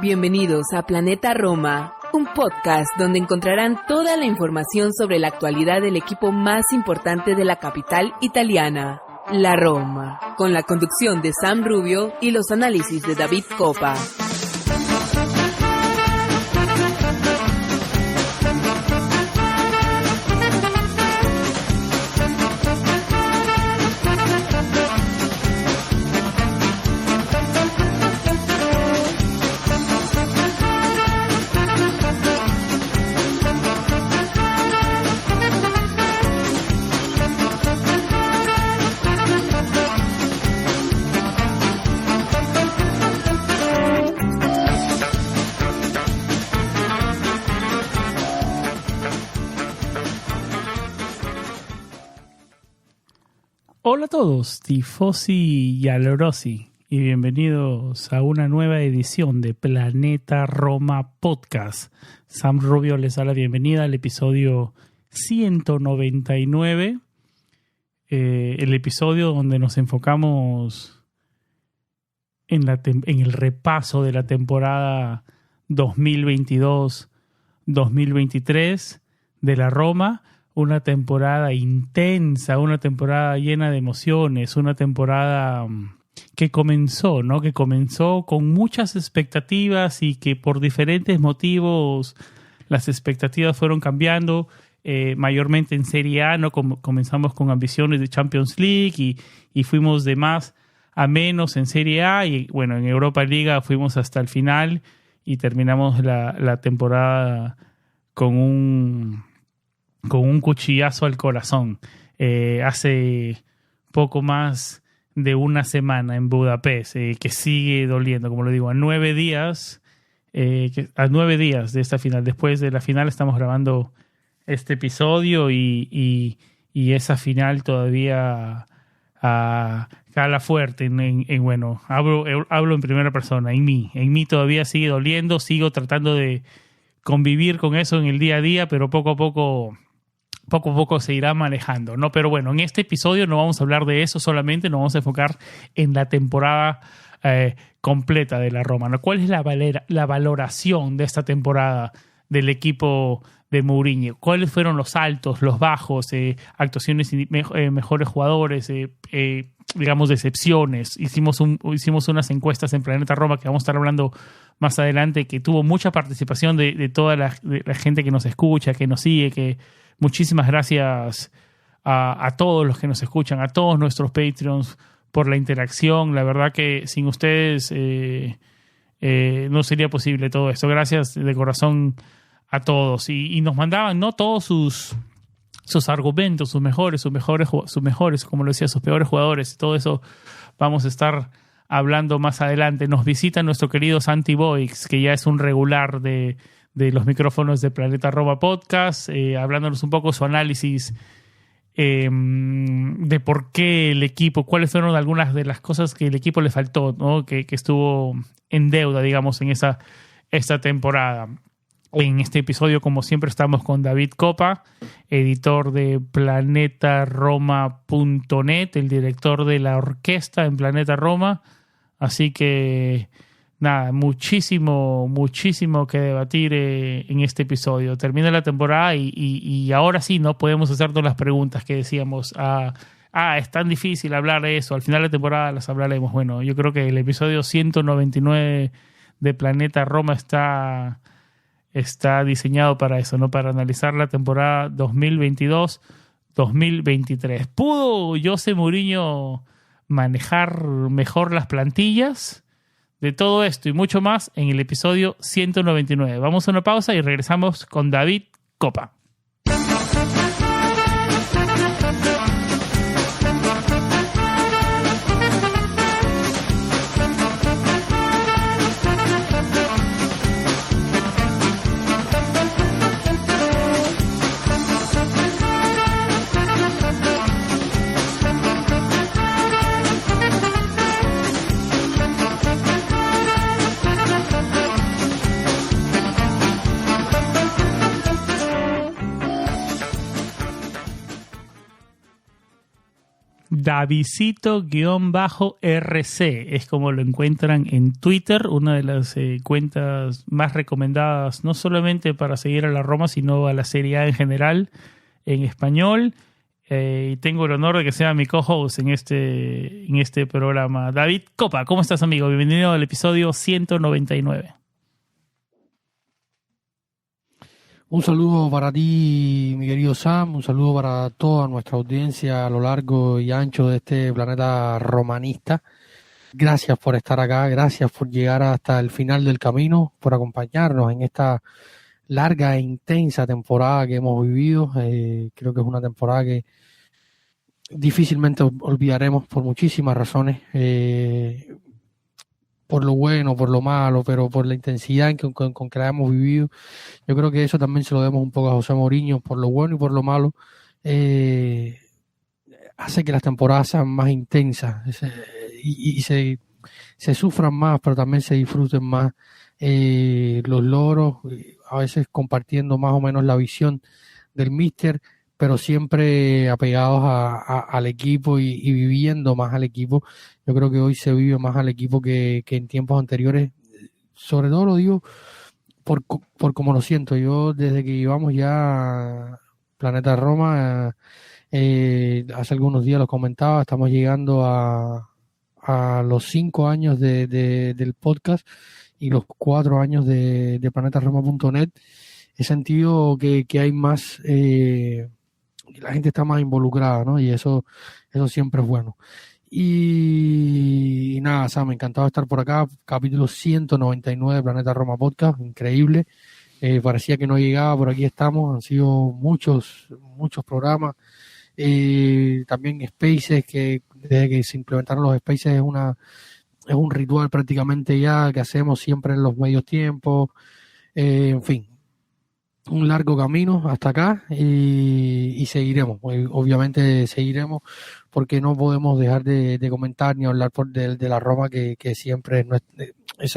Bienvenidos a Planeta Roma, un podcast donde encontrarán toda la información sobre la actualidad del equipo más importante de la capital italiana, la Roma, con la conducción de Sam Rubio y los análisis de David Coppa. Hola a todos, tifosi y alorosi, y bienvenidos a una nueva edición de Planeta Roma Podcast. Sam Rubio les da la bienvenida al episodio 199, el episodio donde nos enfocamos en el repaso de la temporada 2022-2023 de la Roma. Una temporada intensa, una temporada llena de emociones, una temporada que comenzó, ¿no? Que comenzó con muchas expectativas y que por diferentes motivos las expectativas fueron cambiando, mayormente en Serie A, ¿no? Comenzamos con ambiciones de Champions League y fuimos de más a menos en Serie A y bueno, en Europa Liga fuimos hasta el final y terminamos la temporada con un cuchillazo al corazón. Hace poco más de una semana en Budapest, que sigue doliendo, como lo digo, a 9 días de esta final. Después de la final estamos grabando este episodio y esa final todavía cala fuerte. Bueno, hablo en primera persona, en mí todavía sigue doliendo, sigo tratando de convivir con eso en el día a día, pero poco a poco se irá manejando, ¿no? Pero bueno, en este episodio no vamos a hablar de eso solamente, nos vamos a enfocar en la temporada completa de la Roma, ¿no? ¿Cuál es la valoración de esta temporada del equipo de Mourinho? ¿Cuáles fueron los altos, los bajos, actuaciones mejores jugadores, digamos decepciones? Hicimos unas encuestas en Planeta Roma que vamos a estar hablando más adelante, que tuvo mucha participación de toda la gente que nos escucha, que nos sigue, que muchísimas gracias a todos los que nos escuchan, a todos nuestros Patreons por la interacción. La verdad que sin ustedes no sería posible todo esto. Gracias de corazón a todos. Y nos mandaban no todos sus argumentos, sus mejores, como lo decía, sus peores jugadores. Todo eso vamos a estar hablando más adelante. Nos visita nuestro querido Santi Boix, que ya es un regular de los micrófonos de Planeta Roma Podcast, hablándonos un poco su análisis de por qué el equipo, cuáles fueron algunas de las cosas que el equipo le faltó, ¿no? Que estuvo en deuda, digamos, en esta temporada. En este episodio, como siempre, estamos con David Coppa, editor de planetaroma.net, el director de la orquesta en Planeta Roma. Así que nada, muchísimo que debatir en este episodio. Termina la temporada y ahora sí, ¿no? Podemos hacer todas las preguntas que decíamos. Es tan difícil hablar de eso. Al final de la temporada las hablaremos. Bueno, yo creo que el episodio 199 de Planeta Roma está diseñado para eso, ¿no? Para analizar la temporada 2022-2023. ¿Pudo José Mourinho manejar mejor las plantillas? De todo esto y mucho más en el episodio 199. Vamos a una pausa y regresamos con David Coppa. Davidcito-RC es como lo encuentran en Twitter, una de las cuentas más recomendadas, no solamente para seguir a la Roma, sino a la Serie A en general, en español. Y tengo el honor de que sea mi co-host en este programa. David Copa, ¿cómo estás, amigo? Bienvenido al episodio 199. Un saludo para ti, mi querido Sam, un saludo para toda nuestra audiencia a lo largo y ancho de este planeta romanista. Gracias por estar acá, gracias por llegar hasta el final del camino, por acompañarnos en esta larga e intensa temporada que hemos vivido. Creo que es una temporada que difícilmente olvidaremos por muchísimas razones. Por lo bueno, por lo malo, pero por la intensidad con que la hemos vivido. Yo creo que eso también se lo debemos un poco a José Mourinho, por lo bueno y por lo malo. Hace que las temporadas sean más intensas y se sufran más, pero también se disfruten más los logros, a veces compartiendo más o menos la visión del míster, pero siempre apegados al equipo y viviendo más al equipo. Yo creo que hoy se vive más al equipo que en tiempos anteriores. Sobre todo lo digo por como lo siento. Yo desde que llevamos ya Planeta Roma, hace algunos días lo comentaba, estamos llegando a los 5 años del podcast y los 4 años de planetaroma.net. He sentido que hay más... la gente está más involucrada, ¿no? Y eso siempre es bueno. Y nada, Sam, me encantado estar por acá. Capítulo 199 de Planeta Roma Podcast, increíble. Parecía que no llegaba, por aquí estamos. Han sido muchos programas. También Spaces, que desde que se implementaron los Spaces es un ritual prácticamente ya que hacemos siempre en los medios tiempos. En fin, un largo camino hasta acá y seguiremos, obviamente seguiremos, porque no podemos dejar de comentar ni hablar de la Roma, que siempre es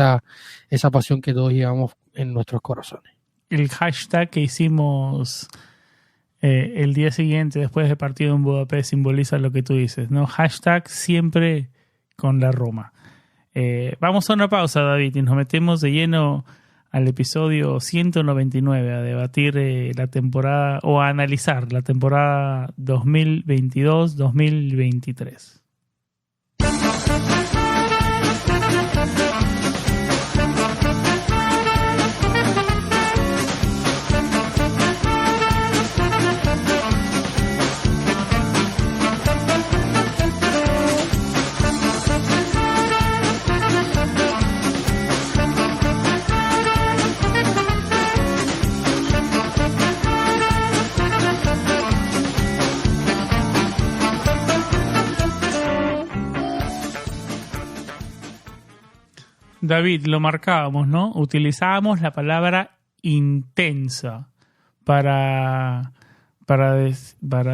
esa pasión que todos llevamos en nuestros corazones. El hashtag que hicimos el día siguiente después del partido en Budapest simboliza lo que tú dices, ¿no? Hashtag siempre con la Roma. Vamos a una pausa, David, y nos metemos de lleno al episodio 199 a debatir la temporada o a analizar la temporada 2022-2023. David, lo marcábamos, ¿no? Utilizábamos la palabra intensa para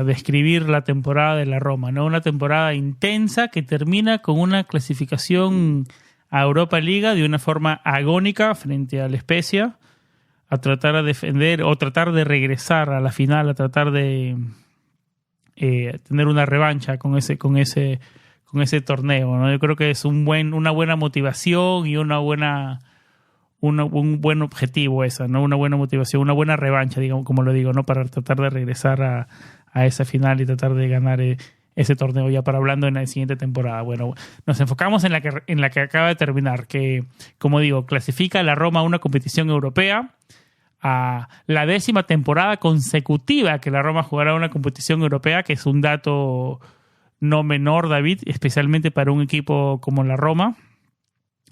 describir la temporada de la Roma, ¿no? Una temporada intensa que termina con una clasificación a Europa Liga de una forma agónica frente al Spezia, a tratar de defender o tratar de regresar a la final, a tratar de tener una revancha con ese torneo, ¿no? Yo creo que es una buena motivación y un buen objetivo esa, ¿no? Una buena motivación, una buena revancha, digamos, como lo digo, ¿no? Para tratar de regresar a esa final y tratar de ganar ese torneo ya para hablando en la siguiente temporada. Bueno, nos enfocamos en la que acaba de terminar, que, como digo, clasifica a la Roma a una competición europea, a la 10ª temporada consecutiva que la Roma jugará una competición europea, que es un dato no menor, David, especialmente para un equipo como la Roma.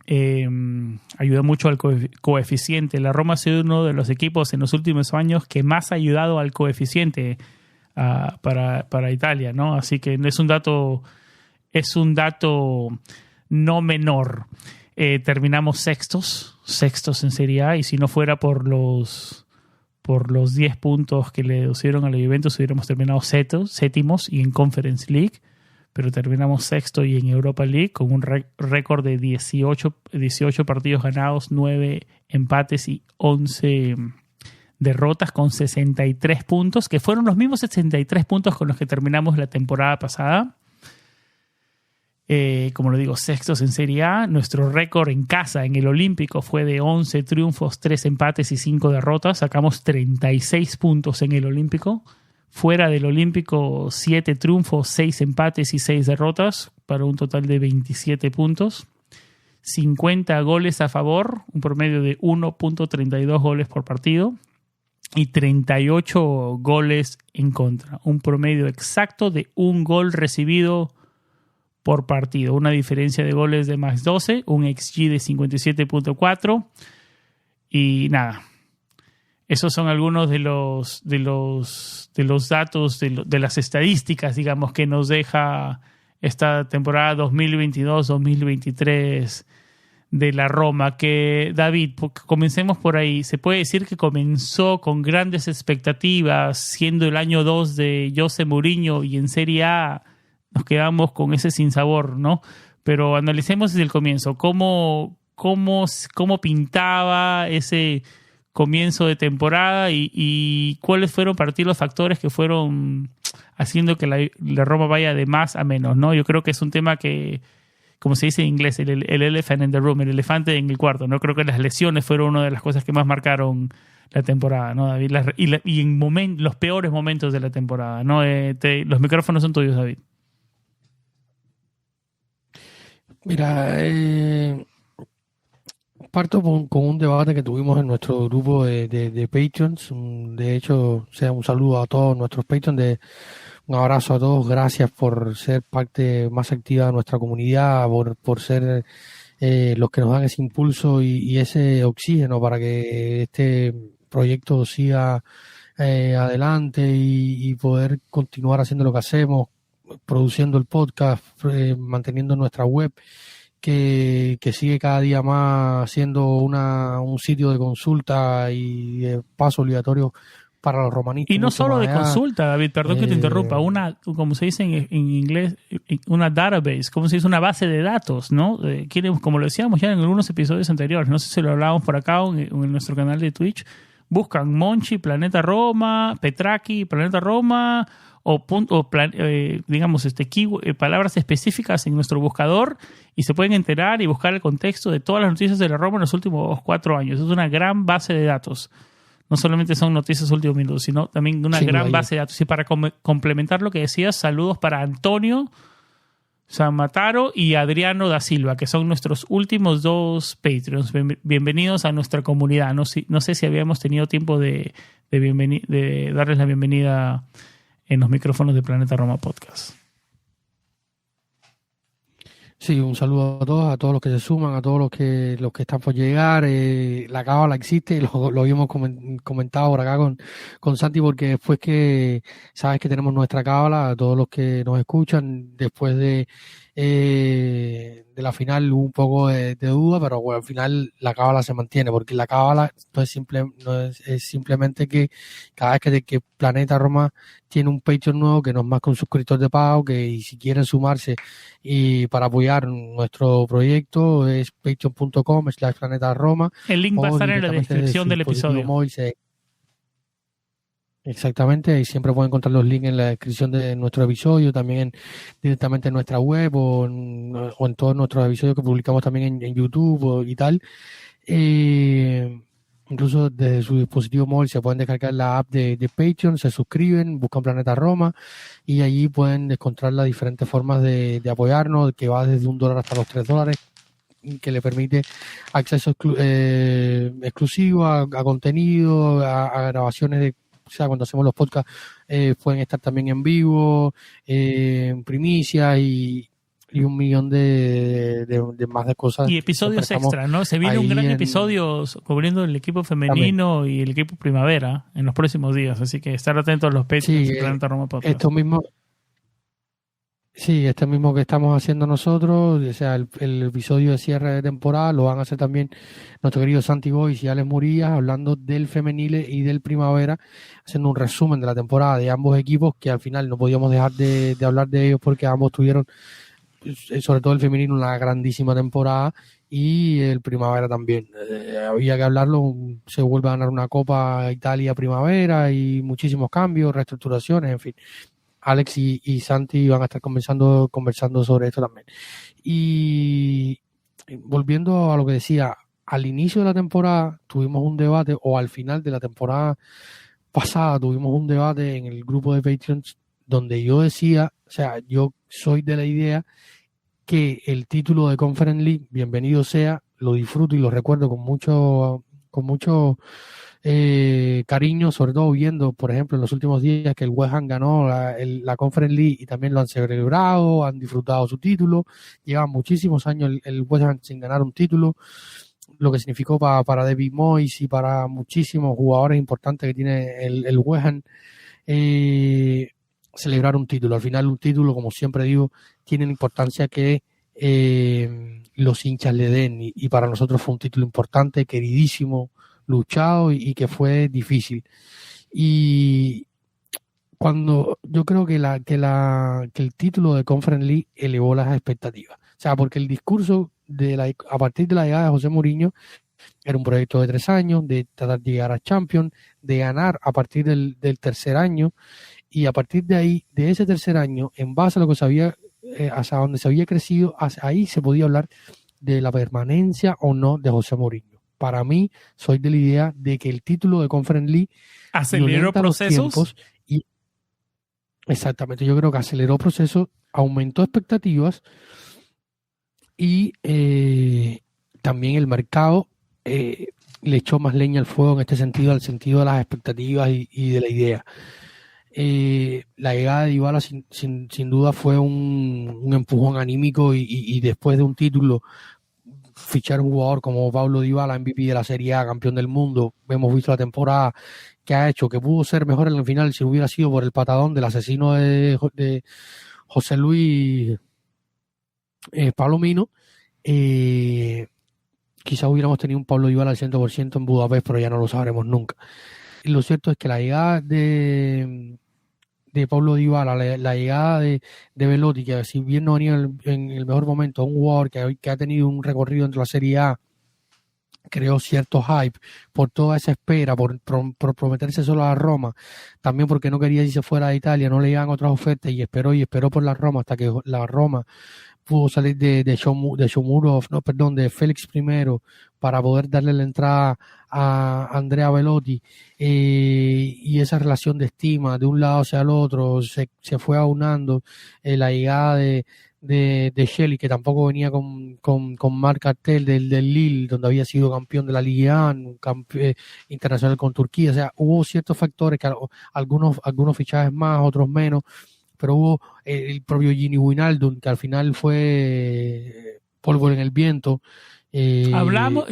Ayuda mucho al coeficiente. La Roma ha sido uno de los equipos en los últimos años que más ha ayudado al coeficiente para Italia, ¿no? Así que es un dato no menor. Terminamos sextos en Serie A, y si no fuera por los 10 puntos que le dieron a la Juventus, hubiéramos terminado séptimos y en Conference League. Pero terminamos sexto y en Europa League con un récord de 18 partidos ganados, 9 empates y 11 derrotas, con 63 puntos, que fueron los mismos 63 puntos con los que terminamos la temporada pasada. como lo digo, sextos en Serie A. Nuestro récord en casa en el Olímpico fue de 11 triunfos, 3 empates y 5 derrotas. Sacamos 36 puntos en el Olímpico. Fuera del Olímpico, 7 triunfos, 6 empates y 6 derrotas, para un total de 27 puntos. 50 goles a favor, un promedio de 1.32 goles por partido. Y 38 goles en contra, un promedio exacto de un gol recibido por partido, una diferencia de goles de más 12, un XG de 57.4 y nada. Esos son algunos de los datos, de las estadísticas, digamos, que nos deja esta temporada 2022-2023 de la Roma. Que, David, comencemos por ahí. Se puede decir que comenzó con grandes expectativas, siendo el año 2 de José Mourinho, y en Serie A nos quedamos con ese sinsabor, ¿no? Pero analicemos desde el comienzo. ¿Cómo pintaba ese comienzo de temporada y cuáles fueron para ti los factores que fueron haciendo que la Roma vaya de más a menos, ¿no? Yo creo que es un tema que, como se dice en inglés, el elephant in the room, el elefante en el cuarto, ¿no? Creo que las lesiones fueron una de las cosas que más marcaron la temporada, ¿no, David? Y en los peores momentos de la temporada, ¿no? Los micrófonos son tuyos, David. Mira, parto con un debate que tuvimos en nuestro grupo de Patreons. De hecho, un saludo a todos nuestros Patreons, un abrazo a todos, gracias por ser parte más activa de nuestra comunidad, por ser los que nos dan ese impulso y ese oxígeno para que este proyecto siga adelante y poder continuar haciendo lo que hacemos, produciendo el podcast, manteniendo nuestra web, que sigue cada día más siendo un sitio de consulta y de paso obligatorio para los romanistas. Y no solo de consulta, David, perdón que te interrumpa, como se dice en inglés, una database, como se dice, una base de datos, ¿no? Como lo decíamos ya en algunos episodios anteriores, no sé si lo hablábamos por acá o en nuestro canal de Twitch, buscan Monchi, Planeta Roma, Petraki, Planeta Roma, palabras específicas en nuestro buscador y se pueden enterar y buscar el contexto de todas las noticias de la Roma en los últimos 4 años. Es una gran base de datos. No solamente son noticias últimos minutos, sino también una gran base de datos. Y para complementar lo que decías, saludos para Antonio Sanmataro y Adriano da Silva, que son nuestros últimos 2 Patreons. Bienvenidos a nuestra comunidad. No sé si habíamos tenido tiempo de darles la bienvenida en los micrófonos de Planeta Roma Podcast. Sí, un saludo a todos los que se suman, a todos los que están por llegar. La cábala existe, lo habíamos comentado por acá con Santi, porque después que sabes que tenemos nuestra cábala, a todos los que nos escuchan, después de la final hubo un poco de duda, pero bueno, al final la cábala se mantiene, porque la cábala no es simplemente que cada vez que Planeta Roma tiene un Patreon nuevo, que no es más que un suscriptor de pago, y si quieren sumarse y para apoyar nuestro proyecto es patreon.com/Planeta Roma. El link va a estar en la descripción del episodio. Exactamente, y siempre pueden encontrar los links en la descripción de nuestro episodio, también directamente en nuestra web o en todos nuestros episodios que publicamos también en YouTube y tal. Incluso desde su dispositivo móvil se pueden descargar la app de Patreon, se suscriben, buscan Planeta Roma y allí pueden encontrar las diferentes formas de apoyarnos, que va desde $1 hasta los $3, que le permite acceso exclusivo a contenido, a grabaciones o sea, cuando hacemos los podcasts pueden estar también en vivo, en primicia y un millón de más de cosas. Y episodios extra, ¿no? Se viene un gran episodio cubriendo el equipo femenino también, y el equipo primavera en los próximos días, así que estar atentos a los Patreons de Planeta Roma Podcast. Este mismo que estamos haciendo nosotros, o sea, el episodio de cierre de temporada lo van a hacer también nuestro querido Santi Boys y Alex Murillas, hablando del femenile y del primavera, haciendo un resumen de la temporada de ambos equipos, que al final no podíamos dejar de hablar de ellos porque ambos tuvieron, sobre todo el femenino, una grandísima temporada y el primavera también. Había que hablarlo, se vuelve a ganar una Copa Italia primavera y muchísimos cambios, reestructuraciones, en fin. Alex y Santi van a estar conversando sobre esto también. Y volviendo a lo que decía, al inicio de la temporada tuvimos un debate, o al final de la temporada pasada tuvimos un debate en el grupo de Patreons donde yo decía, o sea, yo soy de la idea que el título de Conference League, bienvenido sea, lo disfruto y lo recuerdo con mucho cariño, sobre todo viendo, por ejemplo, en los últimos días que el West Ham ganó la Conference League y también lo han celebrado, han disfrutado su título. Lleva muchísimos años el West Ham sin ganar un título, lo que significó para David Moyes y para muchísimos jugadores importantes que tiene el West Ham, celebrar un título. Al final un título, como siempre digo, tiene la importancia que los hinchas le den, y para nosotros fue un título importante, queridísimo, luchado y que fue difícil. Y cuando yo creo que el título de Conference League elevó las expectativas. O sea, porque el discurso a partir de la llegada de José Mourinho era un proyecto de 3 años, de tratar de llegar a Champions, de ganar a partir del tercer año, y a partir de ahí, de ese tercer año, en base a lo que se había, hasta donde se había crecido, ahí se podía hablar de la permanencia o no de José Mourinho. Para mí, soy de la idea de que el título de Conference League aceleró procesos. Exactamente, yo creo que aceleró procesos, aumentó expectativas y también el mercado le echó más leña al fuego en este sentido, al sentido de las expectativas y de la idea. La llegada de Dybala sin duda fue un empujón anímico, y después de un título, fichar un jugador como Paulo Dybala, MVP de la Serie A, campeón del mundo. Hemos visto la temporada que ha hecho, que pudo ser mejor en el final si hubiera sido por el patadón del asesino de José Luis Palomino. Quizás hubiéramos tenido un Paulo Dybala al 100% en Budapest, pero ya no lo sabremos nunca. Y lo cierto es que la llegada de Paulo Dybala, la llegada de Belotti, que si bien no venía en el mejor momento, un jugador que ha tenido un recorrido entre la Serie A, creó cierto hype por toda esa espera, por prometerse solo a la Roma, también porque no quería irse fuera de Italia, no le llegaban otras ofertas, y esperó por la Roma hasta que la Roma pudo salir de Félix I, para poder darle la entrada a Andrea Belotti, y esa relación de estima de un lado hacia el otro se fue aunando. La llegada de Shelley, que tampoco venía con Marc Cartel del Lille, donde había sido campeón de la Liga internacional con Turquía. O sea, hubo ciertos factores, que algunos fichajes más, otros menos, pero hubo el propio Gini Wijnaldum, que al final fue polvo en el viento. Hablaba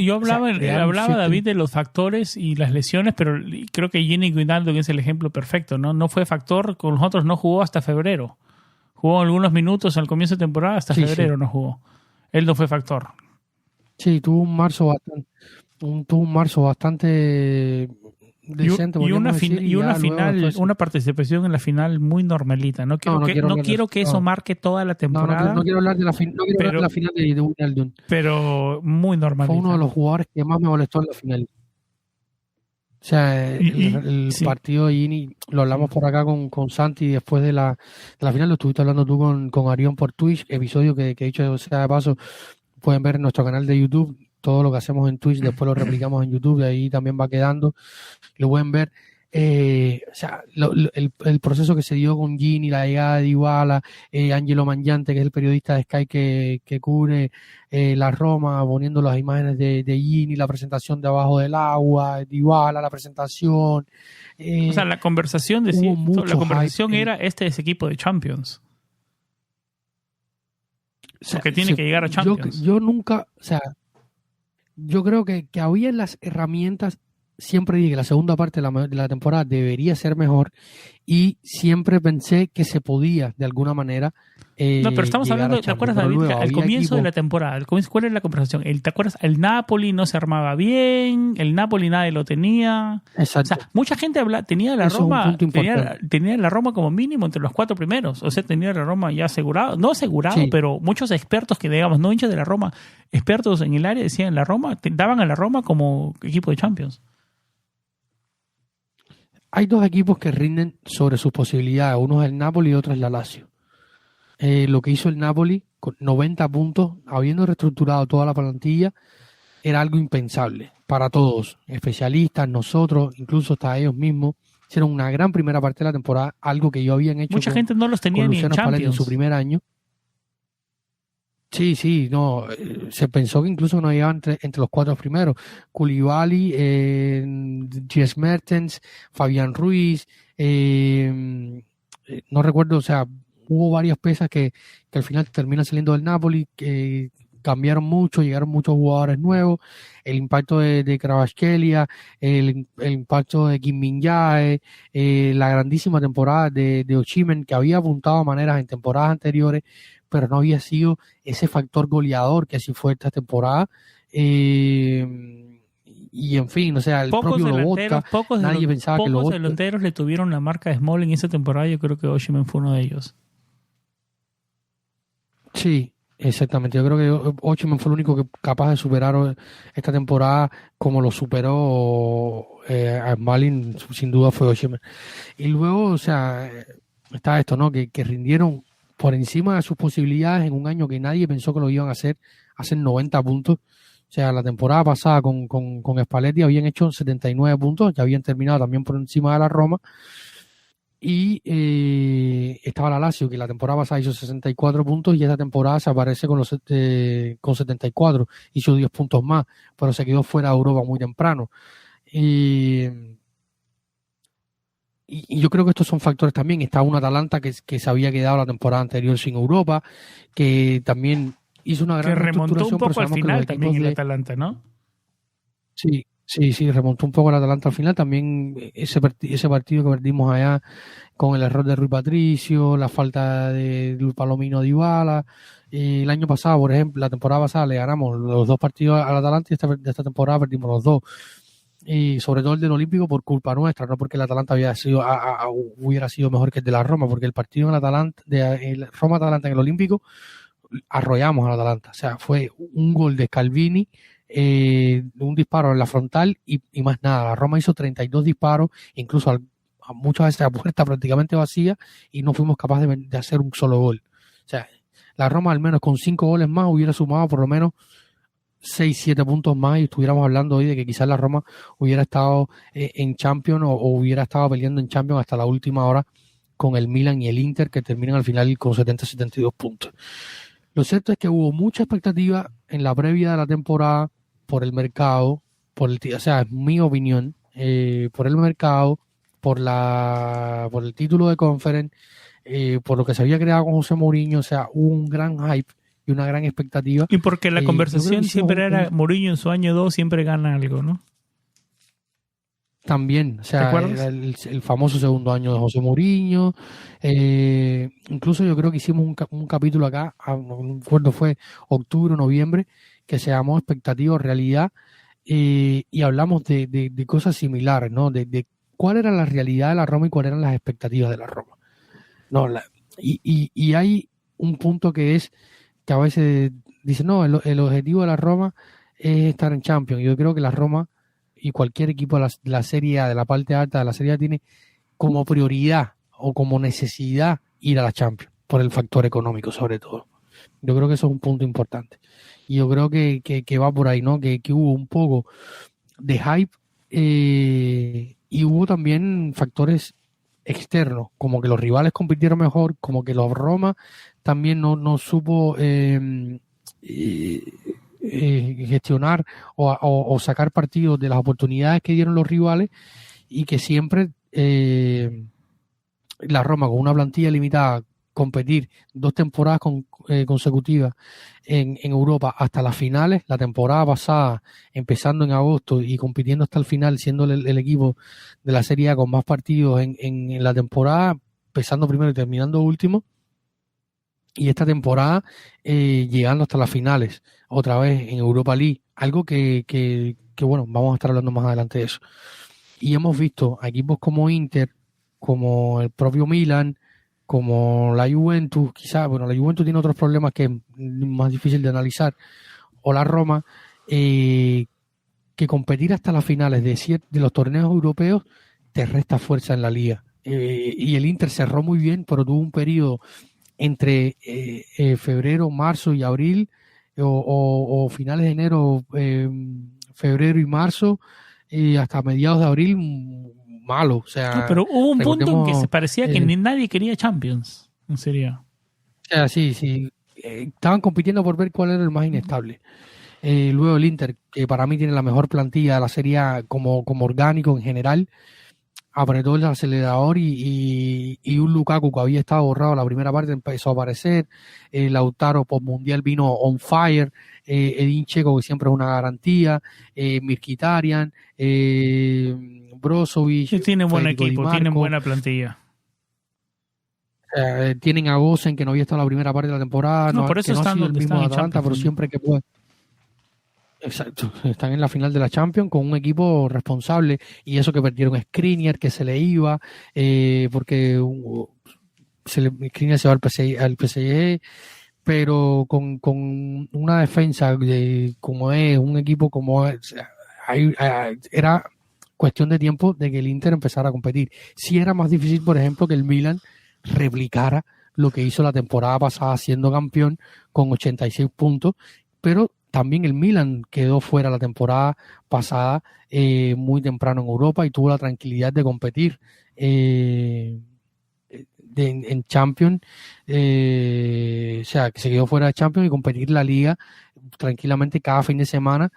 David de los factores y las lesiones, pero creo que Gini Wijnaldum es el ejemplo perfecto, ¿no? No fue factor, con nosotros no jugó hasta febrero. Jugó algunos minutos al comienzo de temporada, hasta febrero no jugó. Él no fue factor. Sí, tuvo un marzo bastante decente, una participación en la final muy normalita. No quiero que eso marque toda la temporada. No quiero hablar de la final de Wijnaldum. Pero muy normalita. Fue uno de los jugadores que más me molestó en la final. O sea, el partido de Gini, lo hablamos por acá con Santi después de la final, lo estuviste hablando tú con Arión por Twitch, episodio que dicho sea de paso, pueden ver en nuestro canal de YouTube. Todo lo que hacemos en Twitch después lo replicamos en YouTube, de ahí también va quedando, lo pueden ver. O sea, el proceso que se dio con Gini, la llegada de Dybala, Angelo Mangiante, que es el periodista de Sky que cubre la Roma, poniendo las imágenes de Gini, la presentación de Abajo del Agua, Dybala, la presentación. O sea, la conversación era este es equipo de Champions. O sea, que tiene que llegar a Champions. Yo nunca, o sea, yo creo que había las herramientas. Siempre dije que la segunda parte de la temporada debería ser mejor, y siempre pensé que se podía de alguna manera. No, pero estamos hablando, ¿te acuerdas, David? Al comienzo de la temporada, ¿cuál era la conversación? ¿Te acuerdas? El Napoli no se armaba bien, el Napoli nadie lo tenía. Exacto. O sea, mucha gente tenía la Roma como mínimo entre los 4 primeros. O sea, tenía la Roma ya asegurado, no asegurado, sí. Pero muchos expertos que, digamos, no hinchas de la Roma, expertos en el área, decían daban a la Roma como equipo de Champions. hay dos equipos que rinden sobre sus posibilidades, uno es el Napoli y otro es la Lazio. Lo que hizo el Napoli con 90 puntos, habiendo reestructurado toda la plantilla, era algo impensable para todos, especialistas, nosotros, incluso hasta ellos mismos. Hicieron una gran primera parte de la temporada, algo que yo habían hecho Mucha gente no los tenía con ni en Luciano Spalletti en Champions. su primer año. Sí, no, se pensó que incluso no iban entre los 4 primeros. Koulibaly, Dries Mertens, Fabián Ruiz, no recuerdo, o sea, hubo varias piezas que al final terminan saliendo del Napoli, que cambiaron mucho, llegaron muchos jugadores nuevos, el impacto de Kvaratskhelia, el impacto de Kim Min-jae, la grandísima temporada de Osimhen, que había apuntado a maneras en temporadas anteriores, pero no había sido ese factor goleador que así fue esta temporada. Y en fin, o sea, el propio Lobotka, nadie pensaba que Lobotka... Pocos delanteros le tuvieron la marca de Smalling en esa temporada, yo creo que Osimhen fue uno de ellos. Sí, exactamente. Yo creo que Osimhen fue el único que capaz de superar esta temporada como lo superó a Smalling, sin duda fue Osimhen. Y luego, o sea, está esto, ¿no? Que rindieron por encima de sus posibilidades en un año que nadie pensó que lo iban a hacer 90 puntos. O sea, la temporada pasada con Spalletti habían hecho 79 puntos, ya habían terminado también por encima de la Roma. Y estaba la Lazio, que la temporada pasada hizo 64 puntos y esta temporada se aparece con 74, hizo 10 puntos más, pero se quedó fuera de Europa muy temprano. Y yo creo que estos son factores también. Está un Atalanta que se había quedado la temporada anterior sin Europa, que también hizo una gran remontó un poco al final también el Atalanta, ¿no? Sí, remontó un poco el Atalanta al final. También ese partido que perdimos allá con el error de Rui Patricio, la falta de Palomino Dybala. El año pasado, por ejemplo, la temporada pasada le ganamos los 2 partidos al Atalanta y esta temporada perdimos los 2. Y sobre todo el del Olímpico por culpa nuestra, no porque el Atalanta hubiera sido mejor que el de la Roma, porque el partido en Atalanta, el Roma-Atalanta en el Olímpico, arrollamos al Atalanta. O sea, fue un gol de Scalvini, un disparo en la frontal y más nada. La Roma hizo 32 disparos, incluso a muchas veces a puerta prácticamente vacía, y no fuimos capaces de hacer un solo gol. O sea, la Roma al menos con 5 goles más hubiera sumado por lo menos 6-7 puntos más y estuviéramos hablando hoy de que quizás la Roma hubiera estado en Champions o hubiera estado peleando en Champions hasta la última hora con el Milan y el Inter, que terminan al final con 70-72 puntos. Lo cierto es que hubo mucha expectativa en la previa de la temporada por el mercado, o sea, es mi opinión, por el mercado, por el título de Conference, por lo que se había creado con José Mourinho. O sea, hubo un gran hype y una gran expectativa. Y porque la conversación siempre era Mourinho en su año 2 siempre gana algo, ¿no? También, o sea, el famoso segundo año de José Mourinho. Incluso yo creo que hicimos un capítulo acá, no recuerdo, fue octubre o noviembre, que se llamó Expectativa o Realidad, y hablamos de cosas similares, ¿no? De cuál era la realidad de la Roma y cuáles eran las expectativas de la Roma. No, y hay un punto que es que a veces dicen, no, el objetivo de la Roma es estar en Champions. Yo creo que la Roma y cualquier equipo de la Serie A, de la parte alta de la Serie A, tiene como prioridad o como necesidad ir a la Champions, por el factor económico sobre todo. Yo creo que eso es un punto importante. Y yo creo que va por ahí, ¿no? Que hubo un poco de hype y hubo también factores externos, como que los rivales compitieron mejor, como que los Roma también no supo gestionar o sacar partido de las oportunidades que dieron los rivales, y que siempre la Roma, con una plantilla limitada, competir 2 temporadas consecutivas en Europa hasta las finales, la temporada pasada empezando en agosto y compitiendo hasta el final, siendo el equipo de la Serie A con más partidos en la temporada, empezando primero y terminando último, y esta temporada llegando hasta las finales otra vez en Europa League, algo que bueno, vamos a estar hablando más adelante de eso. Y hemos visto a equipos como Inter, como el propio Milan, como la Juventus, quizás, bueno, la Juventus tiene otros problemas que es más difícil de analizar, o la Roma, que competir hasta las finales de los torneos europeos te resta fuerza en la liga. Y el Inter cerró muy bien, pero tuvo un periodo entre febrero, marzo y abril, o finales de enero, febrero y marzo, y hasta mediados de abril, malo. O sea, pero hubo un punto en que se parecía que nadie quería Champions, en serio. O sea, sí. Estaban compitiendo por ver cuál era el más inestable. Luego el Inter, que para mí tiene la mejor plantilla de la Serie A como orgánico en general, apretó el acelerador y un Lukaku que había estado borrado la primera parte empezó a aparecer. Lautaro post mundial vino on fire. Edin Dzeko, que siempre es una garantía. Mkhitaryan, Brozovic. Tienen buen Federico equipo, Di Marco. tienen buena plantilla. Tienen a Gosen, que no había estado en la primera parte de la temporada. No, por eso que no ha sido el mismo de Atalanta, pero siempre que puede. Exacto, están en la final de la Champions con un equipo responsable, y eso que perdieron Skriniar, que se le iba, porque Skriniar se va al PSG, pero con una defensa como es, un equipo como es, era cuestión de tiempo de que el Inter empezara a competir. Sí era más difícil, por ejemplo, que el Milan replicara lo que hizo la temporada pasada siendo campeón con 86 puntos, pero también el Milan quedó fuera la temporada pasada muy temprano en Europa y tuvo la tranquilidad de competir en Champions, o sea, que se quedó fuera de Champions y competir la Liga tranquilamente cada fin de semana,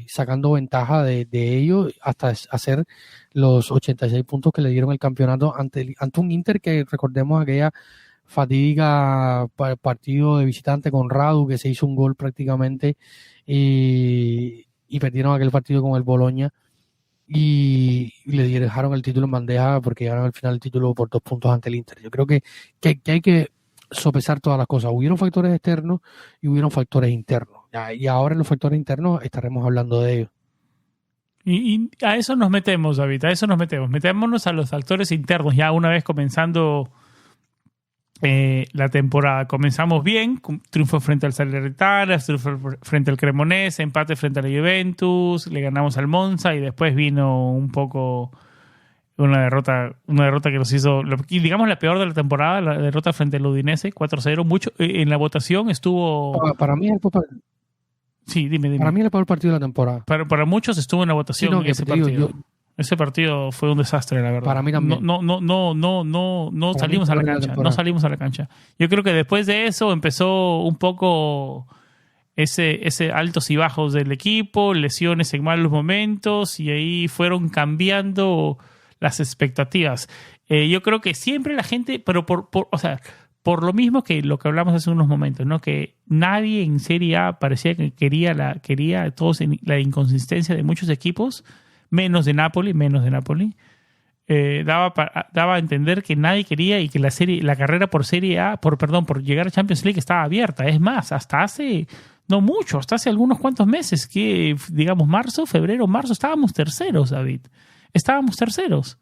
sacando ventaja de ellos hasta hacer los 86 puntos que le dieron el campeonato ante un Inter que, recordemos aquella fatídica partido de visitante con Radu, que se hizo un gol prácticamente, y perdieron aquel partido con el Bologna y le dejaron el título en bandeja porque ganaron al final el título por 2 puntos ante el Inter. Yo creo que hay que sopesar todas las cosas. Hubieron factores externos y hubieron factores internos. Y ahora en los factores internos estaremos hablando de ellos. Y a eso nos metemos, David, a eso nos metemos. Metémonos a los factores internos ya una vez comenzando la temporada. Comenzamos bien, triunfo frente al Salernitana, triunfo frente al Cremonese, empate frente a la Juventus, le ganamos al Monza y después vino un poco una derrota que nos hizo, digamos, la peor de la temporada, la derrota frente al Udinese, 4-0. Mucho en la votación estuvo... Para mí es el Sí, dime. Para mí es el peor partido de la temporada. Para muchos estuvo en la votación, sí, ese partido. Ese partido fue un desastre, la verdad. Para mí también. No salimos a la cancha. No salimos a la cancha. Yo creo que después de eso empezó un poco ese altos y bajos del equipo, lesiones en malos momentos, y ahí fueron cambiando las expectativas. Yo creo que siempre la gente, pero por lo mismo que lo que hablamos hace unos momentos, ¿no? Que nadie en Serie A parecía que quería todos la inconsistencia de muchos equipos, menos de Napoli. Daba a entender que nadie quería y que la carrera por llegar a Champions League estaba abierta. Es más, hasta hace algunos cuantos meses, que digamos febrero, marzo, estábamos terceros, David. Estábamos terceros.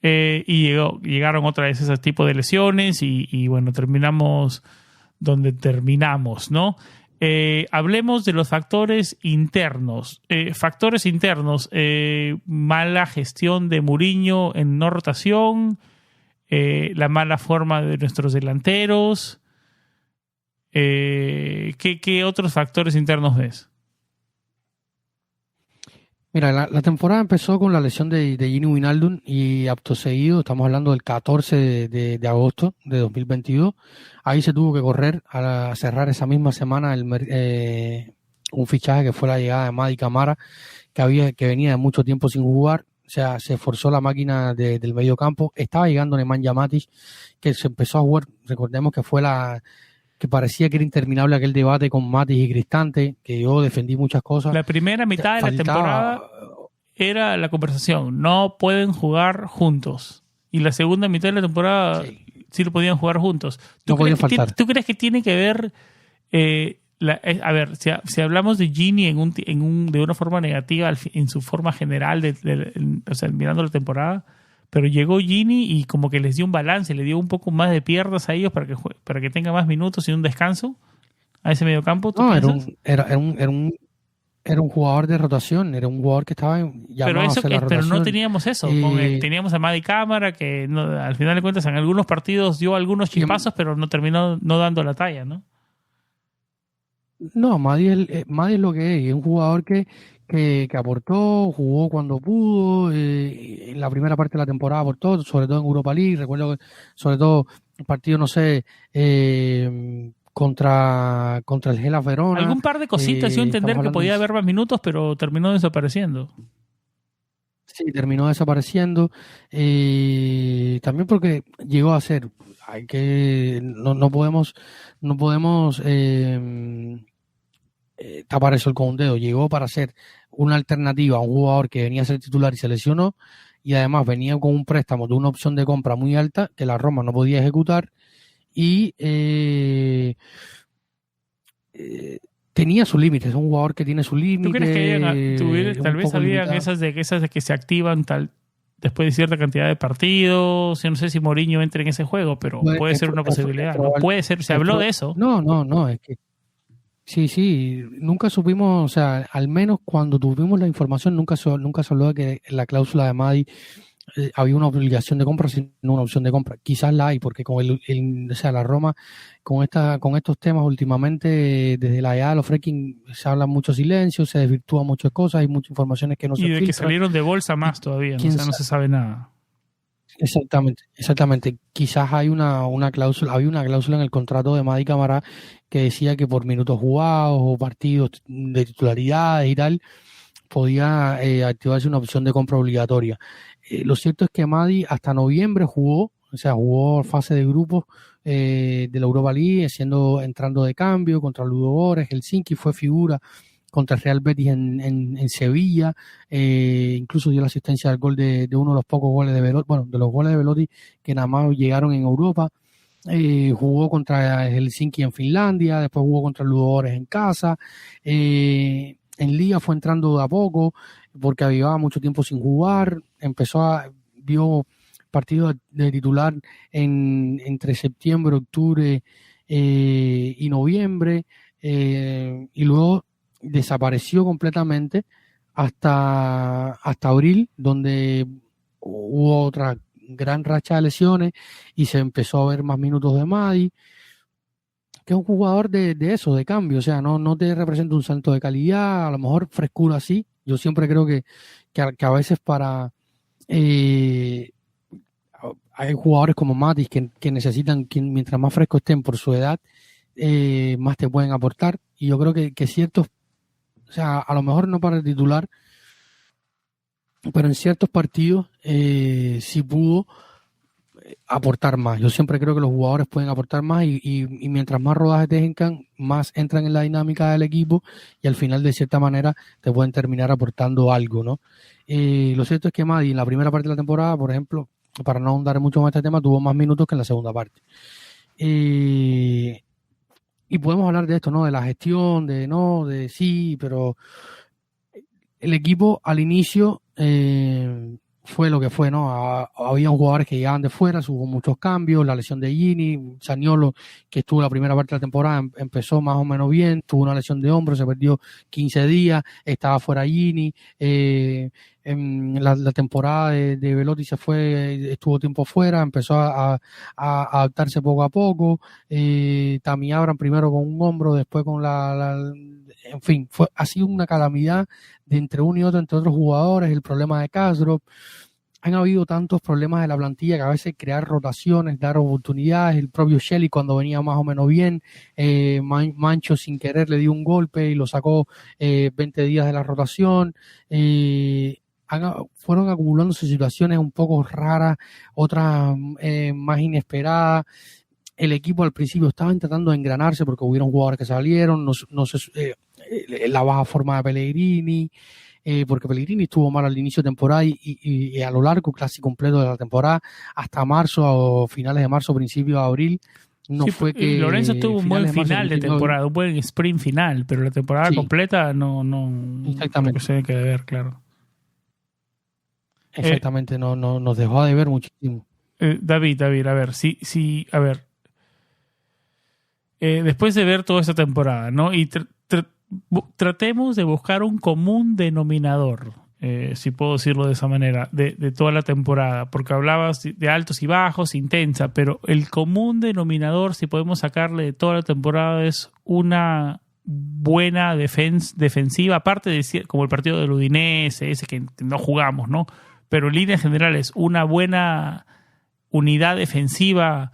Y llegaron otra vez ese tipo de lesiones y bueno, terminamos donde terminamos, ¿no? Hablemos de los factores internos. Mala gestión de Mourinho en no rotación, la mala forma de nuestros delanteros. ¿Qué otros factores internos ves? Mira, la temporada empezó con la lesión de Gini Wijnaldum y acto seguido, estamos hablando del 14 de agosto de 2022, ahí se tuvo que correr a cerrar esa misma semana un fichaje que fue la llegada de Mady Camara, que venía de mucho tiempo sin jugar. O sea, se forzó la máquina del medio campo. Estaba llegando Nemanja Matic, que se empezó a jugar, recordemos que fue que parecía que era interminable aquel debate con Matic y Cristante, que yo defendí muchas cosas. La primera mitad de la temporada era la conversación, no pueden jugar juntos. Y la segunda mitad de la temporada sí lo podían jugar juntos. ¿Tú crees que tiene que ver... a ver, si hablamos de Gini de una forma negativa en su forma general, o sea, mirando la temporada... Pero llegó Gini y como que les dio un balance, le dio un poco más de piernas a ellos para que tenga más minutos y un descanso a ese mediocampo. No, era un jugador de rotación, era un jugador que estaba llamado a hacer la pero no rotación. teníamos eso. Teníamos a Madi Cámara, que al final de cuentas en algunos partidos dio algunos Y chispazos, pero no terminó no dando la talla, ¿no? no, Madi es lo que es un jugador que aportó, jugó cuando pudo, en la primera parte de la temporada aportó, sobre todo en Europa League, recuerdo que sobre todo el partido, no sé, contra el Hellas Verona. Algún par de cositas dio a entender que podía de... haber más minutos, pero terminó desapareciendo. Sí, terminó desapareciendo. También porque llegó a ser, no podemos tapar eso con un dedo. Llegó para ser una alternativa a un jugador que venía a ser titular y se lesionó, y además venía con un préstamo de una opción de compra muy alta que la Roma no podía ejecutar, y tenía sus límites. Es un jugador que tiene su límite. ¿Tú crees que tal vez habían esas de que se activan después de cierta cantidad de partidos? Yo no sé si Mourinho entra en ese juego, pero puede ser una posibilidad, ¿no? Puede ser, se habló de eso. No, es que sí, nunca supimos, o sea, al menos cuando tuvimos la información, nunca se habló de que la cláusula de Madi había una obligación de compra, sino una opción de compra. Quizás la hay, porque con o sea, la Roma, con estos temas últimamente, desde la llegada de los Frecking, se habla mucho silencio, se desvirtúan muchas cosas, hay muchas informaciones que no se filtran. Y de filtran. Que salieron de bolsa más todavía, ¿no? O sea, no se sabe nada. Exactamente. Quizás hay una cláusula, había una cláusula en el contrato de Madi Camara que decía que por minutos jugados o partidos de titularidades y tal, podía activarse una opción de compra obligatoria. Lo cierto es que Madi hasta noviembre jugó fase de grupos de la Europa League, entrando de cambio contra Ludogorets, Helsinki, fue figura contra el Real Betis en Sevilla, incluso dio la asistencia al gol de uno de los pocos goles de Velotti, bueno, de los goles de Velotti que nada más llegaron en Europa. Jugó contra Helsinki en Finlandia, después jugó contra el Ludogorets en casa. En Liga fue entrando de a poco porque llevaba mucho tiempo sin jugar, vio partidos de titular entre septiembre, octubre y noviembre, y luego desapareció completamente hasta abril, donde hubo otra gran racha de lesiones y se empezó a ver más minutos de Madi, que es un jugador de eso, de cambio, o sea, no te representa un salto de calidad, a lo mejor frescura sí. Yo siempre creo que a veces hay jugadores como Matis que necesitan, mientras más frescos estén por su edad, más te pueden aportar, y yo creo que ciertos, o sea, a lo mejor no para el titular, pero en ciertos partidos sí pudo aportar más. Yo siempre creo que los jugadores pueden aportar más y mientras más rodajes tengan, más entran en la dinámica del equipo y al final de cierta manera te pueden terminar aportando algo, ¿no? Lo cierto es que Madi en la primera parte de la temporada, por ejemplo, para no ahondar mucho más este tema, tuvo más minutos que en la segunda parte. Y podemos hablar de esto, ¿no? De la gestión, de sí, pero el equipo al inicio fue lo que fue, ¿no? Había jugadores que llegaban de fuera, hubo muchos cambios, la lesión de Gini, Zaniolo, que estuvo la primera parte de la temporada, empezó más o menos bien, tuvo una lesión de hombro, se perdió 15 días, estaba fuera Gini, en la temporada de Velotti estuvo tiempo fuera, empezó a adaptarse poco a poco, Tammy Abraham primero con un hombro, después con en fin, ha sido una calamidad de entre uno y otro, entre otros jugadores, el problema de Karsdorp. Han habido tantos problemas de la plantilla que a veces crear rotaciones, dar oportunidades, el propio Shelley cuando venía más o menos bien, Mancho sin querer le dio un golpe y lo sacó 20 días de la rotación, fueron acumulándose situaciones un poco raras, otras más inesperadas. El equipo al principio estaba tratando de engranarse porque hubieron jugadores que salieron, la baja forma de Pellegrini, porque Pellegrini estuvo mal al inicio de temporada y a lo largo casi completo de la temporada, hasta marzo o finales de marzo, principios de abril. Fue que Lorenzo tuvo un buen final de temporada, un buen sprint final, pero la temporada completa no exactamente. Se tiene que ver, claro. Exactamente, no nos dejó de ver muchísimo. David, a ver, después de ver toda esta temporada, ¿no? Y tratemos de buscar un común denominador, si puedo decirlo de esa manera, de toda la temporada, porque hablabas de altos y bajos, intensa, pero el común denominador, si podemos sacarle de toda la temporada, es una buena defensiva, aparte de como el partido del Udinese, ese que no jugamos, ¿no? Pero en líneas generales, una buena unidad defensiva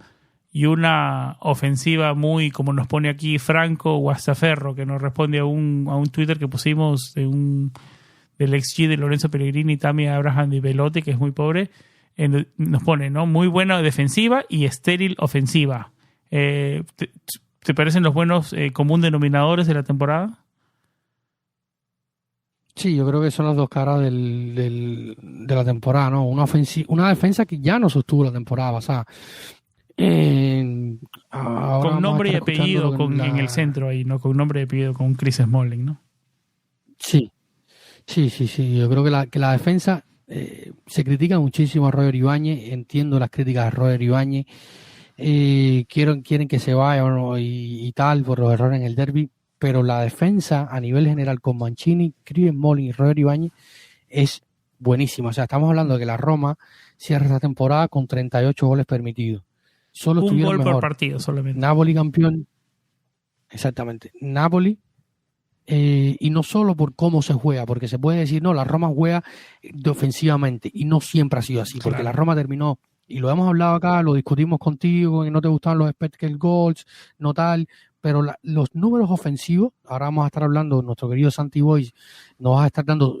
y una ofensiva muy, como nos pone aquí Franco Guastaferro, que nos responde a un Twitter que pusimos del XG de Lorenzo Pellegrini, Tammy Abraham y Belotti, que es muy pobre, nos pone, ¿no? Muy buena defensiva y estéril ofensiva. ¿Te parecen los buenos común denominadores de la temporada? Sí, yo creo que son las dos caras de la temporada, ¿no? Una defensa que ya no sostuvo la temporada pasada. Con nombre y apellido en el centro ahí, ¿no? Con nombre y apellido con Chris Smalling, ¿no? Sí. Yo creo que la defensa se critica muchísimo a Roger Ibáñez. Entiendo las críticas a Roger Ibáñez. Quieren que se vaya y tal por los errores en el derbi, pero la defensa a nivel general con Mancini, Chris Smalling y Roger Ibáñez es buenísima. O sea, estamos hablando de que la Roma cierra esta temporada con 38 goles permitidos. Solo un gol mejor por partido solamente. Napoli campeón. Exactamente. Napoli. Y no solo por cómo se juega, porque se puede decir, no, la Roma juega ofensivamente, y no siempre ha sido así, porque la Roma terminó, y lo hemos hablado acá, lo discutimos contigo, que no te gustaban los expected goals, no tal, pero los números ofensivos, ahora vamos a estar hablando, nuestro querido Santi Boy nos va a estar dando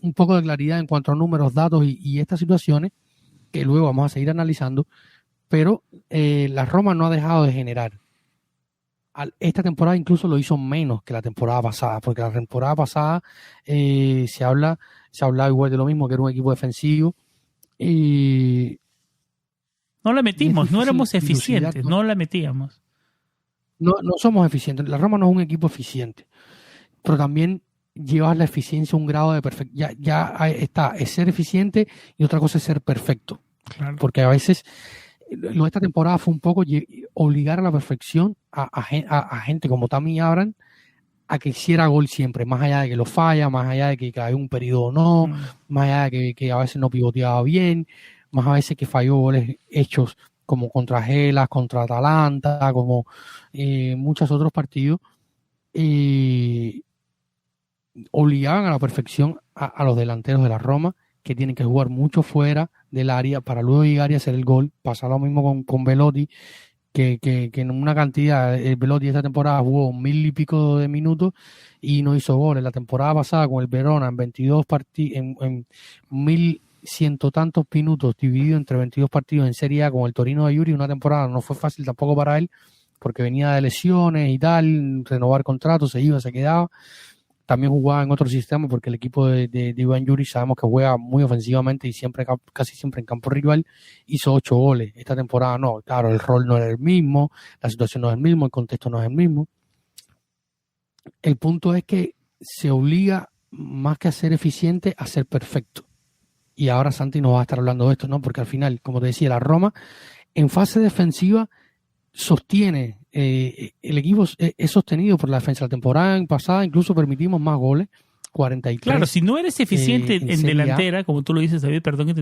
un poco de claridad en cuanto a números, datos y estas situaciones, que luego vamos a seguir analizando, pero la Roma no ha dejado de generar. Esta temporada incluso lo hizo menos que la temporada pasada, porque la temporada pasada se hablaba igual de lo mismo, que era un equipo defensivo. Y no la metimos, no éramos eficientes, no la metíamos. No somos eficientes. La Roma no es un equipo eficiente, pero también llevas la eficiencia a un grado de perfección. Ya está, es ser eficiente y otra cosa es ser perfecto. Claro. Porque a veces esta temporada fue un poco obligar a la perfección a gente como Tammy Abraham a que hiciera gol siempre, más allá de que lo falla, más allá de que cayó un periodo o no, más allá de que a veces no pivoteaba bien, más a veces que falló goles hechos como contra Gelas, contra Atalanta, como muchos otros partidos, obligaban a la perfección a los delanteros de la Roma, que tienen que jugar mucho fuera del área para luego llegar y hacer el gol. Pasa lo mismo con Belotti, que en una cantidad, Belotti esta temporada jugó 1000 y pico de minutos y no hizo goles. La temporada pasada con el Verona en 22 partidos, en 1100 tantos minutos dividido entre 22 partidos en Serie A con el Torino de Yuri, una temporada no fue fácil tampoco para él, porque venía de lesiones y tal, renovar contratos, se iba, se quedaba. También jugaba en otro sistema porque el equipo de Iván Yuri sabemos que juega muy ofensivamente y casi siempre en campo rival. Hizo 8 goles. Esta temporada no. Claro, el rol no era el mismo, la situación no es el mismo, el contexto no es el mismo. El punto es que se obliga más que a ser eficiente, a ser perfecto. Y ahora Santi nos va a estar hablando de esto, ¿no? Porque al final, como te decía, la Roma en fase defensiva sostiene. El equipo es sostenido por la defensa. La temporada pasada incluso permitimos más goles, 43. Claro, si no eres eficiente en delantera, como tú lo dices, David, perdón,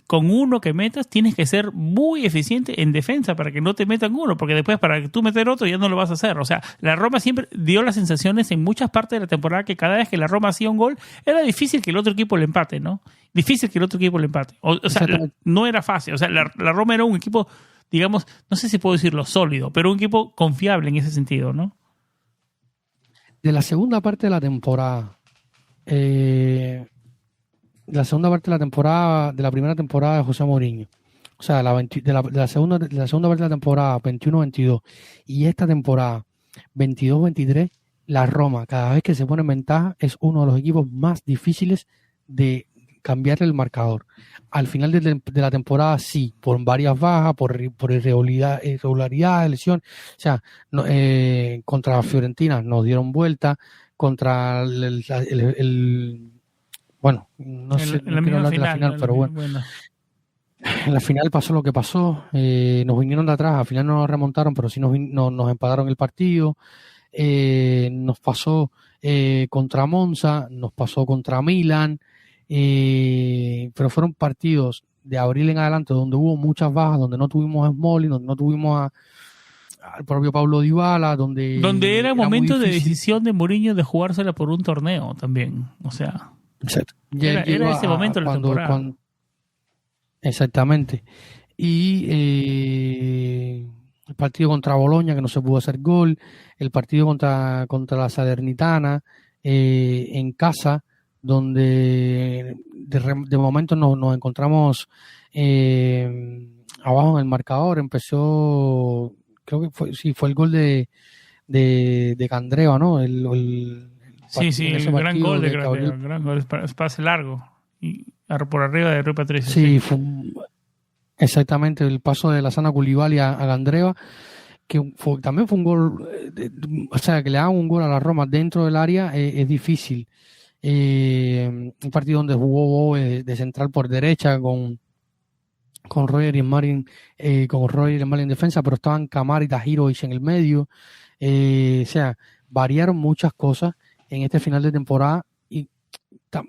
con uno que metas tienes que ser muy eficiente en defensa para que no te metan uno, porque después para que tú meter otro ya no lo vas a hacer. O sea, la Roma siempre dio las sensaciones en muchas partes de la temporada que cada vez que la Roma hacía un gol era difícil que el otro equipo le empate, ¿no? Difícil que el otro equipo le empate. O sea, no era fácil. O sea, la Roma era un equipo, digamos, no sé si puedo decirlo sólido, pero un equipo confiable en ese sentido, ¿no? De la segunda parte de la temporada, de la primera temporada de José Mourinho, o sea, de la segunda parte de la temporada 21-22 y esta temporada 22-23, la Roma, cada vez que se pone en ventaja, es uno de los equipos más difíciles de cambiarle el marcador. Al final de la temporada, sí, por varias bajas, por irregularidad, lesión. O sea, contra Fiorentina nos dieron vuelta, contra bueno, no sé, no quiero hablar de la final, pero bueno. En la final pasó lo que pasó, nos vinieron de atrás, al final no nos remontaron, pero sí nos empataron el partido. nos pasó contra Monza, nos pasó contra Milan, pero fueron partidos de abril en adelante donde hubo muchas bajas, donde no tuvimos a Smalling, donde no tuvimos al propio Paulo Dybala, donde era momento de decisión de Mourinho de jugársela por un torneo también, o sea, exacto. Era ese momento de la temporada. Exactamente. Y el partido contra Bologna, que no se pudo hacer gol, el partido contra la Salernitana en casa, donde de momento nos encontramos abajo en el marcador. Empezó, creo que fue el gol de Candreva, ¿no? El gran gol de Candreva, el gran gol, es pase largo y por arriba de Rui Patricio. Sí, fue exactamente el paso de Lassana Coulibaly a Candreva, que también fue un gol, o sea, que le hagan un gol a la Roma dentro del área es difícil. Un partido donde jugó Boe de central por derecha con Roger y Marin en defensa, pero estaban Kamara y Tahirovic en el medio. O sea, variaron muchas cosas en este final de temporada y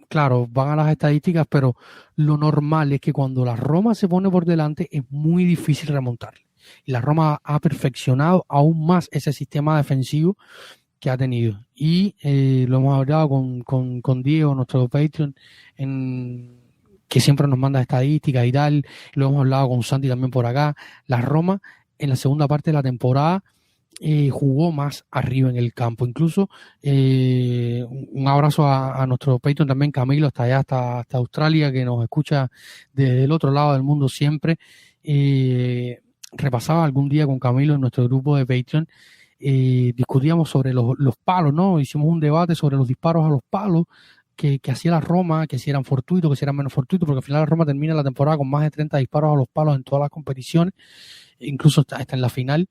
claro, van a las estadísticas, pero lo normal es que cuando la Roma se pone por delante es muy difícil remontarle. Y la Roma ha perfeccionado aún más ese sistema defensivo que ha tenido. Y lo hemos hablado con Diego, nuestro Patreon, que siempre nos manda estadísticas y tal. Lo hemos hablado con Santi también por acá. La Roma en la segunda parte de la temporada jugó más arriba en el campo. Incluso un abrazo a nuestro Patreon también, Camilo, hasta allá, hasta Australia, que nos escucha desde el otro lado del mundo siempre. Repasaba algún día con Camilo en nuestro grupo de Patreon, discutíamos sobre los palos, ¿no? Hicimos un debate sobre los disparos a los palos que hacía la Roma, que si eran fortuitos, que si eran menos fortuitos, porque al final la Roma termina la temporada con más de 30 disparos a los palos en todas las competiciones, incluso hasta en la final,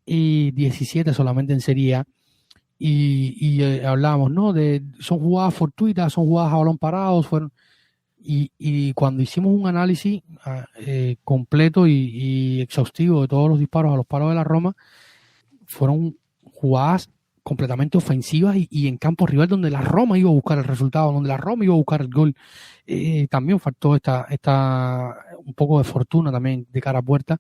y 17 solamente en Serie A. Y hablábamos, ¿no? Son jugadas fortuitas, son jugadas a balón parado, y cuando hicimos un análisis completo y exhaustivo de todos los disparos a los palos de la Roma, fueron jugadas completamente ofensivas y en campo rival donde la Roma iba a buscar el resultado, donde la Roma iba a buscar el gol. También faltó un poco de fortuna también de cara a puerta.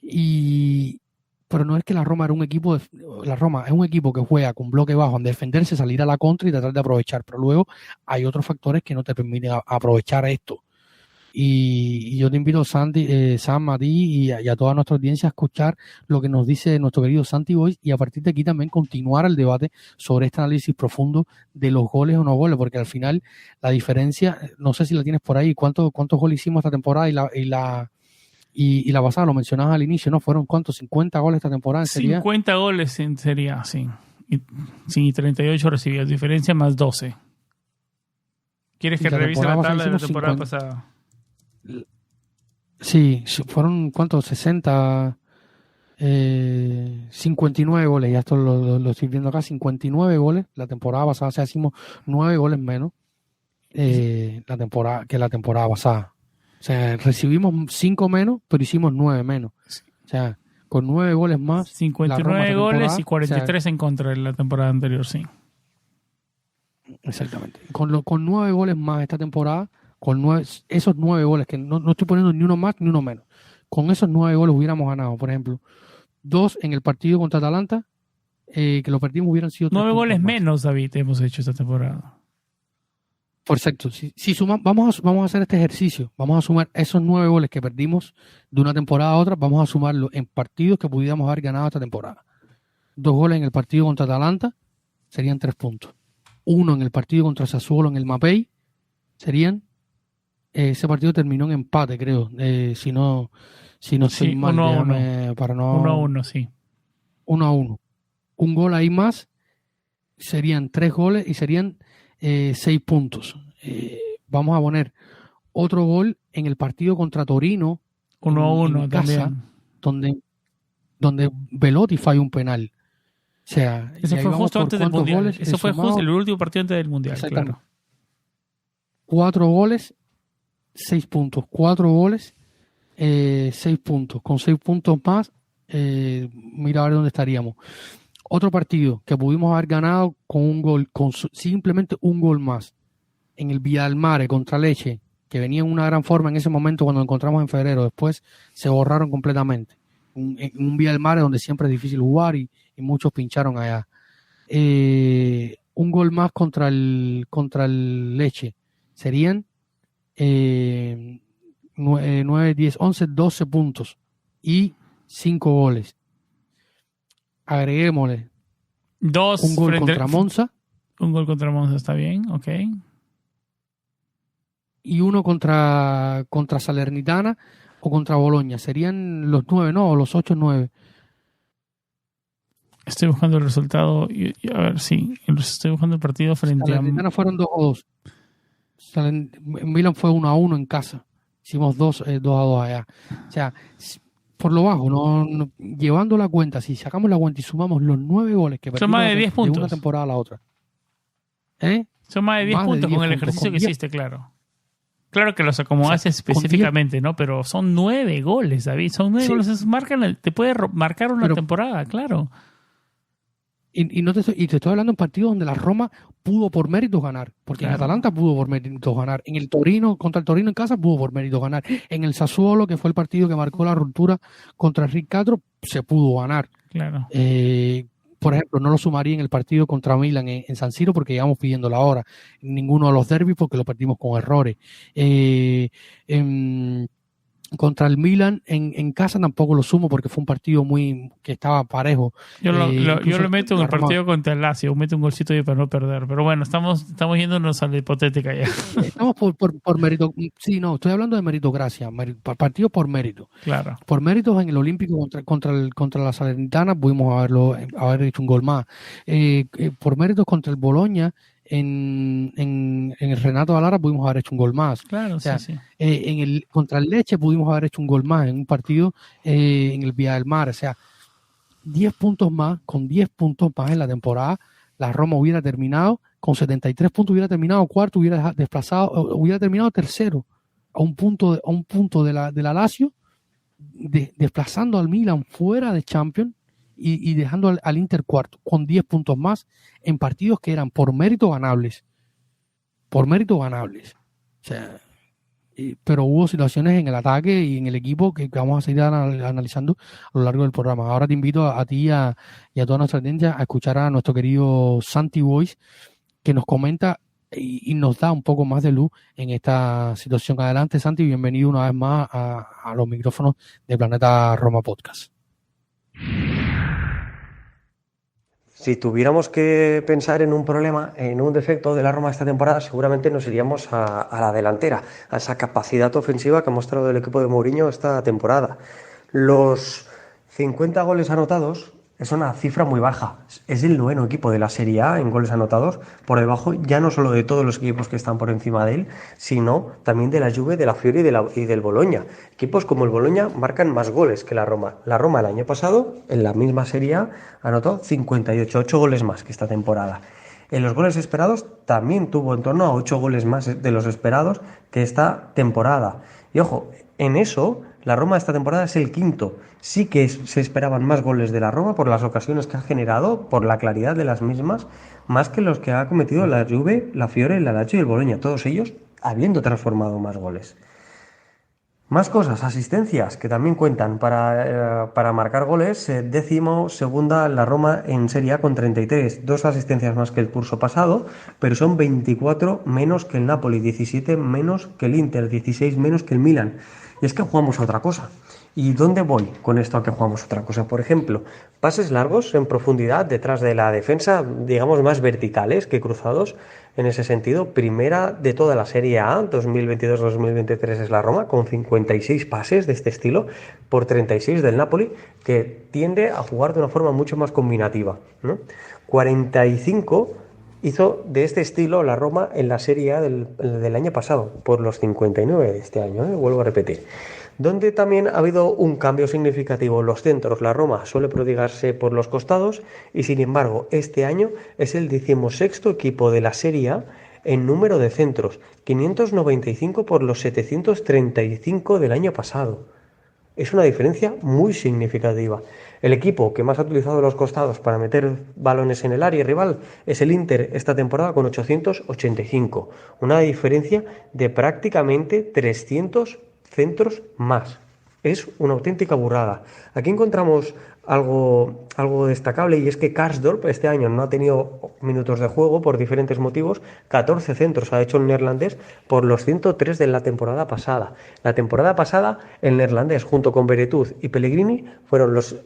Pero no es que la Roma era un equipo la Roma es un equipo que juega con bloque bajo, en defenderse, salir a la contra y tratar de aprovechar, pero luego hay otros factores que no te permiten aprovechar esto. Y yo te invito, Santi, Sam, a ti y a toda nuestra audiencia a escuchar lo que nos dice nuestro querido Santi Boys y a partir de aquí también continuar el debate sobre este análisis profundo de los goles o no goles, porque al final la diferencia, no sé si la tienes por ahí, cuántos goles hicimos esta temporada y la pasada, lo mencionabas al inicio, ¿no? ¿Fueron cuántos? 50 goles esta temporada en Serie A. 50 goles en Serie A, sí. Y 38 recibidas, diferencia más 12. ¿Quieres que revise la tabla de la temporada pasada? Sí, fueron ¿cuántos? 60, 59 goles, ya esto lo estoy viendo acá, 59 goles la temporada pasada, o sea, hicimos 9 goles menos la temporada pasada. O sea, recibimos 5 menos, pero hicimos 9 menos. O sea, con 9 goles más. 59 goles y 43 en contra de la temporada anterior, sí. Exactamente. Con 9 goles más esta temporada, esos 9 goles, que no estoy poniendo ni uno más ni uno menos, con esos 9 goles hubiéramos ganado, por ejemplo, 2 en el partido contra Atalanta, que lo perdimos, hubieran sido 9 goles menos, David, hemos hecho esta temporada. Perfecto. Si sumamos, vamos a hacer este ejercicio, vamos a sumar esos 9 goles que perdimos de una temporada a otra, vamos a sumarlo en partidos que pudiéramos haber ganado esta temporada. 2 goles en el partido contra Atalanta serían 3 puntos. 1 en el partido contra Sassuolo en el Mapei serían ese partido terminó en empate, creo. Si no estoy mal, 1-1. Para no... 1-1, sí. 1-1. Un gol ahí más serían 3 goles y serían 6 puntos. Vamos a poner otro gol en el partido contra Torino. 1-1 también. Donde Velotti falló un penal. O sea, eso fue justo antes del Mundial. Eso fue justo el último partido antes del Mundial, claro. 4 goles, 6 puntos. 4 goles, 6 puntos. Con 6 puntos más, mira a ver dónde estaríamos. Otro partido que pudimos haber ganado con un gol, simplemente un gol más. En el Villa del Mare contra Lecce, que venía en una gran forma en ese momento cuando lo encontramos en febrero. Después se borraron completamente. Un Villa del Mare donde siempre es difícil jugar y muchos pincharon allá. Un gol más contra el Lecce. Serían 9, 10, 11, 12 puntos y 5 goles. Agreguémosle un gol contra Monza. Un gol contra Monza está bien, ok. Y uno contra Salernitana o contra Boloña. Serían los 9, ¿no? O los 8, 9. Estoy buscando el resultado. A ver, sí. Estoy buscando el partido frente a... Salernitana fueron 2-2. Milan fue 1-1 en casa. Hicimos 2-2 allá. O sea, por lo bajo, no, llevando la cuenta, si sacamos la cuenta y sumamos los 9 goles que son más de 10 puntos de una temporada a la otra. Son más de 10 puntos con el ejercicio que hiciste, claro. Claro que los acomodaste específicamente, ¿no? Pero son 9 goles, David. Son 9 goles. Te puede marcar una temporada, claro. Y te estoy hablando en partidos donde la Roma pudo por méritos ganar, porque en Atalanta pudo por méritos ganar, en el Torino, contra el Torino en casa pudo por méritos ganar, en el Sassuolo, que fue el partido que marcó la ruptura contra el Rick Castro, se pudo ganar. Claro. Por ejemplo, no lo sumaría en el partido contra Milan en San Siro porque llevamos pidiendo la hora, en ninguno de los derbis porque lo perdimos con errores. Contra el Milan en casa tampoco lo sumo porque fue un partido que estaba parejo. Yo lo meto en el partido contra el Lazio, meto un golcito ahí para no perder. Pero bueno, estamos yéndonos a la hipotética ya. Estamos por mérito. Sí, no, estoy hablando de meritocracia. Partido por mérito. Claro. Por méritos en el Olímpico contra la Salernitana pudimos haber hecho un gol más. Por méritos contra el Bologna en el Renato Alara pudimos haber hecho un gol más. Claro, o sea, sí. Contra el Lecce pudimos haber hecho un gol más en un partido en el Villa del Mar. O sea, 10 puntos más, con 10 puntos más en la temporada, la Roma hubiera terminado con 73 puntos, hubiera terminado cuarto, hubiera terminado tercero a un punto de la Lazio, desplazando al Milan fuera de Champions y dejando al Inter cuarto con 10 puntos más en partidos que eran por mérito ganables. O sea, pero hubo situaciones en el ataque y en el equipo que vamos a seguir analizando a lo largo del programa. Ahora te invito a ti y a toda nuestra audiencia a escuchar a nuestro querido Santi Boys, que nos comenta y nos da un poco más de luz en esta situación. Adelante, Santi, bienvenido una vez más a los micrófonos de Planeta Roma Podcast. Si tuviéramos que pensar en un problema, en un defecto de la Roma esta temporada, seguramente nos iríamos a la delantera, a esa capacidad ofensiva que ha mostrado el equipo de Mourinho esta temporada. Los 50 goles anotados es una cifra muy baja. Es el 9º equipo de la Serie A en goles anotados, por debajo ya no solo de todos los equipos que están por encima de él, sino también de la Juve, de la Fiore y del Bologna. Equipos como el Bologna marcan más goles que la Roma. La Roma el año pasado, en la misma Serie A, anotó 8 goles más que esta temporada. En los goles esperados también tuvo en torno a 8 goles más de los esperados que esta temporada. Y ojo, en eso la Roma esta temporada es el 5º. Sí que se esperaban más goles de la Roma por las ocasiones que ha generado, por la claridad de las mismas, más que los que ha cometido la Juve, la Fiore, la Lazio y el Bologna. Todos ellos habiendo transformado más goles. Más cosas, asistencias, que también cuentan para marcar goles. 12ª la Roma en Serie A con 33, 2 asistencias más que el curso pasado, pero son 24 menos que el Napoli, 17 menos que el Inter, 16 menos que el Milan. Y es que jugamos a otra cosa. ¿Y dónde voy con esto a que jugamos otra cosa? Por ejemplo, pases largos en profundidad detrás de la defensa, digamos más verticales que cruzados. En ese sentido, primera de toda la Serie A, 2022-2023 es la Roma, con 56 pases de este estilo, por 36 del Napoli, que tiende a jugar de una forma mucho más combinativa, ¿no? 45 hizo de este estilo la Roma en la Serie A del año pasado, por los 59 de este año, vuelvo a repetir. Donde también ha habido un cambio significativo en los centros. La Roma suele prodigarse por los costados y, sin embargo, este año es el 16º equipo de la Serie A en número de centros, 595 por los 735 del año pasado. Es una diferencia muy significativa. El equipo que más ha utilizado los costados para meter balones en el área rival es el Inter esta temporada con 885. Una diferencia de prácticamente 300 centros más. Es una auténtica burrada. Aquí encontramos algo destacable, y es que Karsdorp este año no ha tenido minutos de juego por diferentes motivos. 14 centros ha hecho el neerlandés por los 103 de la temporada pasada. La temporada pasada el neerlandés junto con Veretout y Pellegrini fueron los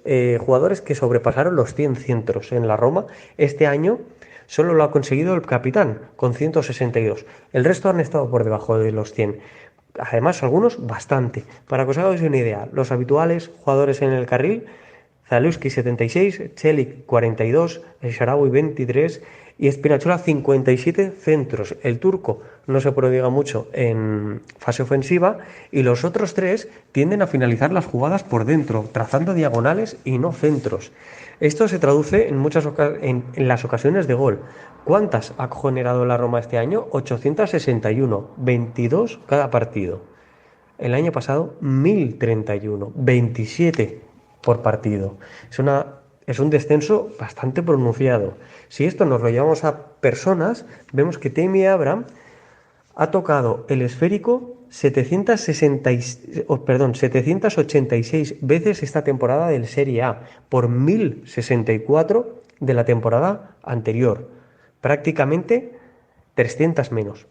jugadores que sobrepasaron los 100 centros en la Roma. Este año solo lo ha conseguido el capitán con 162. El resto han estado por debajo de los 100. Además, algunos bastante. Para que os hagáis una idea, los habituales jugadores en el carril: Zalewski 76, Celik 42, El Shaarawy 23 y Spinazzola 57 centros. El turco no se prodiga mucho en fase ofensiva, y los otros tres tienden a finalizar las jugadas por dentro, trazando diagonales y no centros. Esto se traduce en las ocasiones de gol. ¿Cuántas ha generado la Roma este año? 861, 22 cada partido. El año pasado 1031, 27 por partido. Es un descenso bastante pronunciado. Si esto nos lo llevamos a personas, vemos que Tammy Abraham ha tocado el esférico 786 veces esta temporada del Serie A, por 1064 de la temporada anterior. Prácticamente 300 menos.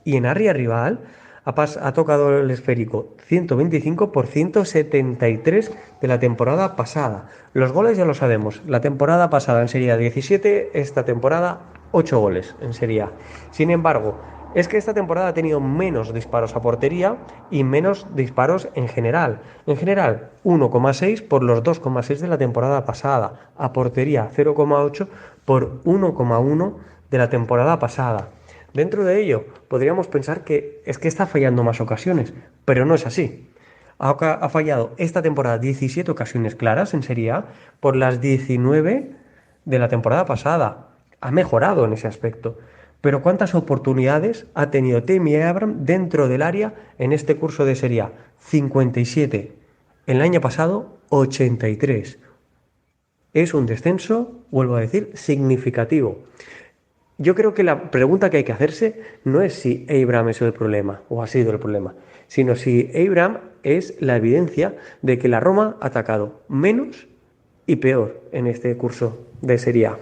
Y en área rival ha tocado el esférico 125 por 173 de la temporada pasada. Los goles ya lo sabemos. La temporada pasada en Serie A 17, esta temporada 8 goles en Serie A. Sin embargo, es que esta temporada ha tenido menos disparos a portería y menos disparos en general. En general, 1,6 por los 2,6 de la temporada pasada. A portería, 0,8 por 1,1 de la temporada pasada. Dentro de ello, podríamos pensar que es que está fallando más ocasiones, pero no es así. Ha fallado esta temporada 17 ocasiones claras en Serie A por las 19 de la temporada pasada. Ha mejorado en ese aspecto. Pero ¿cuántas oportunidades ha tenido Tammy Abraham dentro del área en este curso de Serie A? 57. El año pasado, 83. Es un descenso, vuelvo a decir, significativo. Yo creo que la pregunta que hay que hacerse no es si Abraham es el problema o ha sido el problema, sino si Abraham es la evidencia de que la Roma ha atacado menos y peor en este curso de Serie A.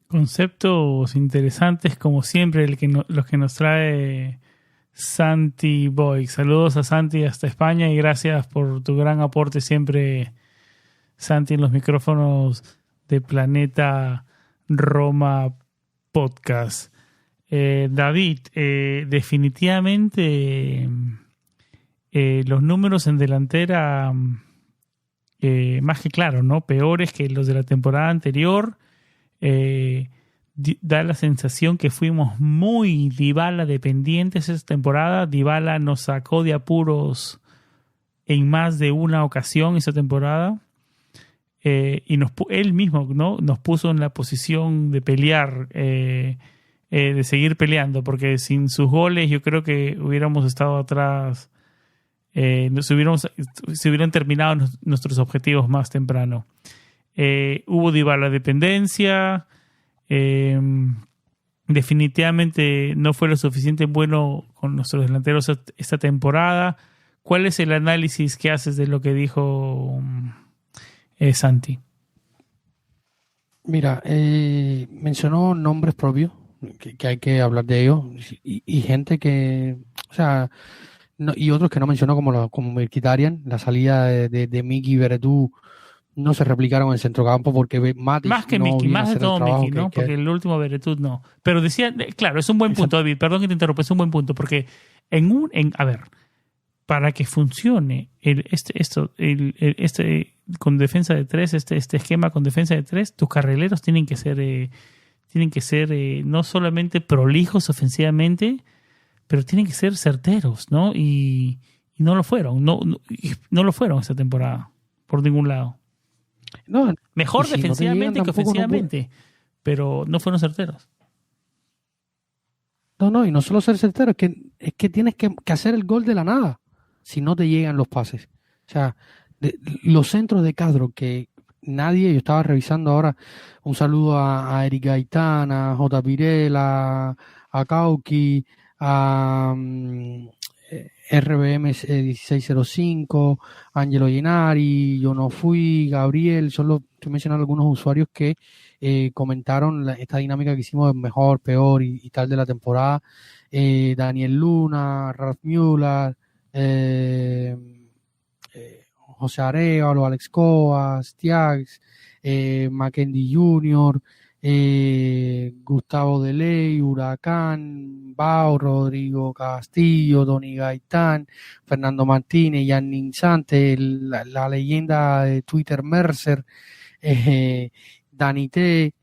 Conceptos interesantes como siempre los que nos trae Santi Boy. Saludos a Santi hasta España y gracias por tu gran aporte siempre, Santi, en los micrófonos de Planeta Roma Podcast. David, definitivamente los números en delantera, más que claro, ¿no? Peores que los de la temporada anterior. Da la sensación que fuimos muy Dybala dependientes esta temporada. Dybala nos sacó de apuros en más de una ocasión esa temporada, y él mismo, ¿no?, nos puso en la posición de pelear, de seguir peleando, porque sin sus goles yo creo que hubiéramos estado atrás, se hubieran terminado nuestros objetivos más temprano. Hubo Dybala dependencia, definitivamente no fue lo suficiente bueno con nuestros delanteros esta temporada. ¿Cuál es el análisis que haces de lo que dijo Santi? Mira, mencionó nombres propios, que hay que hablar de ellos, y gente que, o sea, no, y otros que no mencionó, como Mkhitaryan. La salida de Miki y Veretout no se replicaron en el centrocampo porque Matic más que Miki, más de todo Miki, ¿no? Porque el último Veretout no. Pero decía, claro, es un buen punto, David, perdón que te interrumpa, es un buen punto, porque a ver, para que funcione con defensa de tres, este esquema con defensa de tres, tus carrileros tienen que ser no solamente prolijos ofensivamente, pero tienen que ser certeros, ¿no? Y no lo fueron, no lo fueron esta temporada, por ningún lado. No, mejor si defensivamente no que ofensivamente, pero no fueron certeros. No, y no solo ser certero, es que tienes que hacer el gol de la nada si no te llegan los pases. O sea, los centros de Castro que nadie, yo estaba revisando ahora, un saludo a Eric Gaitán, a J. Pirela, a Cauqui, a RBM 1605, Angelo Llenari, Yo No Fui, Gabriel, solo estoy mencionando algunos usuarios que comentaron esta dinámica que hicimos de mejor, peor y tal de la temporada. Daniel Luna, Ralph Müller, José Arevalo, Alex Coas, Tiags, Mackendy Jr., Gustavo Deley, Huracán, Bao, Rodrigo Castillo, Tony Gaitán, Fernando Martínez, Jan Ninzante, la leyenda de Twitter Mercer, Dani T.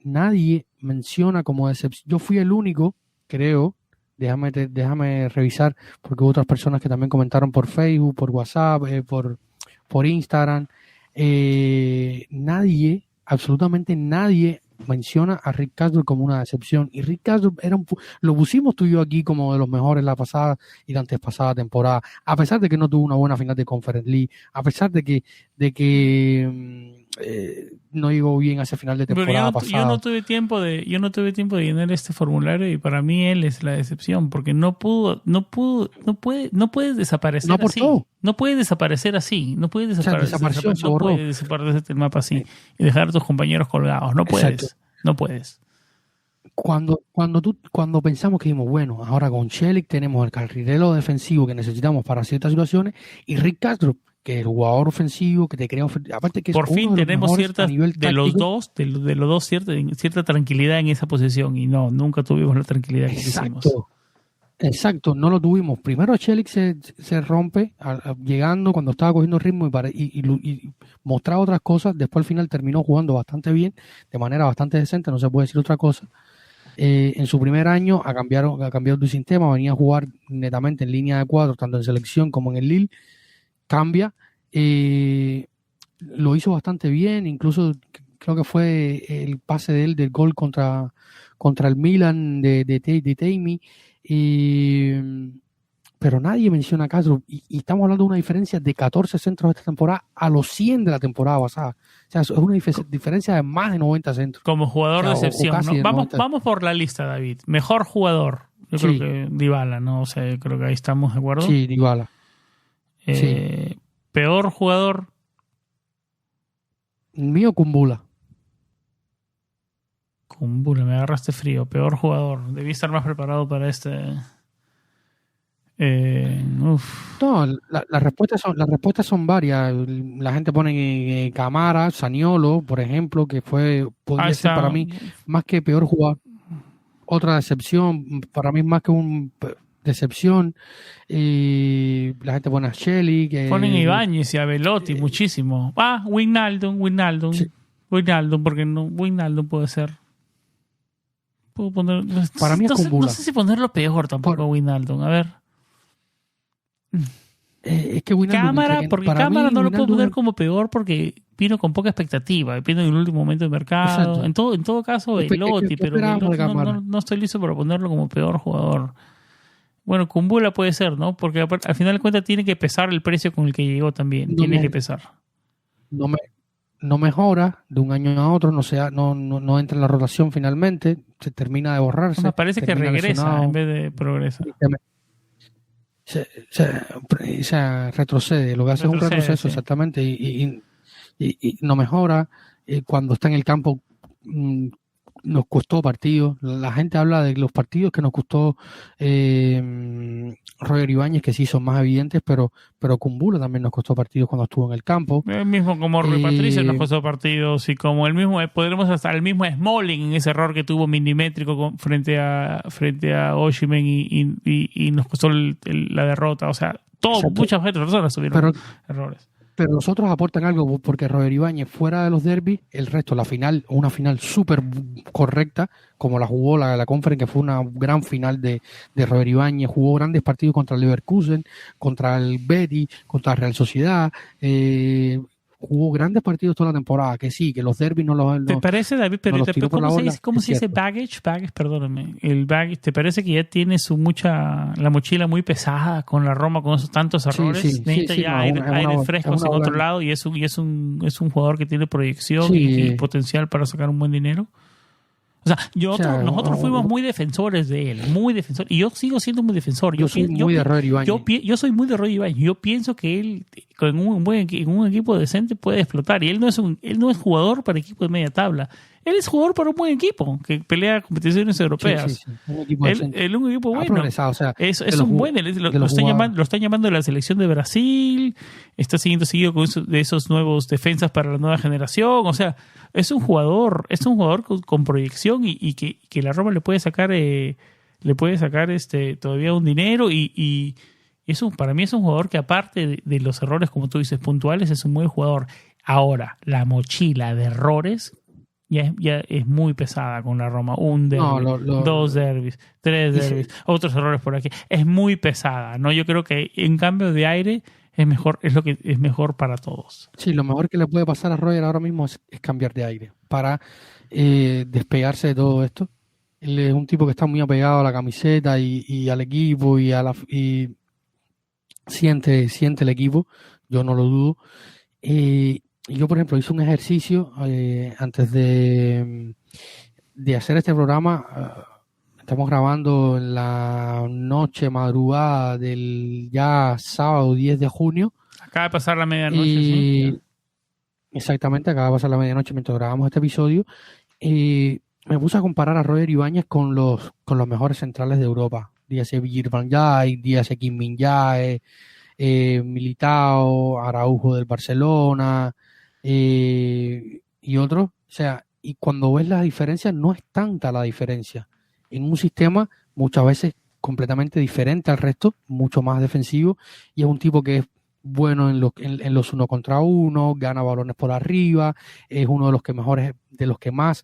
Nadie menciona como decepción. Yo fui el único, creo, déjame revisar, porque hubo otras personas que también comentaron por Facebook, por WhatsApp, por Instagram. Nadie, absolutamente nadie menciona a Rick Castro como una decepción. Y Rick Castro lo pusimos tú y yo aquí como de los mejores la pasada y la antes pasada temporada, a pesar de que no tuvo una buena final de Conference League, a pesar de que no llegó bien a ese final de temporada pasada. Yo no tuve tiempo de llenar este formulario y para mí él es la decepción porque no puedes desaparecer así. No puedes desaparecer así. No puedes desaparecer, no puedes desaparecer del mapa así y dejar a tus compañeros colgados. No puedes. Exacto. No puedes. Cuando pensamos que dijimos, bueno, ahora con Chelik tenemos el carrilero defensivo que necesitamos para ciertas situaciones y Rick Castro, que es el jugador ofensivo que te crea aparte que por es fin tenemos cierta de los dos cierta tranquilidad en esa posición y no, nunca tuvimos la tranquilidad que quisimos. Exacto, no lo tuvimos. Primero Chelik se rompe llegando cuando estaba cogiendo ritmo y mostraba otras cosas. Después al final terminó jugando bastante bien, de manera bastante decente, no se puede decir otra cosa. En su primer año ha cambiado de sistema, venía a jugar netamente en línea de 4, tanto en selección como en el Lille. Cambia, lo hizo bastante bien, incluso creo que fue el pase de él del gol contra el Milan de Taimi, pero nadie menciona a Castro y estamos hablando de una diferencia de 14 centros esta temporada a los 100 de la temporada pasada. O sea, es una diferencia de más de 90 centros. Como jugador de excepción, ¿no? Vamos por la lista, David. Mejor jugador, yo creo que Dybala, ¿no? O sea, creo que ahí estamos de acuerdo. Sí, Dybala. Peor jugador. Mío, Kumbula. Kumbula, me agarraste frío. Peor jugador. Debí estar más preparado para este. No, las respuestas son varias. La gente pone Camara, Zaniolo, por ejemplo, que podría ser para mí más que peor jugador. Otra decepción, para mí más que un decepción. La gente pone a Shelly. Ponen a Ibáñez y a Belotti muchísimo. Wijnaldum. Sí. Wijnaldum, porque no, Wijnaldum puede ser. Puedo poner. Para mí es Kumbula. No sé si ponerlo peor tampoco a Wijnaldum. A ver. Es que Wijnaldum, Cámara no lo puedo poner como peor porque vino con poca expectativa, vino en el último momento de mercado. En todo caso, Belotti, pero no estoy listo para ponerlo como peor jugador. Bueno, Kumbula puede ser, ¿no? Porque al final de cuentas tiene que pesar el precio con el que llegó también. Tiene que pesar. No mejora de un año a otro, no entra en la rotación finalmente, se termina de borrarse. Me parece que regresa lesionado, en vez de progresa. Se retrocede, lo que hace es un retroceso, exactamente, y no mejora. Cuando está en el campo nos costó partidos. La gente habla de los partidos que nos costó Roger Ibáñez, que sí son más evidentes, pero Kumbula también nos costó partidos cuando estuvo en el campo. El mismo como Rui Patricio nos costó partidos y como el mismo, podremos hasta el mismo Smalling en ese error que tuvo milimétrico frente a Osimhen y nos costó la derrota. O sea, muchas personas tuvieron errores. Pero los otros aportan algo porque Roger Ibáñez, fuera de los derbis, el resto, una final súper correcta, como la jugó la Conference, que fue una gran final de Roger Ibáñez, jugó grandes partidos contra el Leverkusen, contra el Betis, contra la Real Sociedad, jugó grandes partidos toda la temporada, que sí, que los derbis no los... ¿Te parece, David? Pero ¿cómo se dice cierto. baggage? Baggage, perdóname. El baggage, ¿te parece que ya tiene la mochila muy pesada con la Roma, con esos tantos errores? Necesita ya aire fresco en otro lado y es un jugador que tiene proyección y potencial para sacar un buen dinero. O sea, nosotros fuimos muy defensores de él, muy defensores. Y yo sigo siendo muy defensor. Yo soy muy de Roger Ibáñez. Yo soy muy de Roger Ibáñez. Yo pienso que él, con un equipo decente, puede explotar. Y él no es jugador para equipo de media tabla. Él es jugador para un buen equipo que pelea competiciones europeas. Sí. Un equipo un equipo bueno. O sea, es un buen. Lo están llamando de la selección de Brasil. Está siendo seguido de esos nuevos defensas para la nueva generación. O sea, es un jugador con proyección y que la Roma le puede sacar todavía un dinero y para mí es un jugador que, aparte de los errores, como tú dices, puntuales, es un buen jugador. Ahora, la mochila de errores ya es muy pesada con la Roma. Un derbi, dos derbis, tres derbis, otros errores por aquí. Es muy pesada, ¿no? Yo creo que en cambio de aire es lo que es mejor para todos. Sí, lo mejor que le puede pasar a Roger ahora mismo es cambiar de aire para despegarse de todo esto. Él es un tipo que está muy apegado a la camiseta y al equipo y siente el equipo. Yo no lo dudo. Yo, por ejemplo, hice un ejercicio antes de hacer este programa. Estamos grabando en la madrugada del ya sábado 10 de junio. Acaba de pasar la medianoche, ¿sí? Exactamente, acaba de pasar la medianoche mientras grabamos este episodio. Me puse a comparar a Roger Ibáñez con los mejores centrales de Europa. Dígase Virgil van Dijk, dígase Kim Min-jae, Militao, Araujo del Barcelona y otros. O sea, y cuando ves las diferencias, no es tanta la diferencia. En un sistema muchas veces completamente diferente al resto, mucho más defensivo, y es un tipo que es bueno en los 1 contra 1, gana balones por arriba, es uno de los que más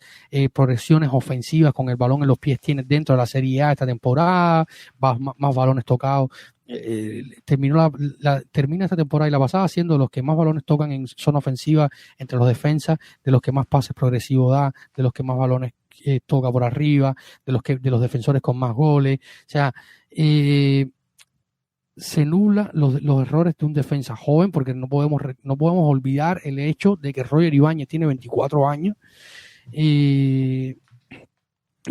progresiones ofensivas con el balón en los pies tiene dentro de la Serie A esta temporada, más balones tocados. Termina esta temporada y la pasada siendo los que más balones tocan en zona ofensiva entre los defensas, de los que más pases progresivos da, de los que más balones toca por arriba, de los defensores con más goles. O sea, se nubla los errores de un defensa joven, porque no podemos olvidar el hecho de que Roger Ibáñez tiene 24 años. Y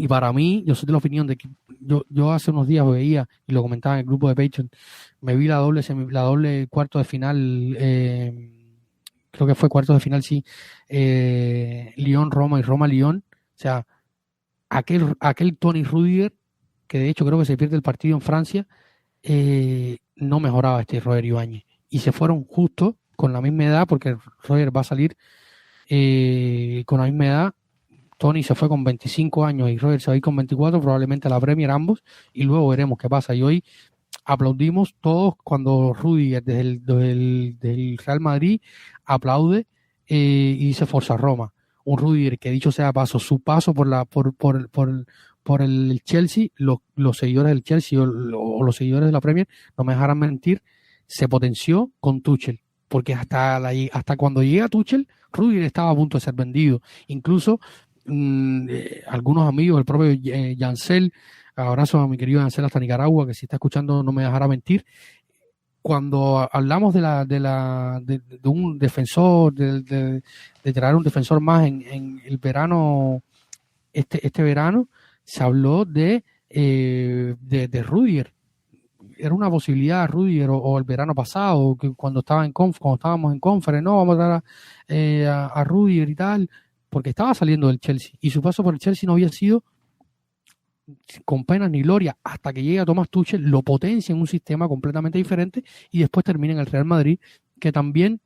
para mí, yo soy de la opinión de que yo hace unos días veía, y lo comentaba en el grupo de Patreon, me vi la doble cuarto de final, creo que fue cuarto de final, sí, Lyon-Roma y Roma-Lyon. O sea, aquel Toni Rüdiger, que de hecho creo que se pierde el partido en Francia, no mejoraba Roger Ibáñez. Y se fueron justo con la misma edad, porque Roger va a salir con la misma edad. Toni se fue con 25 años y Roger se va a ir con 24, probablemente a la Premier ambos, y luego veremos qué pasa. Y hoy aplaudimos todos cuando Rüdiger desde el Real Madrid aplaude y dice Forza Roma. Un Rüdiger que, dicho sea paso, su paso por el Chelsea, los seguidores del Chelsea o los seguidores de la Premier, no me dejarán mentir, se potenció con Tuchel, porque hasta cuando llega Tuchel, Rüdiger estaba a punto de ser vendido. Incluso algunos amigos, el propio Yancel, abrazo a mi querido Yancel hasta Nicaragua, que si está escuchando no me dejará mentir. Cuando hablamos de un defensor, de traer un defensor más en el verano, este verano, se habló de Rüdiger. Era una posibilidad Rüdiger o el verano pasado, que cuando estábamos en Conference, no, vamos a dar a Rüdiger y tal, porque estaba saliendo del Chelsea y su paso por el Chelsea no había sido con penas ni gloria, hasta que llega Thomas Tuchel, lo potencia en un sistema completamente diferente y después termina en el Real Madrid, que también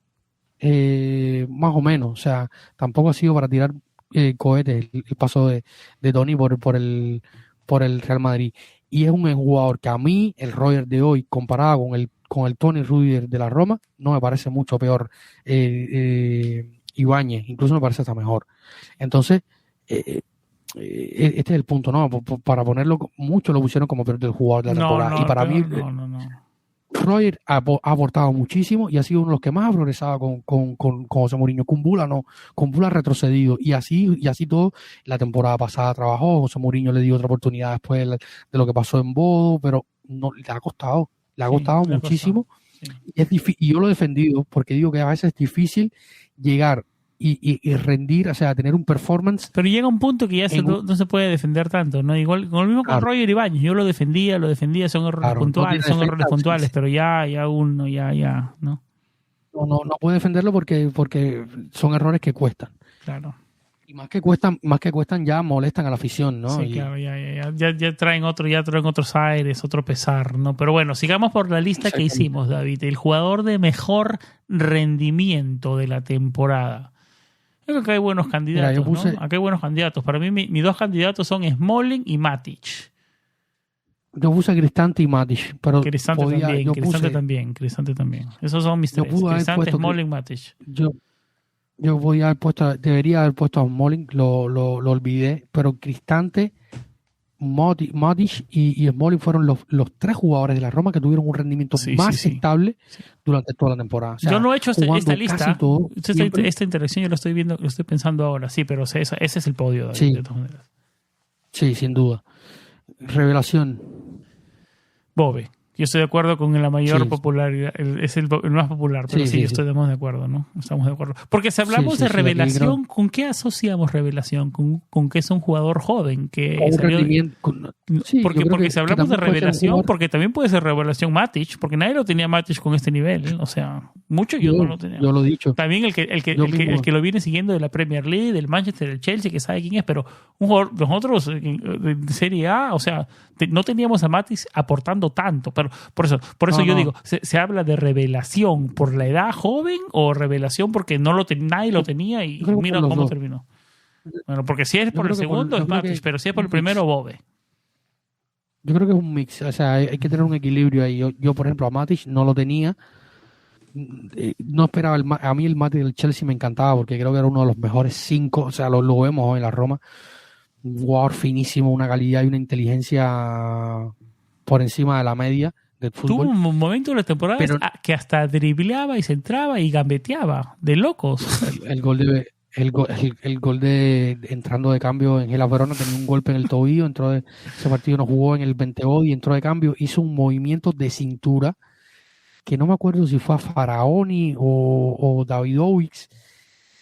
más o menos, o sea, tampoco ha sido para tirar cohetes el paso de Toni por el Real Madrid. Y es un jugador que a mí, el Roger de hoy, comparado con el Toni Rüdiger de la Roma, no me parece mucho peor Ibáñez, incluso me parece hasta mejor. Entonces, este es el punto, ¿no? Para ponerlo, muchos lo pusieron como peor del jugador de la temporada. Y para mí, Roger ha aportado muchísimo y ha sido uno de los que más ha progresado con José Mourinho. Kumbula no, Kumbula ha retrocedido y así todo. La temporada pasada trabajó, José Mourinho le dio otra oportunidad después de lo que pasó en Bodo, pero no le ha costado muchísimo. Sí. Y yo lo he defendido porque digo que a veces es difícil llegar y rendir, o sea, tener un performance. Pero llega un punto que ya no se puede defender tanto, ¿no? Igual con lo mismo con Roger Ibáñez, yo lo defendía, son errores puntuales, pero ya uno, ya, ¿no? No puede defenderlo porque son errores que cuestan. Claro. Y más que cuestan ya molestan a la afición, ¿no? Sí, claro, ya traen otros aires, otro pesar, ¿no? Pero bueno, sigamos por la lista que hicimos, David. El jugador de mejor rendimiento de la temporada. Creo que hay buenos candidatos, ¿no? Acá hay buenos candidatos. Para mí, mis dos candidatos son Smalling y Matic. Yo puse Cristante y Matic, pero Cristante también. Esos son mis tres. Cristante, Smalling, Matic. Yo debería haber puesto a Smalling, lo olvidé, pero Cristante, Matic y Smalling fueron los tres jugadores de la Roma que tuvieron un rendimiento más estable durante toda la temporada. O sea, yo no he hecho esta lista. Esta interacción yo lo estoy pensando ahora, sí, pero ese es el podio, David, de todas maneras. Sí, sin duda. Revelación. Bove. Yo estoy de acuerdo con la mayor popularidad, es el más popular, pero estamos de acuerdo, ¿no? Estamos de acuerdo. Porque si hablamos de revelación, ¿con qué asociamos revelación? ¿Con qué es un jugador joven? Porque si hablamos de revelación, porque también puede ser revelación Matic, porque nadie lo tenía Matic con este nivel, o sea, yo no lo tenía. Yo lo he dicho. También el que lo viene siguiendo de la Premier League, del Manchester, del Chelsea, que sabe quién es, pero un jugador, nosotros de Serie A, o sea, no teníamos a Matic aportando tanto, pero por eso yo digo, ¿se habla de revelación por la edad joven o revelación porque nadie lo tenía y mira cómo terminó? Bueno, porque si es por el segundo es Matic, pero si es por el primero, Bove. Yo creo que es un mix, o sea, hay que tener un equilibrio ahí. Yo por ejemplo, a Matic no lo tenía. No esperaba a mí el Matic del Chelsea me encantaba porque creo que era uno de los mejores 5, o sea, lo vemos hoy en la Roma. Un jugador finísimo, una calidad y una inteligencia por encima de la media del fútbol. Tuvo un momento de la temporada que hasta dribleaba y centraba y gambeteaba de locos. El gol de entrando de cambio en Hellas Verona, tenía un golpe en el tobillo, ese partido no jugó en el 22 y entró de cambio, hizo un movimiento de cintura que no me acuerdo si fue a Faraoni o Davidovich,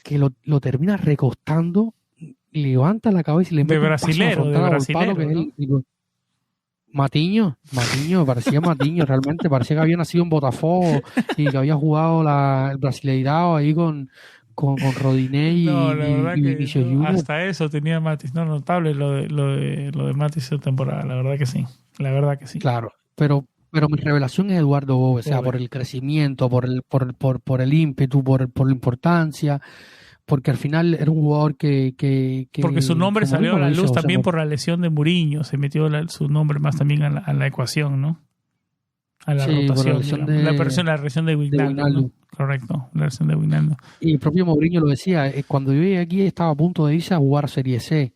que lo termina recostando, levanta la cabeza y le mete de brasilero, ¿no? Matiño, parecía Matiño, realmente parecía que había nacido en Botafogo y que había jugado el Brasileirao ahí con Rodinei y Vinicius Junior. Hasta eso tenía Matic, no, notable lo de Matic esa temporada, la verdad que sí. Claro, pero mi revelación es Eduardo Bove, o sea, por el crecimiento, por el ímpetu, por la importancia, porque al final era un jugador que porque su nombre salió a la luz también por la lesión de Mourinho, se metió su nombre más también a la ecuación, ¿no? A la rotación, la lesión de Wijnaldum, ¿no? Correcto, la lesión de Wijnaldum. Y el propio Mourinho lo decía, cuando yo llegué aquí estaba a punto de irse a jugar Serie C,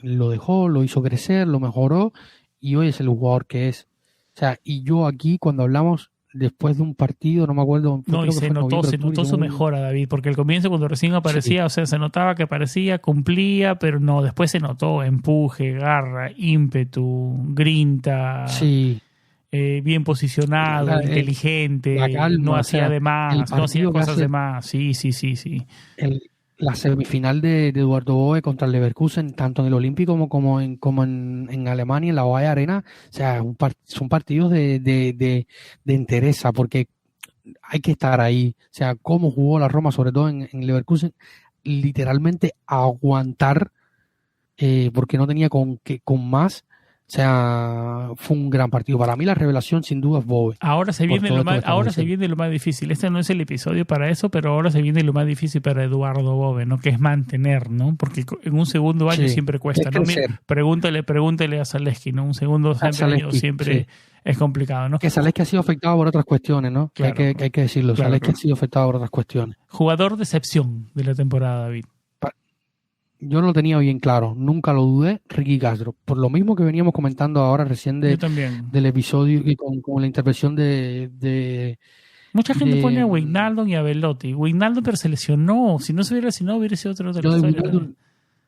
lo dejó, lo hizo crecer, lo mejoró y hoy es el jugador que es. O sea, y yo aquí cuando hablamos después de un partido, no me acuerdo. No, y se notó su mejora, David, porque al comienzo cuando recién aparecía, o sea, se notaba que aparecía, cumplía, pero no, después se notó empuje, garra, ímpetu, grinta, bien posicionado, inteligente, calma, no hacía de más, no hacía cosas de más, sí. La semifinal de Eduardo Bove contra el Leverkusen, tanto en el Olímpico como en Alemania, en la OAE Arena, o sea, son partidos de entereza, porque hay que estar ahí. O sea, cómo jugó la Roma, sobre todo en Leverkusen, literalmente aguantar, porque no tenía con más. O sea, fue un gran partido. Para mí la revelación sin duda es Bove. Ahora se viene lo más difícil. Este no es el episodio para eso, pero ahora se viene lo más difícil para Eduardo Bove, ¿no? Que es mantener, ¿no? Porque en un segundo año siempre cuesta, ¿no? Mira, pregúntele a Zalewski, ¿no? Un segundo año siempre es complicado, ¿no? Que Zalewski ha sido afectado por otras cuestiones, ¿no? Claro, que hay que decirlo. Zalewski ha sido afectado por otras cuestiones. Jugador de excepción de la temporada, David. yo no lo tenía bien claro, nunca lo dudé, Ricky Castro. Por lo mismo que veníamos comentando ahora recién Yo también. del episodio y con la intervención de Mucha gente pone a de Wijnaldum y a Belotti. Wijnaldum, pero se lesionó. Si no se hubiera lesionado, hubiera sido otra yo de historia. Wijnaldum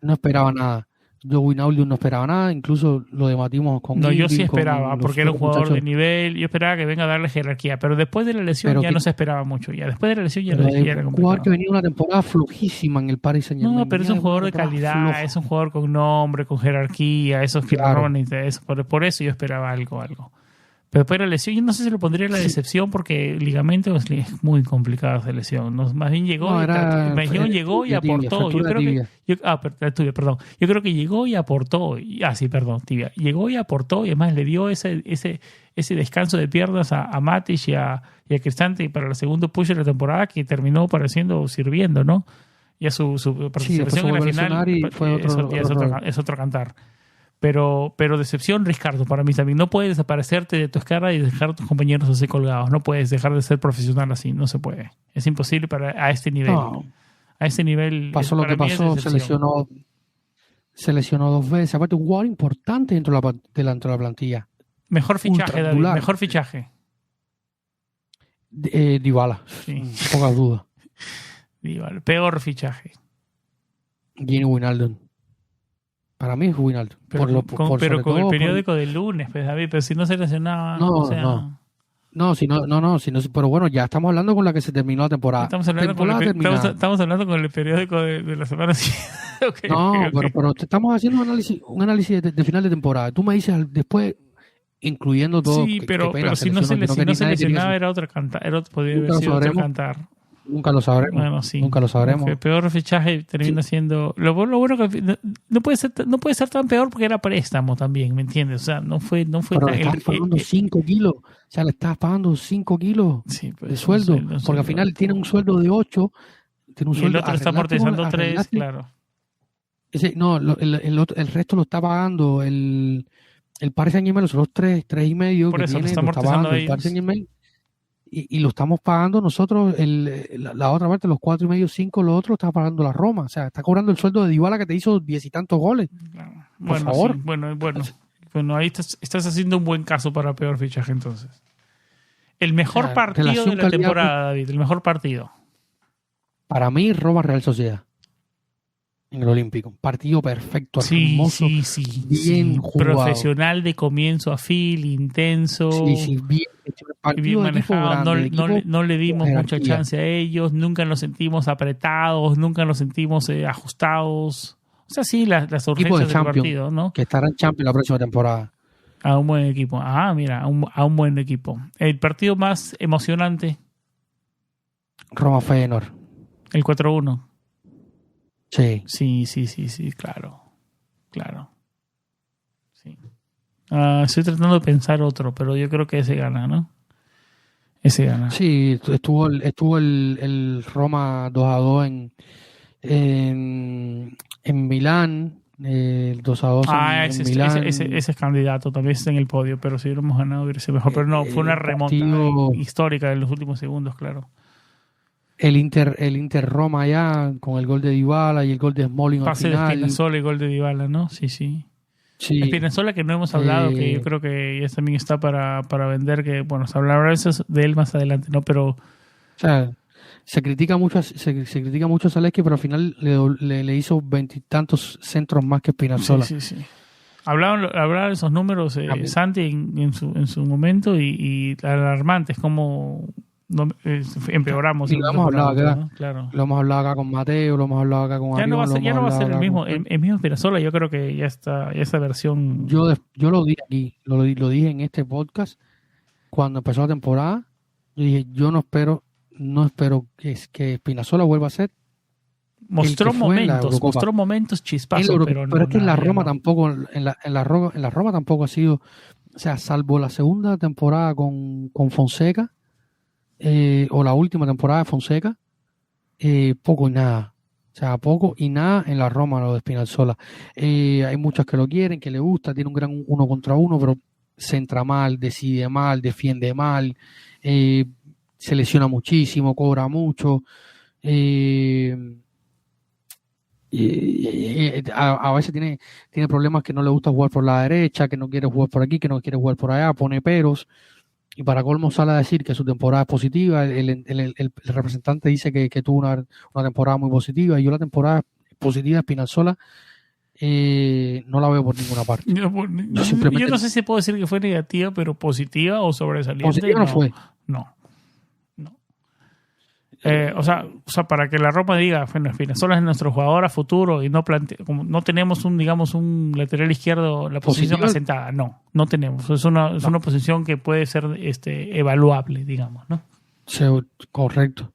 no esperaba nada. Yo Wijnaldum no esperaba nada, incluso lo debatimos con No, yo Irving, sí con esperaba, los porque era un otros jugador de muchachos. nivel. Yo esperaba que venga a darle jerarquía, pero después de la lesión Pero ya que, no se esperaba mucho. Ya después de la lesión ya pero ya era un jugador que complicado. venía una temporada flojísima en el Paris No, Saint-Germain, pero es venía un de una jugador de temporada calidad, floja. es un jugador con nombre, con jerarquía, esos que la Claro. roban y eso. Por eso yo esperaba algo. Pero después de la lesión, yo no sé si lo pondría la decepción porque el ligamento es muy complicada esa lesión. Más bien llegó, No, era llegó y tibia, aportó. Yo fractura creo que, tibia. tibia, perdón. Yo creo que llegó y aportó. Sí, perdón, tibia. Llegó y aportó y además le dio ese descanso de piernas a Matic y a Cristante para el segundo push de la temporada que terminó sirviendo, ¿no? Ya su Sí, después se participación en la vuelve a final lesionar y fue es otro cantar. Pero decepción, Ricardo, para mí también. No puedes desaparecerte de tu escala y dejar a tus compañeros así colgados. No puedes dejar de ser profesional así. No se puede. Es imposible a este nivel. No, A este nivel. pasó lo para que mí es pasó, se decepción. lesionó 2 veces. Aparte, un jugador importante dentro de la plantilla. Mejor fichaje, Ultra David. titular. Mejor fichaje. Dybala, Sí. pocas dudas. Vale. Peor fichaje. Gini Wijnaldum. Para mí es Wijnaldum. Pero Sobre con el todo periódico del lunes, pues, David. Pero si no se lesionaba. No, o sea, no. Pero bueno, ya estamos hablando con la que se terminó la temporada. Estamos hablando, Temporada terminada. estamos hablando con el periódico de la semana siguiente. Okay, No, okay. pero estamos haciendo un análisis de final de temporada. Tú me dices después, incluyendo todo. Sí, qué pero pena, si no se lesionaba lesionaba, era otra cantar. Podría Nunca haber lo sido otro sabremos. cantar. Nunca lo sabremos. Bueno, sí. Nunca lo sabremos. El peor fichaje termina siendo. Lo bueno que no puede ser tan peor porque era préstamo también, ¿me entiendes? O sea, no fue Pero tan. le estás pagando 5 kilos. O sea, le estás pagando 5 kilos Sí, pues, de sueldo. un Porque sueldo al final tiene un sueldo de 8. Tiene un y el sueldo, otro está amortizando 3, claro. El resto lo está pagando el Paris Saint-Germain, los otros 3.5 Por que eso lo tiene, está lo está amortizando pagando el ellos. Paris Saint-Germain y lo estamos pagando nosotros, la otra parte, los 4.5, 5, lo otro está pagando la Roma. O sea, está cobrando el sueldo de Dybala que te hizo 10 y tantos goles. Claro. Por Bueno, favor. sí, bueno, ahí estás haciendo un buen caso para peor fichaje entonces. El mejor O sea, partido relación de la calidad- temporada, David, el mejor partido. Para mí, Roma Real Sociedad en el Olímpico. Partido perfecto, hermoso. Sí. bien jugado. Profesional de comienzo a fin, intenso. Sí, bien hecho. Bien Partido de equipo manejado, grande, no le dimos con mucha jerarquía. chance a ellos, nunca nos sentimos apretados, nunca nos sentimos ajustados. O sea, sí, las Equipo de urgencias del Champions, partido, ¿no? que estará en Champions la próxima temporada. A un buen equipo. Mira, a un buen equipo. El partido más emocionante, Roma Feyenoord. el 4-1. Sí. Sí, claro. Sí. Estoy tratando de pensar otro, pero yo creo que ese gana, ¿no? Ese gana. Sí, estuvo el Roma 2-2 en Milán. El 2-2 en Milán. Ese es candidato, también está en el podio, pero si hubiéramos ganado hubiera sido mejor. Pero no, fue una remontada histórica en los últimos segundos, claro. El Inter Roma ya con el gol de Dybala y el gol de Smalling al Pase de final. Spinazzola y gol de Dybala, ¿no? Sí. Sí. Spinazzola que no hemos hablado, que yo creo que ya también está para vender, que bueno, se hablará de él más adelante, ¿no? Pero O sea, se critica mucho a Zalewski, pero al final le hizo 20 y tantos centros más que Spinazzola. sí. Hablaban esos números, Santi, en su momento, y alarmantes, como empeoramos. Y lo hemos hablado acá. ¿no? Claro. Lo hemos hablado acá con Mateo, lo hemos hablado acá con Ya no Arión, va a ser el mismo, con- el mismo Spinazzola. Yo creo que ya está, esa versión. Yo lo dije aquí, lo dije en este podcast cuando empezó la temporada. Yo dije, yo no espero que Spinazzola vuelva a ser mostró que fue en la Eurocopa. momentos chispazos, pero no. Pero es que en la nada, Roma ya no. tampoco, en la Roma tampoco ha sido, o sea, salvo la segunda temporada con Fonseca, o la última temporada de Fonseca, poco y nada. O sea, poco y nada en la Roma lo de Spinazzola. Hay muchos que lo quieren, que le gusta, tiene un gran 1 contra 1, pero centra mal, decide mal, defiende mal, se lesiona muchísimo, cobra mucho. Y A veces tiene problemas que no le gusta jugar por la derecha, que no quiere jugar por aquí, que no quiere jugar por allá, pone peros. Y para colmo sale a decir que su temporada es positiva. El representante dice que tuvo una temporada muy positiva. Y yo la temporada positiva de Spinazzola no la veo por ninguna parte. Yo no sé si puedo decir que fue negativa, pero positiva o sobresaliente. Positiva no fue. No. O sea, para que la Roma diga, bueno, Spinazzola es nuestro jugador a futuro y no tenemos un lateral izquierdo, la posición asentada. No tenemos. Es una posición que puede ser evaluable, digamos, ¿no? Sí, correcto.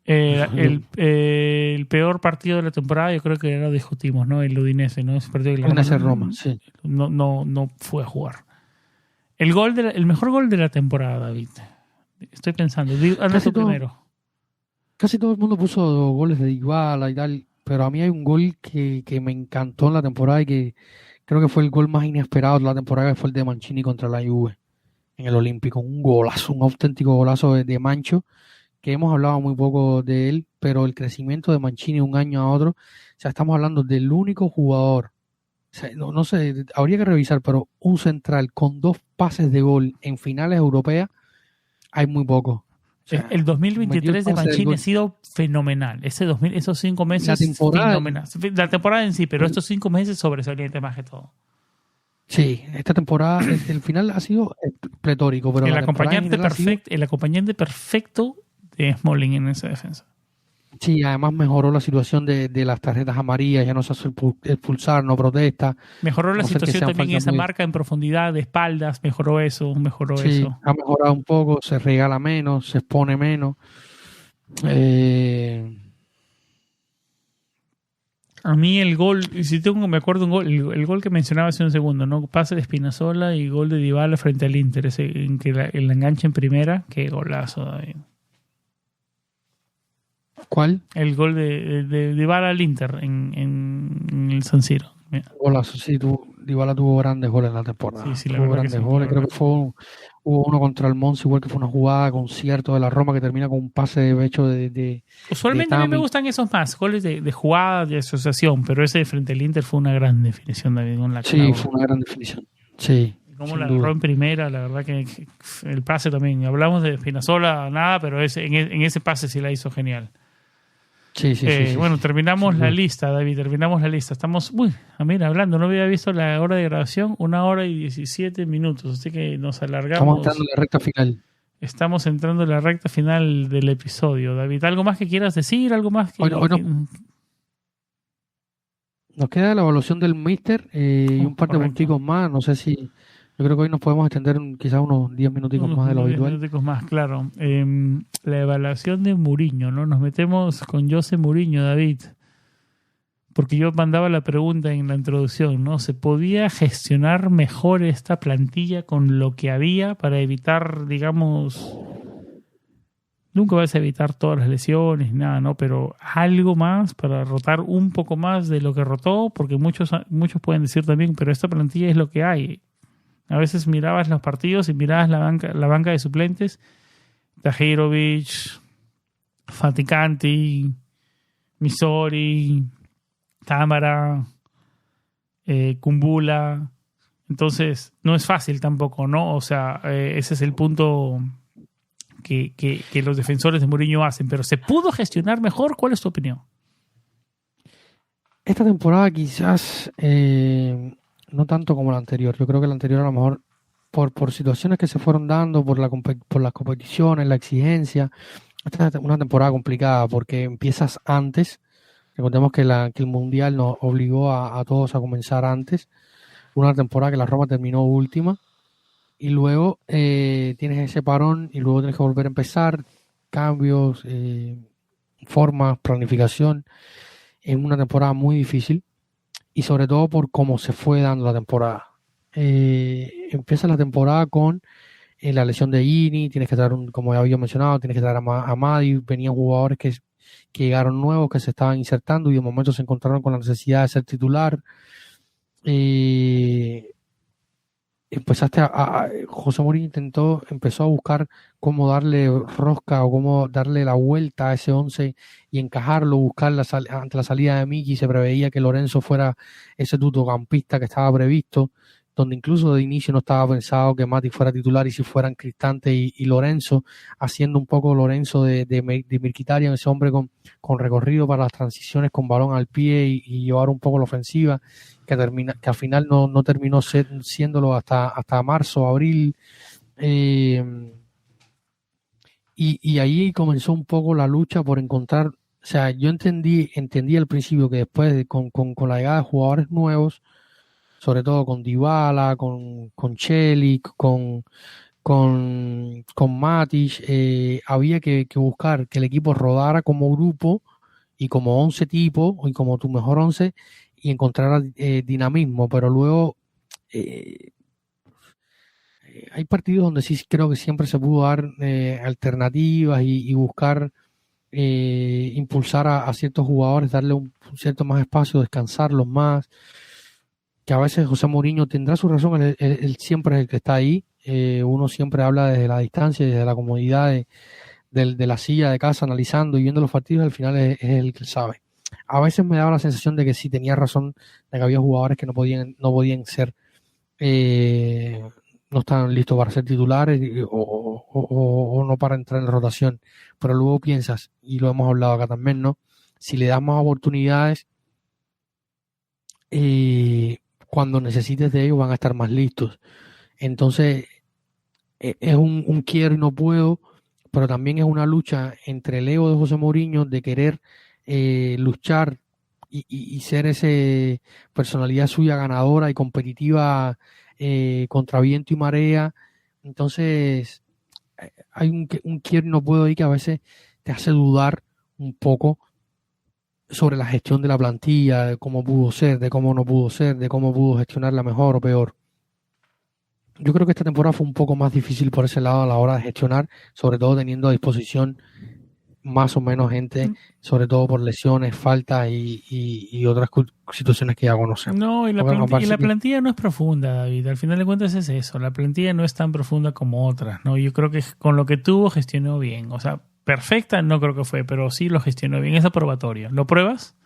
El peor partido de la temporada, yo creo que ya lo discutimos, ¿no? El Udinese, ¿no? Ese partido que la Roma, sí. No fue a jugar. El mejor gol de la temporada, David. Estoy pensando. Hazlo primero. Casi todo el mundo puso goles de Dybala y tal, pero a mí hay un gol que me encantó en la temporada y que creo que fue el gol más inesperado de la temporada, que fue el de Mancini contra la Juve en el Olímpico. Un golazo, un auténtico golazo de Mancho, que hemos hablado muy poco de él, pero el crecimiento de Mancini un año a otro, o sea, estamos hablando del único jugador, o sea, no sé, habría que revisar, pero un central con 2 pases de gol en finales europeas, hay muy poco. O sea, el 2023 de Mancini ha sido fenomenal. Esos 5 meses fenomenal. La temporada en sí, pero estos 5 meses sobresaliente más que todo. Sí, esta temporada, el final ha sido pletórico, pero el acompañante perfecto de Smalling en esa defensa. Sí, además mejoró la situación de las tarjetas amarillas, ya no se hace expulsar, no protesta. Mejoró la situación también en esa marca en profundidad de espaldas, mejoró eso. Sí, ha mejorado un poco, se regala menos, se expone menos. A mí el gol, me acuerdo un gol, el gol que mencionaba hace un segundo, ¿no? Pase de Spinazzola y gol de Dybala frente al Inter, ese en que el enganche en primera, qué golazo, David. ¿Cuál? El gol de Dybala al Inter en el San Siro. Golazo, sí, Dybala tuvo grandes goles en la temporada. Sí, tuvo grandes goles. Creo que hubo uno contra el Monza, igual que fue una jugada concierto de la Roma que termina con un pase de hecho de Usualmente a mí me gustan esos más, goles de jugada, de asociación, pero ese de frente al Inter fue una gran definición, David. Sí, fue una gran definición. Sí. Como la agarró en primera, la verdad que el pase también. Hablamos de Spinazzola, nada, pero en ese pase sí la hizo genial. Sí. Bueno, terminamos la lista, David, Estamos, mira, hablando, no había visto la hora de grabación, 1 hora y 17 minutos, así que nos alargamos. Estamos entrando en la recta final. Estamos entrando en la recta final del episodio, David. ¿Algo más que quieras decir? ¿Algo más que...? Nos queda la evaluación del Mister y un par de punticos más, no sé si... Yo creo que hoy nos podemos extender quizás unos 10 minuticos más de lo habitual. 10 minuticos más, claro. La evaluación de Mourinho, ¿no? Nos metemos con José Mourinho, David. Porque yo mandaba la pregunta en la introducción, ¿no? ¿Se podía gestionar mejor esta plantilla con lo que había para evitar, digamos... Nunca vas a evitar todas las lesiones, nada, ¿no? Pero algo más para rotar un poco más de lo que rotó, porque muchos pueden decir también, pero esta plantilla es lo que hay. A veces mirabas los partidos y mirabas la banca de suplentes. Tahirovic, Faticanti, Misori, Támara, Kumbula. Entonces, no es fácil tampoco, ¿no? O sea, ese es el punto que los defensores de Mourinho hacen. Pero ¿se pudo gestionar mejor? ¿Cuál es tu opinión? Esta temporada quizás... no tanto como la anterior. Yo creo que la anterior a lo mejor por situaciones que se fueron dando, por las competiciones, la exigencia. Esta es una temporada complicada porque empiezas antes. Recordemos que el Mundial nos obligó a todos a comenzar antes. Una temporada que la Roma terminó última. Y luego tienes ese parón y luego tienes que volver a empezar. Cambios, formas, planificación. Es una temporada muy difícil. Y sobre todo por cómo se fue dando la temporada. Empieza la temporada con la lesión de Ini, tienes que traer, como ya había mencionado, tienes que traer a Madi, venían jugadores que llegaron nuevos, que se estaban insertando y de momento se encontraron con la necesidad de ser titular. José Mourinho empezó a buscar cómo darle rosca o cómo darle la vuelta a ese 11 y encajarlo, buscar ante la salida de Miki. Se preveía que Lorenzo fuera ese tuttocampista que estaba previsto, donde incluso de inicio no estaba pensado que Mati fuera titular y si fueran Cristante y Lorenzo, haciendo un poco Lorenzo de Mkhitaryan, ese hombre con recorrido para las transiciones con balón al pie y llevar un poco la ofensiva, que al final no terminó siéndolo hasta marzo, abril, y ahí comenzó un poco la lucha por encontrar. O sea, yo entendí al principio que después con la llegada de jugadores nuevos, sobre todo con Dybala, con Celik, con Matic, había que buscar que el equipo rodara como grupo y como 11 tipos y como tu mejor 11 y encontrar dinamismo, pero luego hay partidos donde sí creo que siempre se pudo dar alternativas y buscar impulsar a ciertos jugadores, darle un cierto más espacio, descansarlos más, que a veces José Mourinho tendrá su razón, él siempre es el que está ahí, uno siempre habla desde la distancia, desde la comodidad de la silla de casa, analizando y viendo los partidos, al final es el que sabe. A veces me daba la sensación de que sí tenía razón, de que había jugadores que no podían ser, no estaban listos para ser titulares o no para entrar en rotación, pero luego piensas, y lo hemos hablado acá también, ¿no? Si le das más oportunidades, cuando necesites de ellos van a estar más listos. Entonces es un quiero y no puedo, pero también es una lucha entre el ego de José Mourinho de querer luchar y ser ese personalidad suya ganadora y competitiva contra viento y marea. Entonces hay un quiero y no puedo ahí que a veces te hace dudar un poco sobre la gestión de la plantilla, de cómo pudo ser, de cómo no pudo ser, de cómo pudo gestionarla mejor o peor. Yo creo que esta temporada fue un poco más difícil por ese lado a la hora de gestionar, sobre todo teniendo a disposición más o menos gente, sobre todo por lesiones, faltas y otras situaciones que ya conocemos. No, y la plantilla no es profunda, David. Al final de cuentas es eso. La plantilla no es tan profunda como otras, ¿no? Yo creo que con lo que tuvo gestionó bien. O sea, perfecta no creo que fue, pero sí lo gestionó bien. Es aprobatorio. ¿Lo pruebas?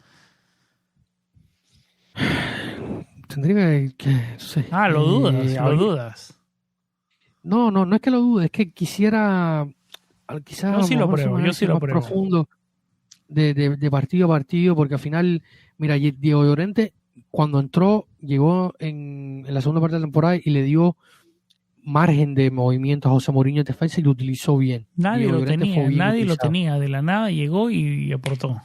Tendría que no sé. Lo dudas. No es que lo dude, es que quizás yo sí lo pruebo, profundo de partido a partido, porque al final, mira, Diego Llorente cuando entró, llegó en la segunda parte de la temporada y le dio margen de movimiento a José Mourinho en defensa y lo utilizó bien. Nadie lo tenía, de la nada llegó y aportó.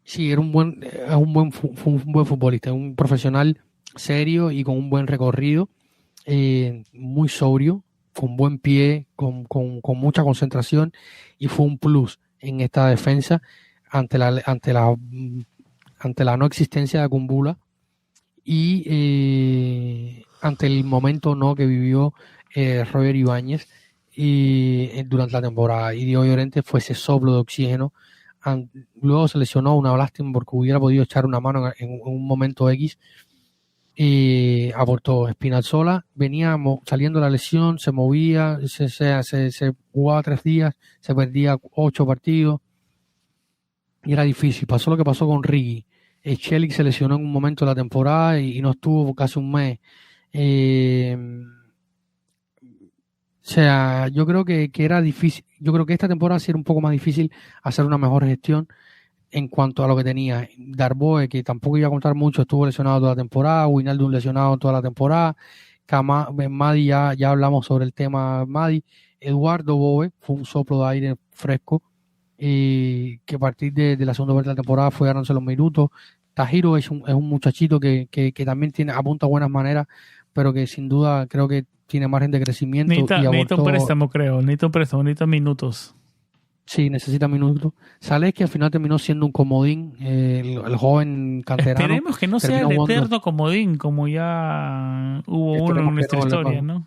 Sí, era un buen futbolista, un profesional serio y con un buen recorrido, muy sobrio, con buen pie, con mucha concentración, y fue un plus en esta defensa ante la no existencia de Akumbula y ante el momento no que vivió Roger Ibáñez durante la temporada, y Diego Llorente fue ese soplo de oxígeno. Luego se lesionó, una lástima porque hubiera podido echar una mano en un momento X. Aportó. Spinazzola venía saliendo de la lesión, se movía, se jugaba 3 días, se perdía 8 partidos y era difícil. Pasó lo que pasó con Righi. Celik se lesionó en un momento de la temporada y no estuvo casi un mes. O sea, yo creo que era difícil. Yo creo que esta temporada sí era un poco más difícil hacer una mejor gestión en cuanto a lo que tenía. Darboe, que tampoco iba a contar mucho, estuvo lesionado toda la temporada. Wijnaldum lesionado toda la temporada. Madi, ya hablamos sobre el tema Madi. Eduardo Boe fue un soplo de aire fresco que a partir de la segunda parte de la temporada fue ganándose los minutos. Tajiro es un muchachito que también apunta buenas maneras, pero que sin duda creo que tiene margen de crecimiento. Necesita un préstamo, creo. Necesita minutos. Sí, necesita minutos. Sales que al final terminó siendo un comodín, el joven canterano. Esperemos que no sea el eterno comodín, como ya hubo uno en nuestra historia, ¿no?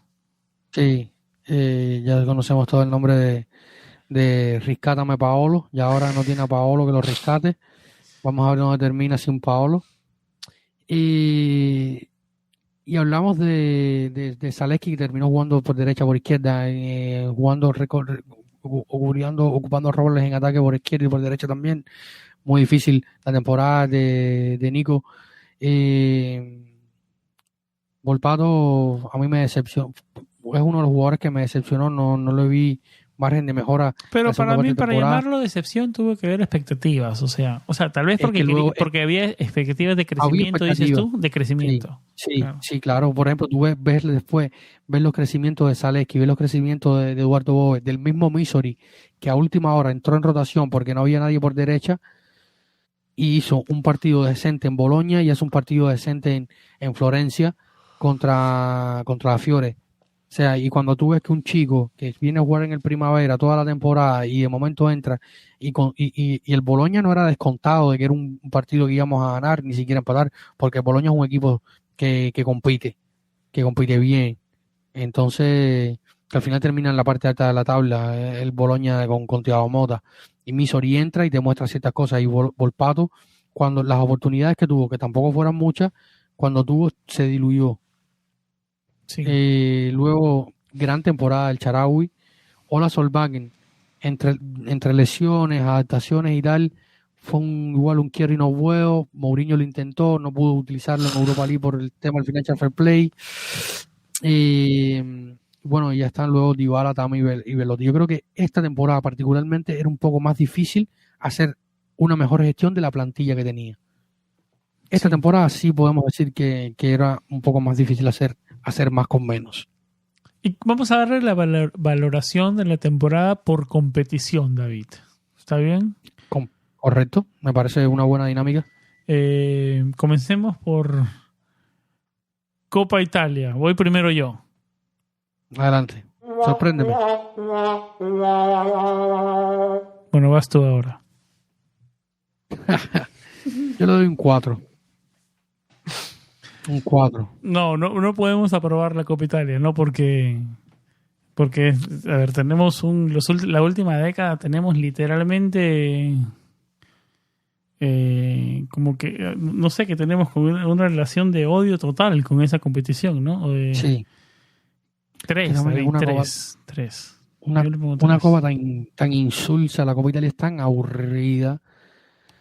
Sí, ya conocemos todo el nombre de Rescátame Paolo, y ahora no tiene a Paolo que lo rescate. Vamos a ver dónde termina sin Paolo. Y Y hablamos de Zalewski, que terminó jugando por derecha, por izquierda, ocupando roles en ataque por izquierda y por derecha también. Muy difícil la temporada de Nico. Volpato a mí me decepcionó. Es uno de los jugadores que me decepcionó. No le vi margen de mejora. Pero para mí, para llamarlo decepción, tuvo que haber expectativas. O sea, tal vez porque había expectativas de crecimiento, dices tú, de crecimiento. Sí, claro. Por ejemplo, tú ves los crecimientos de Zalewski, ves los crecimientos de Eduardo Bove, del mismo Misori, que a última hora entró en rotación porque no había nadie por derecha y hizo un partido decente en Boloña y hace un partido decente en Florencia contra la Fiore. O sea, y cuando tú ves que un chico que viene a jugar en el Primavera toda la temporada y de momento entra y el Boloña no era descontado de que era un partido que íbamos a ganar, ni siquiera empatar, porque el Boloña es un equipo que compite bien. Entonces, que al final termina en la parte alta de la tabla, el Boloña con Thiago Motta. Y Misori entra y te muestra ciertas cosas. Y Volpato, cuando las oportunidades que tuvo, que tampoco fueran muchas, cuando tuvo, se diluyó. Sí. Luego, gran temporada del Shaarawy. Ola Solbakken, entre lesiones, adaptaciones y tal, fue igual un Kerry no bueno. Mourinho lo intentó, no pudo utilizarlo en Europa League por el tema del Financial Fair Play. Bueno, ya están luego Dybala, Tami y Belotti. Yo creo que esta temporada particularmente era un poco más difícil hacer una mejor gestión de la plantilla que tenía. Esta temporada sí podemos decir que era un poco más difícil hacer más con menos. Y vamos a darle la valoración de la temporada por competición, David. ¿Está bien? Correcto, me parece una buena dinámica. Comencemos por Copa Italia. Voy primero yo. Adelante, sorpréndeme. Bueno, vas tú ahora. Yo le doy un 4. Un 4. No podemos aprobar la Copa Italia, ¿no? Porque a ver, tenemos la última década tenemos literalmente como que, no sé, que tenemos como una relación de odio total con esa competición, ¿no? Sí. Tres. Una copa tan insulsa, la Copa Italia es tan aburrida.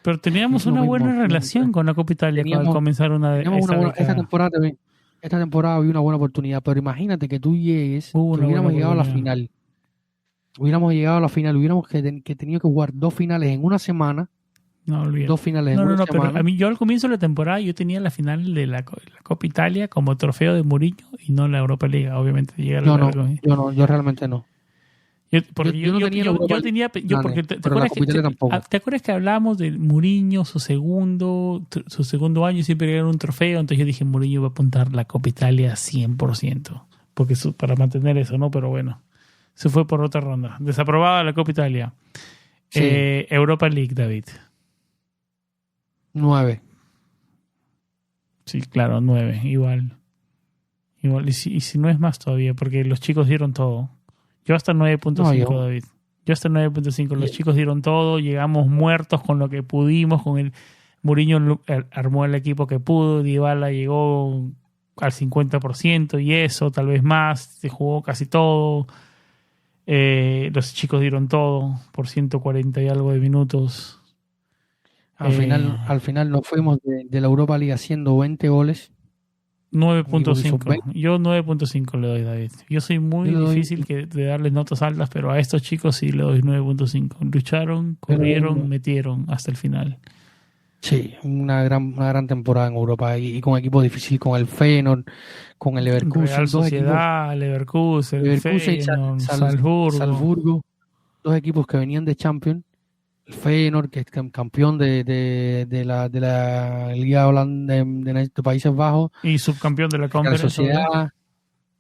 Pero teníamos una buena relación con la Copa Italia al comenzar esta temporada había una buena oportunidad, pero imagínate que tú llegues, que hubiéramos llegado a la final. Hubiéramos que tenido que jugar 2 finales en una semana. No, olvídate. 2 finales en una semana. Pero a mí, yo al comienzo de la temporada, yo tenía la final de la Copa Italia como trofeo de Mourinho y no la Europa League, obviamente. Yo realmente no. ¿Te acuerdas que hablábamos de Mourinho, su segundo año y siempre era un trofeo? Entonces yo dije, Mourinho va a apuntar la Copa Italia 100%, porque para mantener eso, ¿no? Pero bueno, se fue por otra ronda. Desaprobada la Copa Italia. Sí. Europa League, David. 9. Sí, claro, 9, igual. Y si no es más todavía, porque los chicos dieron todo. Yo hasta 9.5, David. Yo hasta 9.5. Los chicos dieron todo. Llegamos muertos con lo que pudimos. Con el Mourinho armó el equipo que pudo. Dybala llegó al 50% y eso, tal vez más. Se jugó casi todo. Los chicos dieron todo por 140 y algo de minutos. Al final nos fuimos de la Europa League haciendo 20 goles. 9.5. Yo 9.5 le doy, David. Yo soy muy difícil de darles notas altas, pero a estos chicos sí le doy 9.5. Lucharon, corrieron, metieron hasta el final. Sí, una gran temporada en Europa y con equipos difíciles, con el Feyenoord, con el Leverkusen. Real Sociedad, Leverkusen, Feyenoord, Salzburgo. 2 equipos que venían de Champions. El Feyenoord, que es campeón de la Liga Holanda de Países Bajos. Y subcampeón de la Conference. Real Sociedad,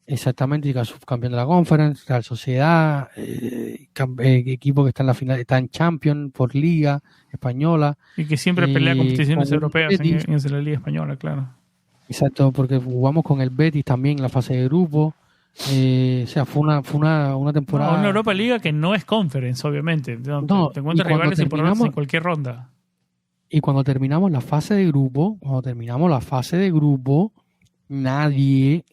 exactamente, y subcampeón de la Conference. Real Sociedad, equipo que está en la final, está en Champions por Liga Española. Y que siempre pelea competiciones europeas en la Liga Española, claro. Exacto, porque jugamos con el Betis también en la fase de grupo. O sea, fue una temporada. Una Europa Liga que no es Conference, obviamente. Te encuentras rivales importantes en cualquier ronda. Y cuando terminamos la fase de grupo, nadie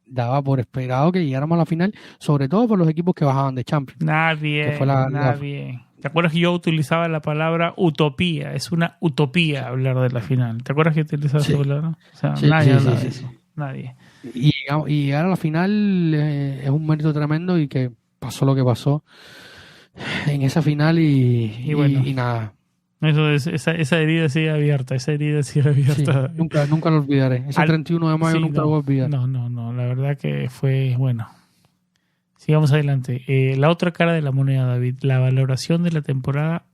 daba por esperado que llegáramos a la final, sobre todo por los equipos que bajaban de Champions. Nadie. ¿Te acuerdas que yo utilizaba la palabra utopía? Es una utopía hablar de la final. ¿Te acuerdas que utilizaba esa palabra? O sea, nadie habla de eso. Nadie. Y llegar a la final es un mérito tremendo, y que pasó lo que pasó en esa final y nada. Eso es, esa herida sigue abierta, Sí, nunca lo olvidaré. Ese 31 de mayo nunca lo voy a olvidar. No, la verdad que fue bueno. Sigamos adelante. La otra cara de la moneda, David, la valoración de la temporada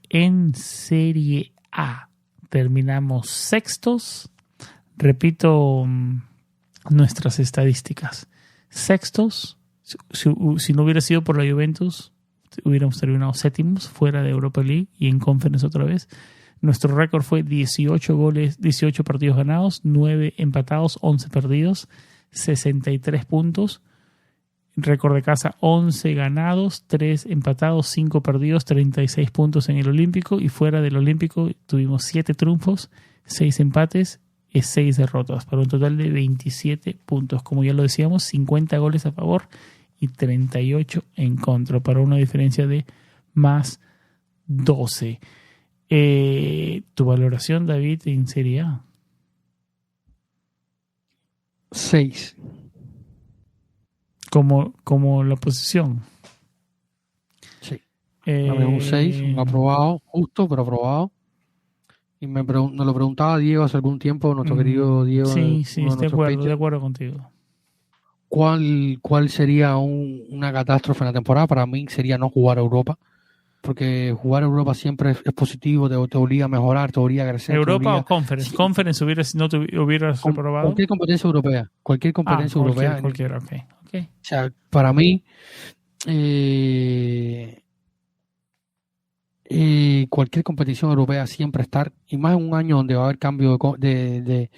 en Serie A. Terminamos sextos. Repito nuestras estadísticas. Sextos, si no hubiera sido por la Juventus, hubiéramos terminado séptimos, fuera de Europa League y en Conference otra vez. Nuestro récord fue 18 goles, 18 partidos ganados, 9 empatados, 11 perdidos, 63 puntos. Récord de casa, 11 ganados, 3 empatados, 5 perdidos, 36 puntos en el Olímpico. Y fuera del Olímpico tuvimos 7 triunfos, 6 empates y 6 derrotas, para un total de 27 puntos. Como ya lo decíamos, 50 goles a favor y 38 en contra, para una diferencia de más 12. ¿Tu valoración, David, en Serie A? 6. Como la posición. Sí. Un 6, un aprobado, justo, pero aprobado. Y nos lo preguntaba Diego hace algún tiempo, nuestro querido Diego. Sí, estoy de acuerdo contigo. ¿Cuál sería una catástrofe en la temporada? Para mí sería no jugar a Europa, porque jugar a Europa siempre es positivo, te obliga a mejorar, te obliga a crecer. ¿Europa o Conference? Sí. ¿Conference no te hubieras reprobado? Cualquier competencia europea. Cualquiera, ok. O sea, para mí, cualquier competición europea siempre estar, y más en un año donde va a haber cambio de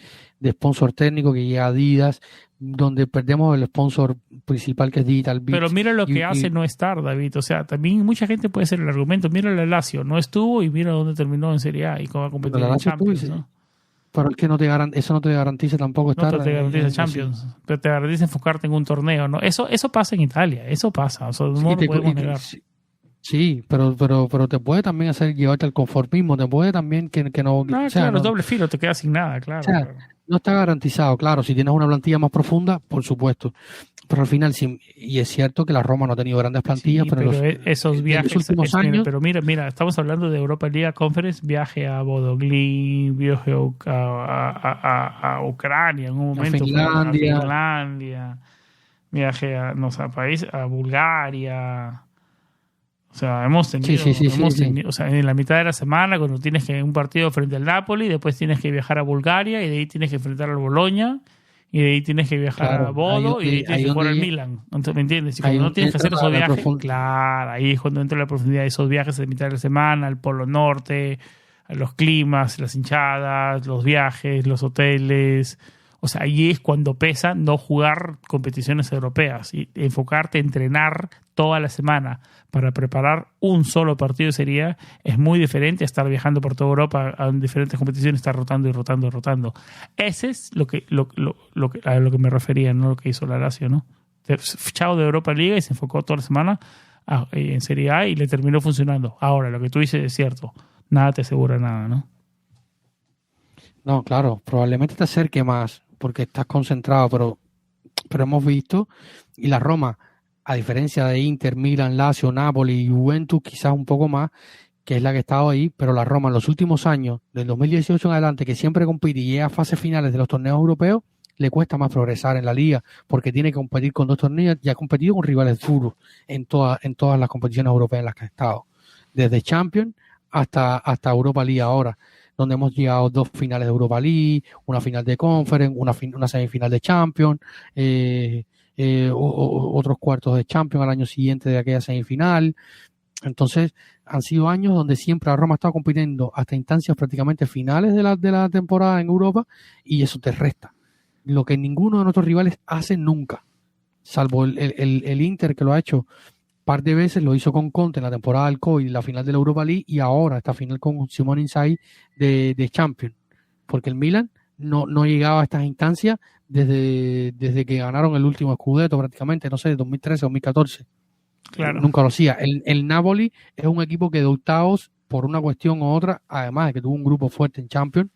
sponsor técnico, que llega Adidas, donde perdemos el sponsor principal, que es Digital Beats. Pero mira lo que hace no estar, David. O sea, también mucha gente puede hacer el argumento. Mira el Lazio, no estuvo, y mira dónde terminó en Serie A y cómo va a competir en Champions, ¿no? Pero es que eso no te garantiza tampoco estar. No te garantiza Champions, pero te garantiza enfocarte en un torneo, ¿no? Eso pasa en Italia, eso pasa. O sea, no lo podemos negar. Sí, pero te puede también hacer llevarte al conformismo, te puede también que no... No, claro, es doble filo, te quedas sin nada, claro. O sea, no está garantizado, claro, si tienes una plantilla más profunda, por supuesto, pero al final sí, y es cierto que la Roma no ha tenido grandes plantillas, sí, pero esos viajes, los últimos años... Pero mira, estamos hablando de Europa League Conference, viaje a Bodoglin, viaje a Ucrania en un momento, a Finlandia, viaje a Bulgaria... O sea, hemos tenido, o sea, en la mitad de la semana, cuando tienes que un partido frente al Napoli, después tienes que viajar a Bulgaria, y de ahí tienes que enfrentar al Bologna, y de ahí tienes que viajar a Bodo, y de ahí tienes que jugar al Milan. ¿Me entiendes? Y cuando no tienes que hacer esos viajes, claro, ahí es cuando entra la profundidad de esos viajes de mitad de la semana, al Polo Norte, a los climas, las hinchadas, los viajes, los hoteles. O sea, ahí es cuando pesa no jugar competiciones europeas y enfocarte a entrenar toda la semana para preparar un solo partido de Serie A. Es muy diferente a estar viajando por toda Europa a diferentes competiciones, estar rotando. Ese es a lo que me refería, no lo que hizo la Lazio, ¿no? Chao de Europa Liga y se enfocó toda la semana en Serie A y le terminó funcionando. Ahora, lo que tú dices es cierto, nada te asegura nada, ¿no? No, claro, probablemente te acerque más porque estás concentrado, pero hemos visto, y la Roma, a diferencia de Inter, Milan, Lazio, Napoli y Juventus, quizás un poco más, que es la que ha estado ahí, pero la Roma en los últimos años, del 2018 en adelante, que siempre compite y llega a fases finales de los torneos europeos, le cuesta más progresar en la liga, porque tiene que competir con 2 torneos, y ha competido con rivales duros en todas las competiciones europeas en las que ha estado, desde Champions hasta Europa League ahora, donde hemos llegado 2 finales de Europa League, una final de Conference, una semifinal de Champions, otros cuartos de Champions al año siguiente de aquella semifinal. Entonces, han sido años donde siempre la Roma ha estado compitiendo hasta instancias prácticamente finales de la temporada en Europa, y eso te resta. Lo que ninguno de nuestros rivales hace nunca, salvo el Inter, que lo ha hecho par de veces, lo hizo con Conte en la temporada del COVID, la final de la Europa League, y ahora esta final con Simone Inzaghi de Champions, porque el Milan no llegaba a estas instancias desde que ganaron el último Scudetto prácticamente, no sé, 2013, 2014. Claro. Nunca lo hacía. El Napoli es un equipo que de octavos, por una cuestión u otra, además de que tuvo un grupo fuerte en Champions,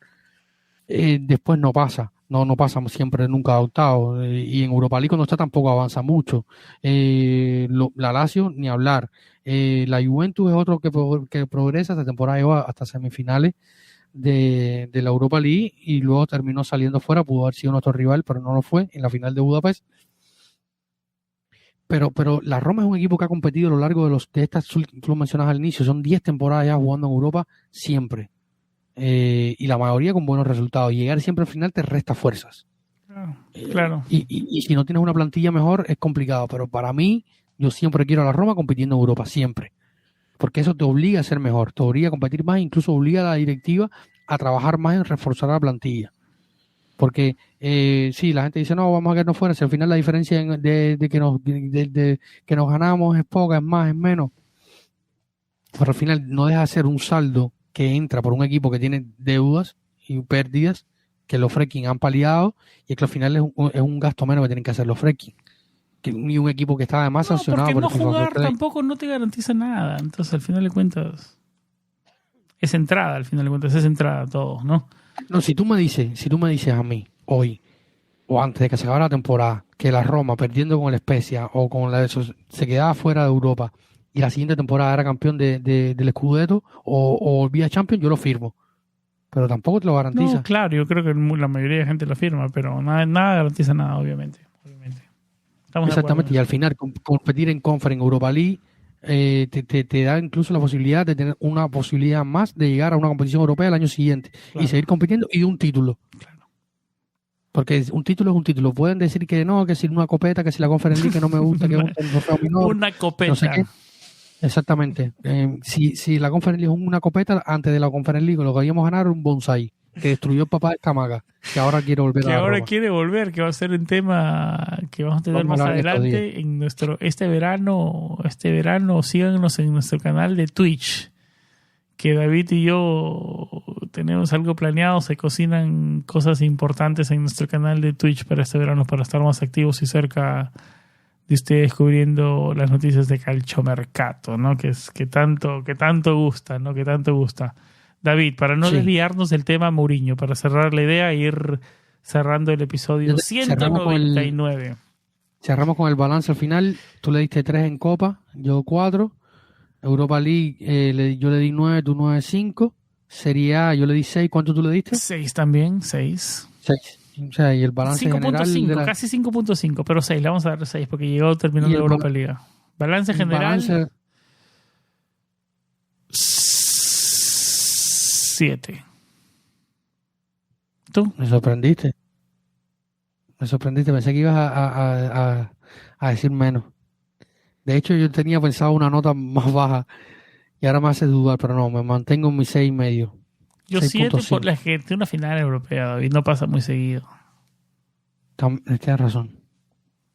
después no pasa. No pasa siempre nunca de octavos. Y en Europa League cuando está tampoco avanza mucho. La Lazio, ni hablar. La Juventus es otro que progresa. Esta temporada llegó hasta semifinales de la Europa League y luego terminó saliendo fuera. Pudo haber sido nuestro rival, pero no lo fue en la final de Budapest. Pero la Roma es un equipo que ha competido a lo largo de estas, tú lo mencionas al inicio, son 10 temporadas ya jugando en Europa siempre. Y la mayoría con buenos resultados. Llegar siempre al final te resta fuerzas. Claro. Y si no tienes una plantilla mejor es complicado. Pero para mí, yo siempre quiero a la Roma compitiendo en Europa, siempre. Porque eso te obliga a ser mejor, te obliga a competir más, incluso obliga a la directiva a trabajar más en reforzar la plantilla. Porque sí, la gente dice, no, vamos a quedarnos fuera, si al final la diferencia de que nos ganamos es poca, es más, es menos. Pero al final no deja de ser un saldo que entra por un equipo que tiene deudas y pérdidas que los Fredkin han paliado, y es que al final es un gasto menos que tienen que hacer los Fredkin. Y un equipo que está además sancionado porque por no jugar tampoco no te garantiza nada. Entonces, al final de cuentas, es entrada, al final de cuentas, es entrada todo, ¿no? No, si tú me dices a mí, hoy, o antes de que se acabara la temporada, que la Roma, perdiendo con el Spezia o con la de esos, se quedaba fuera de Europa y la siguiente temporada era campeón del Scudetto o volvía a Champions, yo lo firmo. Pero tampoco te lo garantiza. No, claro, yo creo que la mayoría de gente lo firma, pero nada garantiza nada, obviamente. Exactamente, y al final competir en Conference, Europa League, te da incluso la posibilidad de tener una posibilidad más de llegar a una competición europea el año siguiente, claro, y seguir compitiendo, y un título. Claro. Porque un título es un título. Pueden decir que no, que si una copeta, que si la Conference League que no me gusta, que es un trofeo menor. Una copeta. No sé qué. Exactamente. Si la Conference League es una copeta, antes de la Conference League lo que habíamos ganar un bonsai que destruyó el papá de Camaga, que ahora quiere volver que ahora quiere volver, que va a ser un tema que vamos a tener más adelante en este verano. Síganos en nuestro canal de Twitch, que David y yo tenemos algo planeado. Se cocinan cosas importantes en nuestro canal de Twitch para este verano, para estar más activos y cerca de ustedes, cubriendo las noticias de calciomercato, ¿no? Que tanto gusta, ¿no? Que tanto gusta. David, para no desviarnos del tema Mourinho, para cerrar la idea e ir cerrando el episodio 199. Cerramos con el balance al final. Tú le diste 3 en Copa, yo 4. Europa League, yo le di 9, tú 9,5. Serie A, yo le di 6. ¿Cuánto tú le diste? 6 también, 6. 6. O sea, y el balance 5.5, casi 5.5, pero 6. Le vamos a dar 6 porque llegó terminando la Europa League. Balance general... 7. ¿Tú? Me sorprendiste. Pensé que ibas a decir menos. De hecho, yo tenía pensado una nota más baja y ahora me hace dudar, pero no, me mantengo en mi 6,5. Yo 7 por la gente, una final europea, David, no pasa muy seguido. Tienes razón.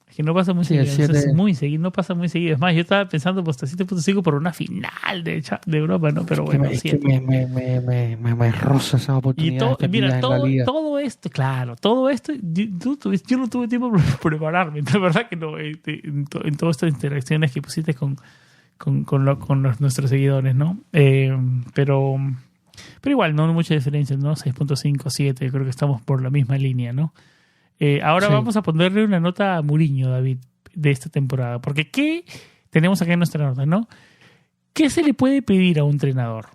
Es que no pasa muy seguido. No pasa muy seguido. Es más, yo estaba pensando hasta 7.5 por una final de Europa, ¿no? Pero bueno, es que me roza esa oportunidad. Todo esto, claro, todo esto, yo no tuve tiempo para prepararme. La verdad que no, en todas estas interacciones que pusiste con nuestros seguidores, ¿no? Pero igual, no hay mucha diferencia, ¿no? 6.5, 7, yo creo que estamos por la misma línea, ¿no? Ahora vamos a ponerle una nota a Mourinho, David, de esta temporada. Porque ¿qué tenemos acá en nuestra nota, no? ¿Qué se le puede pedir a un entrenador?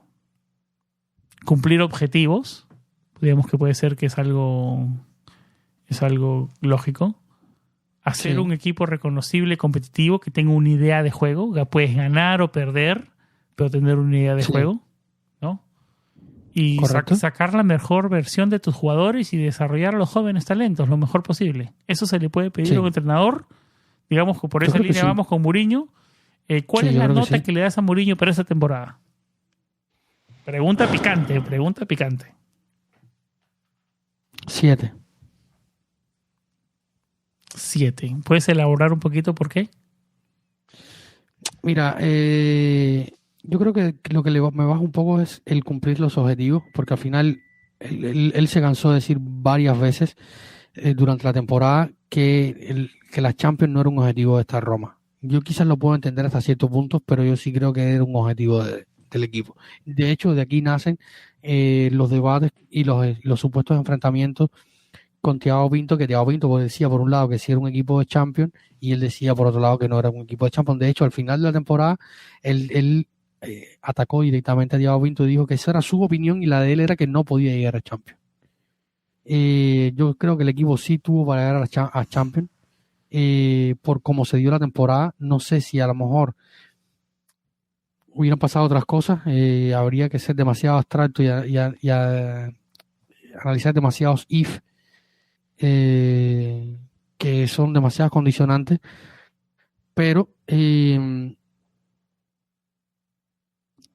Cumplir objetivos. Digamos que puede ser que es algo lógico. Hacer un equipo reconocible, competitivo, que tenga una idea de juego. Que puedes ganar o perder, pero tener una idea de juego, ¿no? Y sacar la mejor versión de tus jugadores y desarrollar a los jóvenes talentos lo mejor posible. Eso se le puede pedir a un entrenador. Digamos que por esa línea vamos con Mourinho. ¿Cuál es la nota que le das a Mourinho para esta temporada? Pregunta picante. 7. 7. ¿Puedes elaborar un poquito por qué? Mira, yo creo que lo que me baja un poco es el cumplir los objetivos, porque al final él se cansó de decir varias veces durante la temporada que la Champions no era un objetivo de esta Roma. Yo quizás lo puedo entender hasta ciertos puntos, pero yo sí creo que era un objetivo del equipo. De hecho, de aquí nacen los debates y los supuestos enfrentamientos con Thiago Pinto, que Thiago Pinto decía por un lado que sí era un equipo de Champions y él decía por otro lado que no era un equipo de Champions. De hecho, al final de la temporada, él atacó directamente a Thiago Pinto y dijo que esa era su opinión y la de él era que no podía llegar a Champions. Yo creo que el equipo sí tuvo para llegar a Champions por cómo se dio la temporada. No sé si a lo mejor hubieran pasado otras cosas, habría que ser demasiado abstracto y analizar demasiados if que son demasiadas condicionantes, pero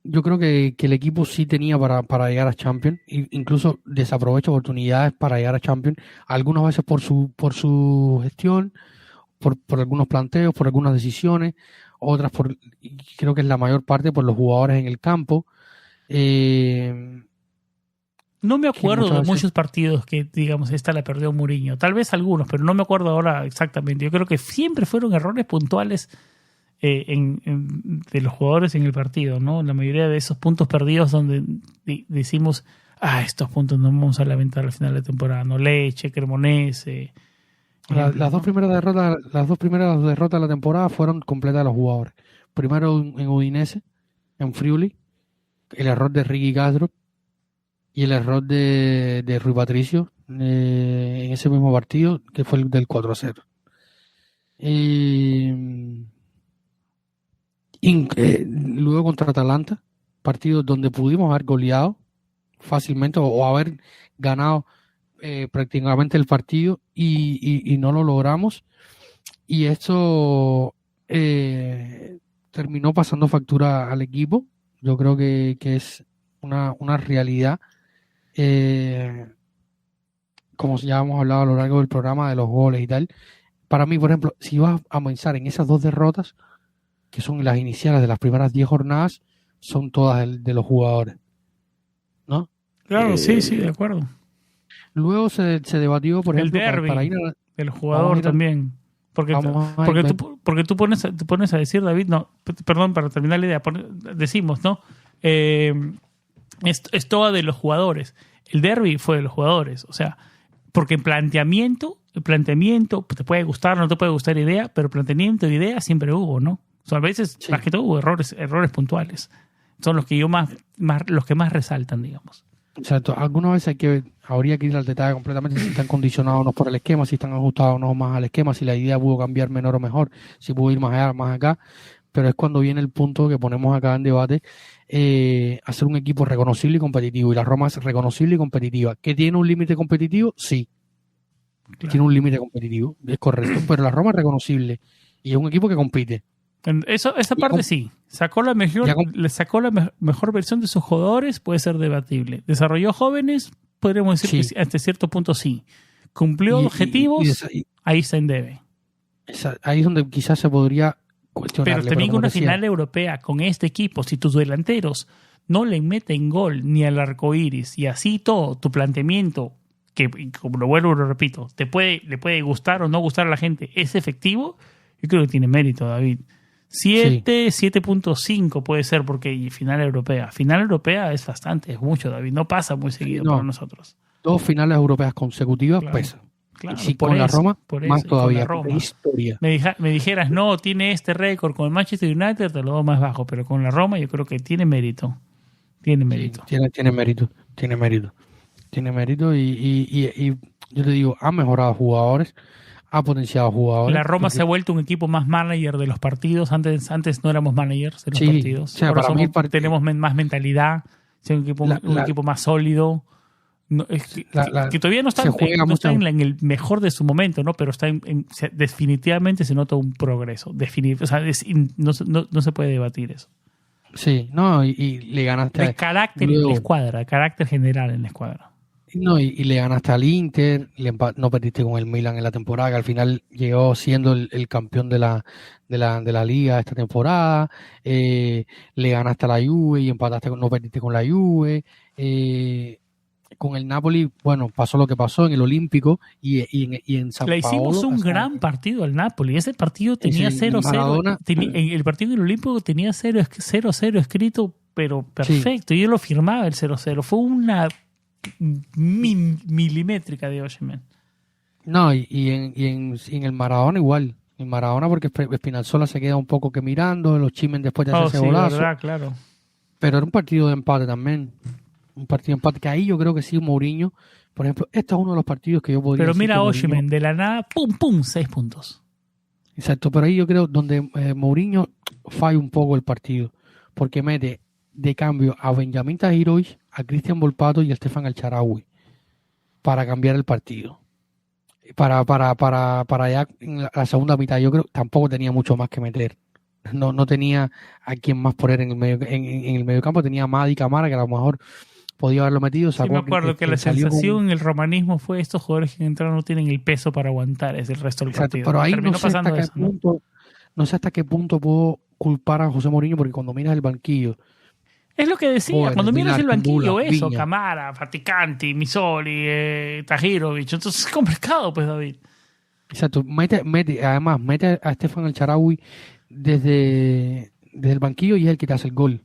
yo creo que el equipo sí tenía para llegar a Champions, incluso desaprovecha oportunidades para llegar a Champions, algunas veces por su gestión, por algunos planteos, por algunas decisiones, otras creo que es la mayor parte por los jugadores en el campo. No me acuerdo de muchos partidos que, digamos, esta la perdió Mourinho. Tal vez algunos, pero no me acuerdo ahora exactamente. Yo creo que siempre fueron errores puntuales de los jugadores en el partido, ¿no? La mayoría de esos puntos perdidos donde decimos, estos puntos no vamos a lamentar al final de temporada. No, Leche, Cremonese. Las dos primeras derrotas de la temporada fueron completas de los jugadores. Primero en Udinese, en Friuli, el error de Ricky Castro y el error de Rui Patricio en ese mismo partido, que fue el del 4-0. Luego contra Atalanta, partido donde pudimos haber goleado fácilmente o haber ganado prácticamente el partido y no lo logramos, y esto terminó pasando factura al equipo. Yo creo que es una realidad, como ya hemos hablado a lo largo del programa de los goles y tal. Para mí, por ejemplo, si vas a pensar en esas dos derrotas, que son las iniciales de las primeras 10 jornadas, son todas de los jugadores, ¿no? Claro, sí, de acuerdo. Luego se debatió, por ejemplo, el derbi para ir del jugador también. Porque tú pones a decir, David, no, perdón, para terminar la idea, decimos, ¿no? Es toda de los jugadores. El derbi fue de los jugadores, o sea, porque el planteamiento te puede gustar o no te puede gustar idea, pero planteamiento de idea siempre hubo, ¿no? O sea, a veces, sí, más que todo, hubo errores puntuales. Son los que los que más resaltan, digamos. Exacto. Algunas veces habría que ir al detalle completamente si están condicionados o no por el esquema, si están ajustados o no más al esquema, si la idea pudo cambiar menor o mejor, si pudo ir más allá, más acá. Pero es cuando viene el punto que ponemos acá en debate, hacer un equipo reconocible y competitivo. Y la Roma es reconocible y competitiva. ¿Que tiene un límite competitivo? Sí. Claro. Tiene un límite competitivo, es correcto. Pero la Roma es reconocible y es un equipo que compite. Esa parte sí. Le sacó la mejor versión de sus jugadores, puede ser debatible. Desarrolló jóvenes, podríamos decir que hasta cierto punto sí. Cumplió objetivos, ahí está en debe. Ahí es donde quizás se podría cuestionar. Pero también una final europea con este equipo, si tus delanteros no le meten gol ni al arco iris y así todo, tu planteamiento, que como lo repito, le puede gustar o no gustar a la gente, es efectivo, yo creo que tiene mérito, David. 7.5 puede ser, porque final europea. Final europea es bastante, es mucho, David. No pasa muy seguido para nosotros. 2 finales europeas consecutivas pesan. Claro, y si con la Roma, más todavía. Historia. Me dijeras, no, tiene este récord con el Manchester United, te lo doy más bajo. Pero con la Roma yo creo que tiene mérito. Tiene mérito. Sí, tiene mérito y yo te digo, ha mejorado jugadores, ha potenciado jugadores. La Roma se ha vuelto un equipo más manager de los partidos. Antes no éramos managers de los partidos. O sea, ahora tenemos más mentalidad, un equipo más sólido. No, que todavía no está en el mejor de su momento, ¿no? Pero definitivamente se nota un progreso. O sea, no se puede debatir eso. Sí, no, y le ganaste el carácter en la escuadra, el carácter general en la escuadra. No, y le ganaste al Inter, no perdiste con el Milan en la temporada, que al final llegó siendo el campeón de la liga esta temporada. Le ganaste a la Juve y no perdiste con la Juve. con el Napoli, bueno, pasó lo que pasó en el Olímpico y en San Le hicimos Paolo, un o sea, gran partido al Napoli. Ese partido tenía ese 0-0. Maradona. El partido en el Olímpico tenía 0-0 escrito, pero perfecto. Y yo lo firmaba el 0-0. Fue una milimétrica de Osimhen. No, y en el Maradona igual. En Maradona porque Spinazzola se queda un poco que mirando, los Chimen después de hacer ese golazo. Verdad, claro. Pero era un partido de empate también. Un partido de empate que ahí yo creo que sí, Mourinho. Por ejemplo, este es uno de los partidos que yo podría Pero decir mira que a Mourinho- Osimhen, de la nada, pum, 6 puntos. Exacto, pero ahí yo creo donde Mourinho falla un poco el partido. Porque mete de cambio a Benjamín Tahirovic, a Cristian Volpato y a Stefan El-Shaarawy para cambiar el partido. Para ya en la segunda mitad yo creo tampoco tenía mucho más que meter. No tenía a quien más poner en el medio campo. Tenía a Madi Camara, que a lo mejor podía haberlo metido. Sí, me acuerdo que la sensación en el romanismo fue estos jugadores que entraron no tienen el peso para aguantar el resto del partido. Pero ahí Terminó no sé hasta pasando qué eso, ¿no? punto, no sé hasta qué punto puedo culpar a José Mourinho, porque cuando miras el banquillo, Es lo que decía, Jóvenes, cuando miras el Vilar, banquillo, Kumbula, eso, Viña. Camara, Faticanti, Misoli, Tahirovic, entonces es complicado, pues, David. exacto, además mete a Stefan El-Shaarawy desde el banquillo y es el que te hace el gol.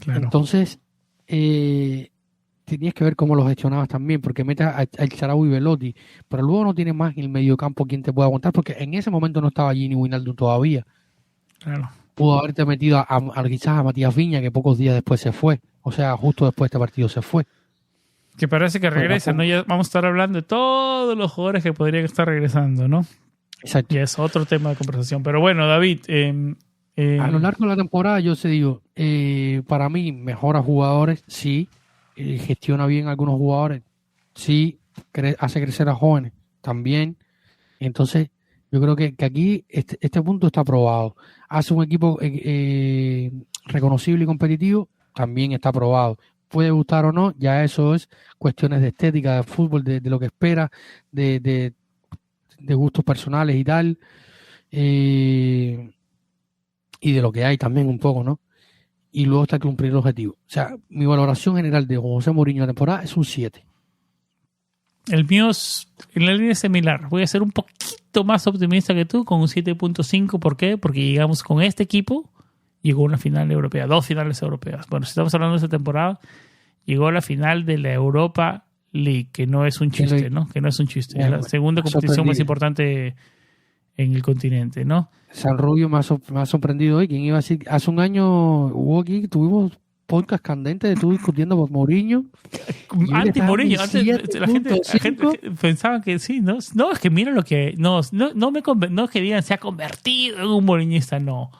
Claro. Entonces, tenías que ver cómo lo gestionabas también, porque metes a El-Shaarawy y Velotti, pero luego no tienes más en el mediocampo quien te pueda aguantar, porque en ese momento no estaba Gini Wijnaldum todavía. Claro. Pudo haberte metido quizás a Matías Viña, que pocos días después se fue. O sea, justo después de este partido se fue. Que parece que regresa, ¿no? Ya vamos a estar hablando de todos los jugadores que podrían estar regresando, ¿no? Exacto. Ya es otro tema de conversación. Pero bueno, David, A lo largo de la temporada, yo te digo, para mí mejora jugadores, sí. Gestiona bien a algunos jugadores, sí. Hace crecer a jóvenes, también. Entonces, yo creo que aquí este punto está aprobado. Hace un equipo reconocible y competitivo, también está aprobado. Puede gustar o no, ya eso es cuestiones de estética, de fútbol, de lo que espera, de gustos personales y tal. Y de lo que hay también un poco, ¿no? Y luego está cumplir el objetivo. O sea, mi valoración general de José Mourinho en la temporada es un 7. el mío es en la línea similar. Voy a ser un poquito más optimista que tú con un 7.5. ¿Por qué? Porque llegamos con este equipo, llegó a una final europea, 2 finales europeas. Bueno, si estamos hablando de esta temporada, llegó a la final de la Europa League, que no es un chiste, ¿no? Que no es un chiste. Es la segunda competición más importante en el continente, ¿no? San Rubio me ha sorprendido hoy. ¿Quién iba a decir? Hace un año hubo aquí, tuvimos podcast candente de tú discutiendo por Mourinho. Anti-Mourinho. Antes la gente pensaba que sí, ¿no? No, es que mira lo que... No es que digan se ha convertido en un mourinhista, no.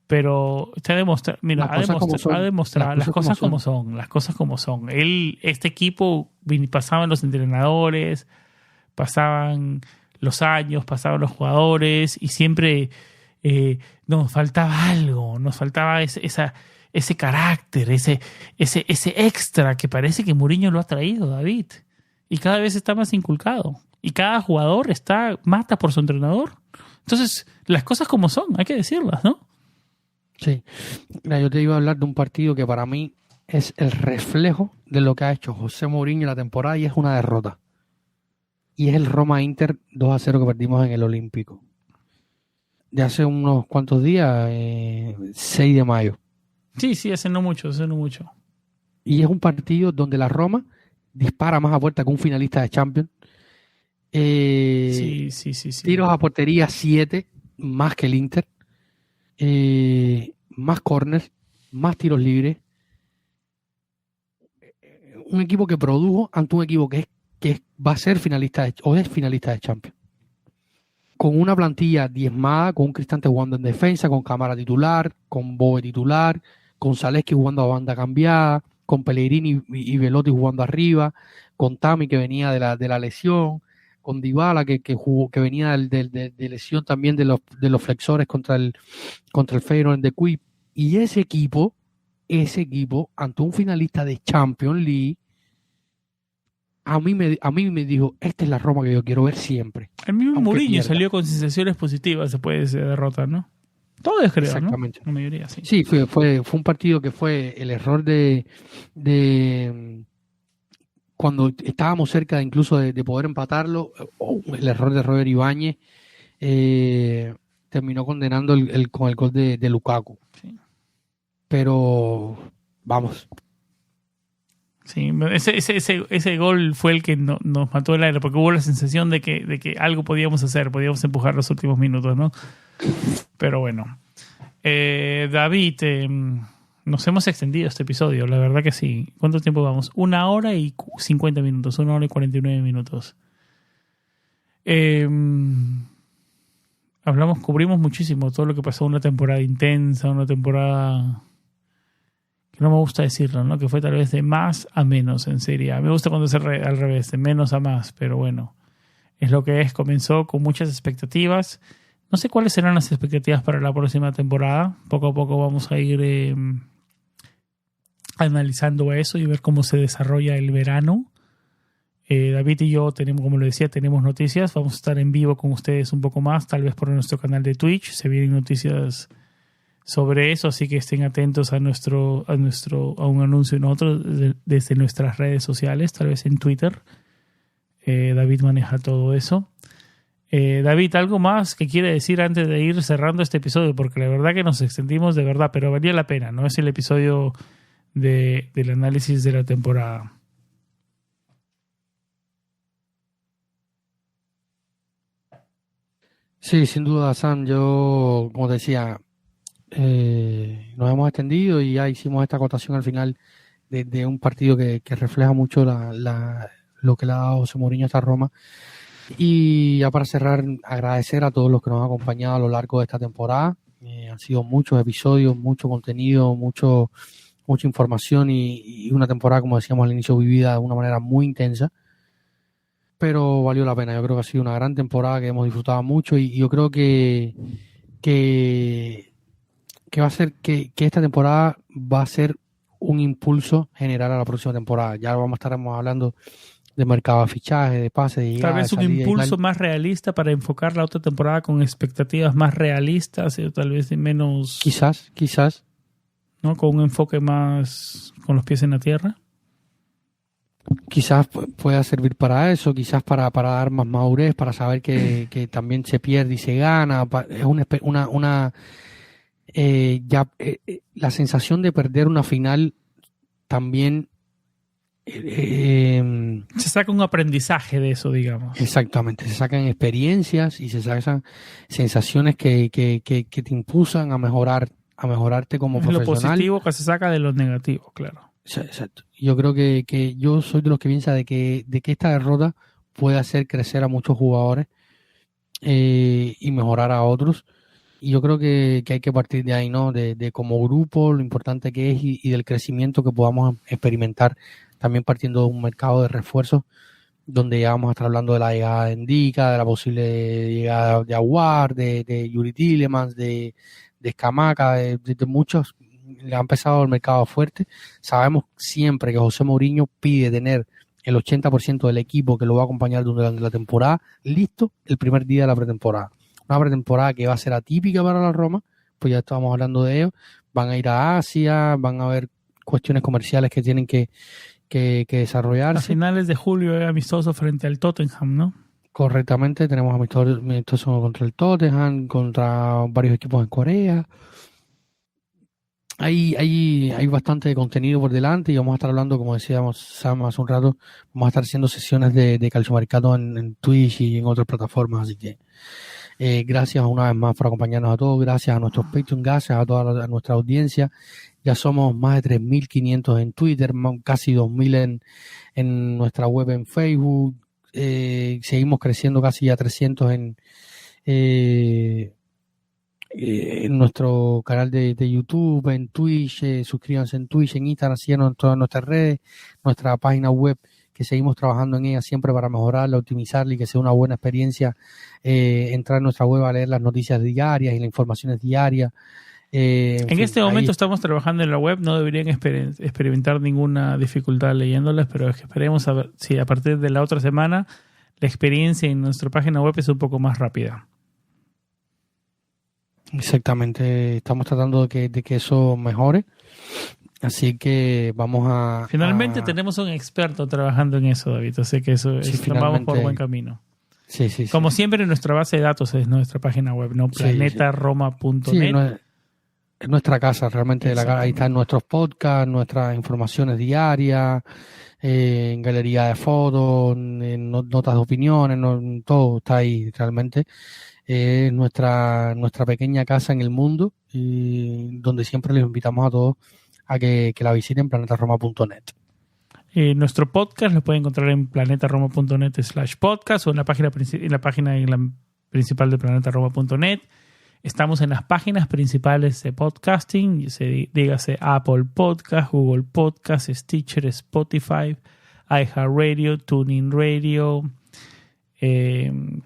Pero te ha demostrado... Mira, ha demostrado las cosas como son. Las cosas como son. Este equipo pasaban los entrenadores, pasaban los años, pasaban los jugadores y siempre nos faltaba algo, nos faltaba ese carácter, ese extra que parece que Mourinho lo ha traído, David. Y cada vez está más inculcado. Y cada jugador mata por su entrenador. Entonces, las cosas como son, hay que decirlas, ¿no? Sí. Mira, yo te iba a hablar de un partido que para mí es el reflejo de lo que ha hecho José Mourinho en la temporada y es una derrota. Y es el Roma-Inter 2-0 que perdimos en el Olímpico. De hace unos cuantos días, 6 de mayo. Sí, hace no mucho. Y es un partido donde la Roma dispara más a puerta que un finalista de Champions. Sí. Tiros a portería 7, más que el Inter. Más corners, más tiros libres. Un equipo que produjo ante un equipo que va a ser finalista es finalista de Champions. Con una plantilla diezmada, con un Cristante jugando en defensa, con Camara titular, con Boe titular, con Zalewski jugando a banda cambiada, con Pellegrini y Velotti jugando arriba, con Tami que venía de la lesión, con Dybala que venía de lesión también de los flexores contra el Feyenoord de Kuip. Y ese equipo, ante un finalista de Champions League, a mí me dijo, esta es la Roma que yo quiero ver siempre. El mismo Mourinho salió con sensaciones positivas después de esa derrota, ¿no? Todos creo, exactamente, ¿no? La mayoría, sí. Sí, fue un partido que fue el error de cuando estábamos cerca incluso de poder empatarlo, el error de Robert Ibáñez terminó condenando con el gol de Lukaku. Sí. Pero vamos. Sí, ese gol fue el que nos mató el aire, porque hubo la sensación de que algo podíamos hacer, podíamos empujar los últimos minutos, ¿no? Pero bueno. David, nos hemos extendido este episodio, la verdad que sí. ¿Cuánto tiempo vamos? 1 hora y 50 minutos, 1 hora y 49 minutos. Cubrimos muchísimo todo lo que pasó, una temporada intensa, una temporada que no me gusta decirlo, ¿no? Que fue tal vez de más a menos en Serie A. Me gusta cuando es al revés, de menos a más, pero bueno, es lo que es. Comenzó con muchas expectativas. No sé cuáles serán las expectativas para la próxima temporada. Poco a poco vamos a ir analizando eso y ver cómo se desarrolla el verano. David y yo tenemos, como lo decía, tenemos noticias. Vamos a estar en vivo con ustedes un poco más, tal vez por nuestro canal de Twitch. Se vienen noticias sobre eso, así que estén atentos a un anuncio en otro desde nuestras redes sociales, tal vez en Twitter. David maneja todo eso. David, ¿algo más que quiere decir antes de ir cerrando este episodio? Porque la verdad que nos extendimos de verdad, pero valía la pena, ¿no? Es el episodio del análisis de la temporada. Sí, sin duda, Sam. Yo, como te decía, nos hemos extendido y ya hicimos esta acotación al final de un partido que refleja mucho lo que le ha dado José Mourinho a esta Roma. Y ya para cerrar, agradecer a todos los que nos han acompañado a lo largo de esta temporada. Han sido muchos episodios, mucho contenido, mucha información y una temporada, como decíamos al inicio, vivida de una manera muy intensa. Pero valió la pena. Yo creo que ha sido una gran temporada que hemos disfrutado mucho y yo creo que va a ser que esta temporada va a ser un impulso general a la próxima temporada. Ya estaremos hablando de mercado de fichaje, de pases, de llegada, tal vez un impulso más realista para enfocar la otra temporada con expectativas más realistas, tal vez de menos... Quizás. ¿No? Con un enfoque más con los pies en la tierra. Quizás pueda servir para eso, quizás para dar más madurez, para saber que también se pierde y se gana. Es la sensación de perder una final también se saca un aprendizaje de eso, digamos. Exactamente, se sacan experiencias y se sacan sensaciones que te impulsan a mejorarte como profesional. Lo positivo que se saca de lo negativo, claro. Exacto. Yo creo que yo soy de los que piensa de que esta derrota puede hacer crecer a muchos jugadores y mejorar a otros. Y yo creo que hay que partir de ahí, ¿no? De como grupo, lo importante que es y del crecimiento que podamos experimentar, también partiendo de un mercado de refuerzos, donde ya vamos a estar hablando de la llegada de Ndicka, de la posible llegada de Aouar, de Yuri Tielemans, de Scamacca, de muchos. Le ha empezado el mercado fuerte. Sabemos siempre que José Mourinho pide tener el 80% del equipo que lo va a acompañar durante la temporada listo el primer día de la pretemporada. Una pretemporada que va a ser atípica para la Roma, pues ya estábamos hablando de ello. Van a ir a Asia, van a haber cuestiones comerciales que tienen que desarrollarse. A finales de julio es amistoso frente al Tottenham, ¿no? Correctamente, tenemos amistoso contra el Tottenham, contra varios equipos en Corea. Hay bastante contenido por delante y vamos a estar hablando, como decíamos Sam hace un rato, vamos a estar haciendo sesiones de calciomercato en Twitch y en otras plataformas, así que gracias una vez más por acompañarnos a todos, gracias a nuestros Patreon, gracias a toda nuestra audiencia. Ya somos más de 3.500 en Twitter, casi 2.000 en nuestra web en Facebook, seguimos creciendo casi ya 300 en nuestro canal de YouTube, en Twitch, suscríbanse en Twitch, en Instagram, síganos en todas nuestras redes, nuestra página web, que seguimos trabajando en ella siempre para mejorarla, optimizarla y que sea una buena experiencia entrar en nuestra web a leer las noticias diarias y las informaciones diarias. En este momento estamos trabajando en la web, no deberían experimentar ninguna dificultad leyéndolas, pero es que esperemos a ver si a partir de la otra semana la experiencia en nuestra página web es un poco más rápida. Exactamente, estamos tratando de que eso mejore Así que vamos a... Finalmente tenemos un experto trabajando en eso, David. Así que eso Sí, vamos por buen camino. Sí. Como siempre, nuestra base de datos es nuestra página web, ¿no? planetaroma.net. Sí, es nuestra casa, realmente. Ahí están nuestros podcasts, nuestras informaciones diarias, en galería de fotos, en notas de opiniones, todo está ahí realmente. Es nuestra pequeña casa en el mundo, y donde siempre les invitamos a todos a que la visiten, planetaroma.net. Nuestro podcast lo pueden encontrar en planetaroma.net/podcast o en la página principal de planetaroma.net. Estamos en las páginas principales de podcasting, dígase Apple Podcast, Google Podcast, Stitcher, Spotify, iHeartRadio, TuneIn Radio,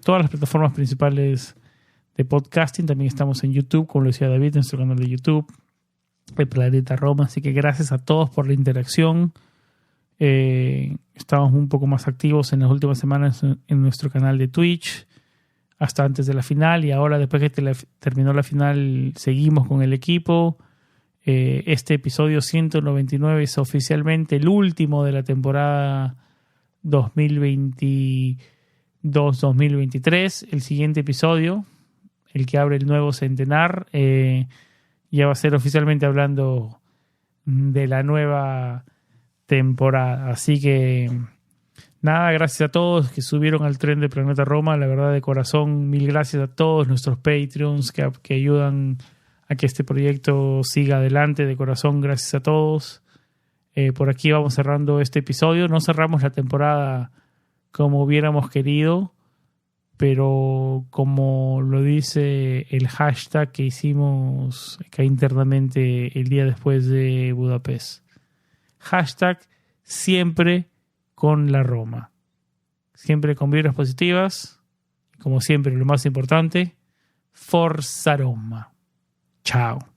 todas las plataformas principales de podcasting. También estamos en YouTube, como lo decía David, en nuestro canal de YouTube, el Planeta Roma. Así que gracias a todos por la interacción. Estamos un poco más activos en las últimas semanas en nuestro canal de Twitch, hasta antes de la final, y ahora después que terminó la final seguimos con el equipo. Este episodio 199 es oficialmente el último de la temporada 2022-2023. El siguiente episodio, el que abre el nuevo centenar, ya va a ser oficialmente hablando de la nueva temporada. Así que nada, gracias a todos que subieron al tren de Planeta Roma. La verdad, de corazón, mil gracias a todos nuestros Patreons que ayudan a que este proyecto siga adelante. De corazón, gracias a todos. Por aquí vamos cerrando este episodio. No cerramos la temporada como hubiéramos querido, pero como lo dice el hashtag que hicimos acá internamente el día después de Budapest. Hashtag siempre con la Roma. Siempre con vibras positivas. Como siempre, lo más importante, Forza Roma. Chao.